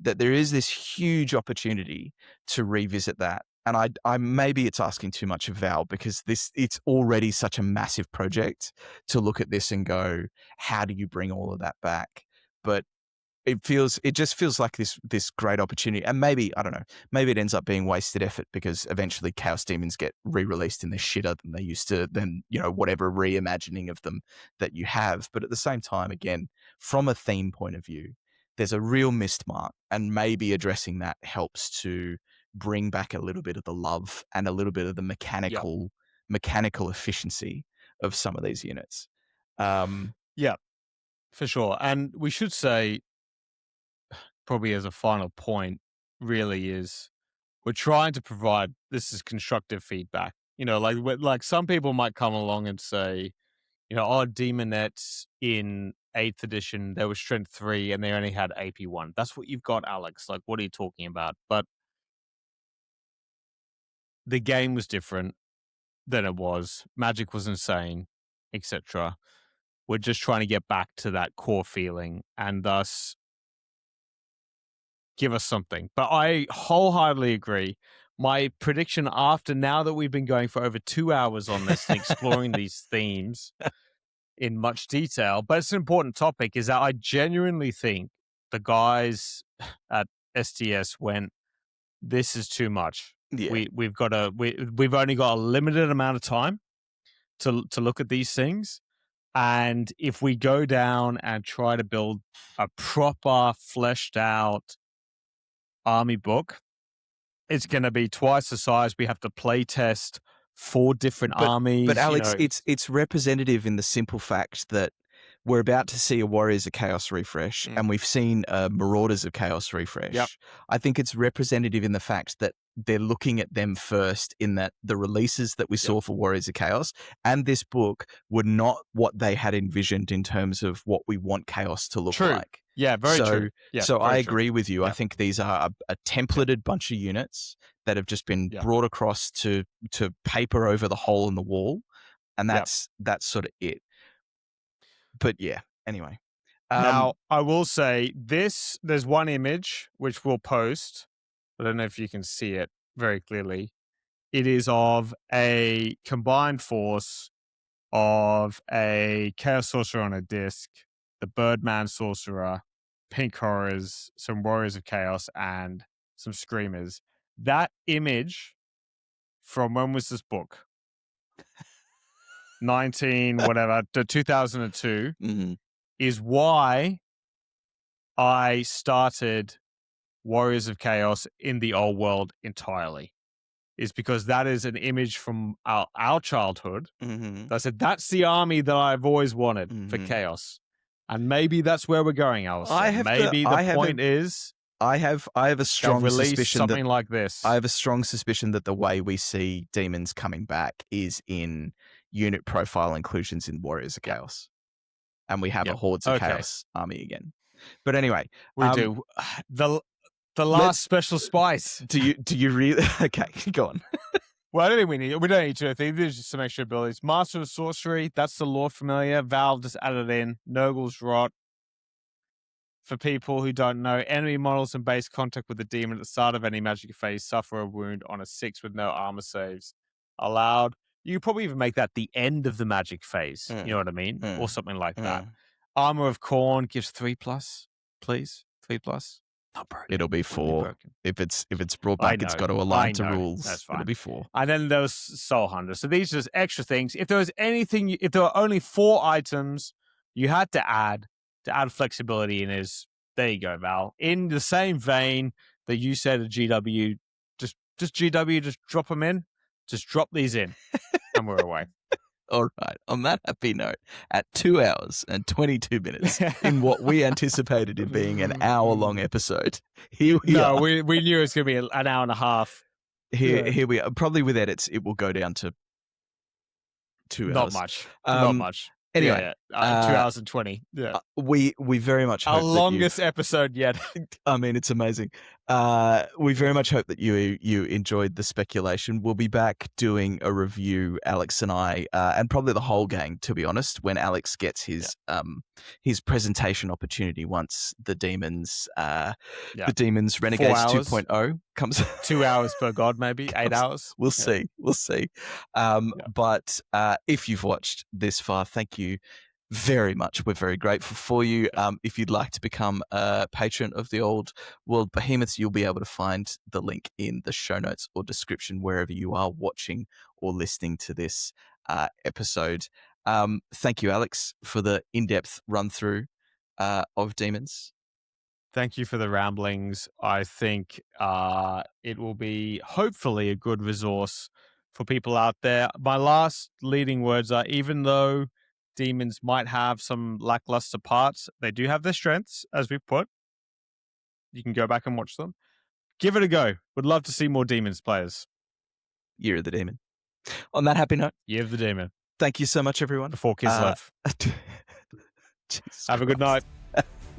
that there is this huge opportunity to revisit that. And I maybe it's asking too much of Val, because it's already such a massive project to look at this and go, how do you bring all of that back? But it just feels like this great opportunity. And maybe, I don't know, maybe it ends up being wasted effort, because eventually Chaos Demons get re-released and they're shitter than they used to, than, whatever reimagining of them that you have. But at the same time, again, from a theme point of view, there's a real missed mark, and maybe addressing that helps to bring back a little bit of the love and a little bit of the mechanical efficiency of some of these units. Yeah, for sure. And we should say, probably as a final point, really is we're trying to provide, this is constructive feedback. Like some people might come along and say, our demonettes in 8th edition, they were strength 3 and they only had AP 1. That's what you've got, Alex. Like, what are you talking about? But the game was different than it was. Magic was insane, etc. We're just trying to get back to that core feeling, and thus give us something. But I wholeheartedly agree. My prediction, after now that we've been going for over 2 hours on this and exploring these themes in much detail, but it's an important topic, is that I genuinely think the guys at STS went, this is too much. Yeah. We've only got a limited amount of time to look at these things. And if we go down and try to build a proper fleshed out army book, it's going to be twice the size. We have to play test 4 different armies. But Alex, it's representative in the simple fact that we're about to see a Warriors of Chaos refresh, and we've seen a Marauders of Chaos refresh. Yep. I think it's representative in the fact that they're looking at them first, in that the releases that we saw for Warriors of Chaos and this book were not what they had envisioned in terms of what we want Chaos to look like. Yeah, very true. Yeah, so very I true. agree with you. I think these are a templated bunch of units that have just been brought across to paper over the hole in the wall, and that's sort of it. But yeah, anyway. Now, I will say this, there's one image which we'll post. I don't know if you can see it very clearly. It is of a combined force of a Chaos Sorcerer on a disc, the Birdman Sorcerer, Pink Horrors, some Warriors of Chaos, and some Screamers. That image from when was this book? 2002 is why I started Warriors of Chaos in the old world entirely. Is because that is an image from our childhood. I said, that's the army that I've always wanted for Chaos. And maybe that's where we're going, Alasdair. Maybe the point is I have a strong suspicion something like this. I have a strong suspicion that the way we see demons coming back is in unit profile inclusions in Warriors of Chaos. And we have a Hordes of Chaos army again. But anyway, we do. The last special spice. Do you really? Okay, go on. Well, I don't think we don't need to. I think there's just some extra abilities. Master of Sorcery, that's the lore familiar. Valve just added in. Nurgle's Rot. For people who don't know, enemy models in base contact with the demon at the start of any magic phase suffer a wound on a 6 with no armor saves allowed. You could probably even make that the end of the magic phase. You know what I mean? Or something like that. Armor of Khorne gives 3+, please. 3+. Not broken. It'll be 4. If it's brought back, it's got to align to rules. That's fine. It'll be 4. And then there was Soul Hunter. So these are just extra things. If there was anything, if there were only 4 items you had to add flexibility in, is there you go, Val. In the same vein that you said at GW, just GW, just drop them in. Just drop these in, and we're away. All right. On that happy note, at 2 hours and 22 minutes, in what we anticipated it being an hour-long episode, here we are. No, we knew it was going to be an hour and a half. Here we are. Probably with edits, it will go down to 2 hours. Not much. Anyway, 2 hours and 20. Yeah, we very much hope our longest episode yet. I mean, it's amazing. We very much hope that you enjoyed the speculation. We'll be back doing a review, Alex and I, and probably the whole gang, to be honest, when Alex gets his presentation opportunity once the Demons Renegades 2.0 comes. 2 hours per god, maybe 8 hours. We'll see. But if you've watched this far, thank you very much. We're very grateful for you. If you'd like to become a patron of the Old World Behemoths, you'll be able to find the link in the show notes or description wherever you are watching or listening to this episode. Thank you, Alex, for the in-depth run-through of Demons. Thank you for the ramblings. I think it will be hopefully a good resource for people out there. My last leading words are, even though Demons might have some lackluster parts, they do have their strengths, as we've put. You can go back and watch them. Give it a go. Would love to see more Demons players. Year of the Demon. On that happy note. Year of the Demon. Thank you so much, everyone. Before kids love. Have a good night.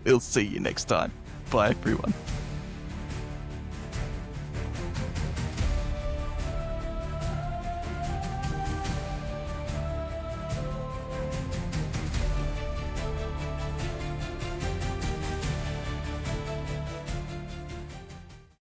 We'll see you next time. Bye, everyone.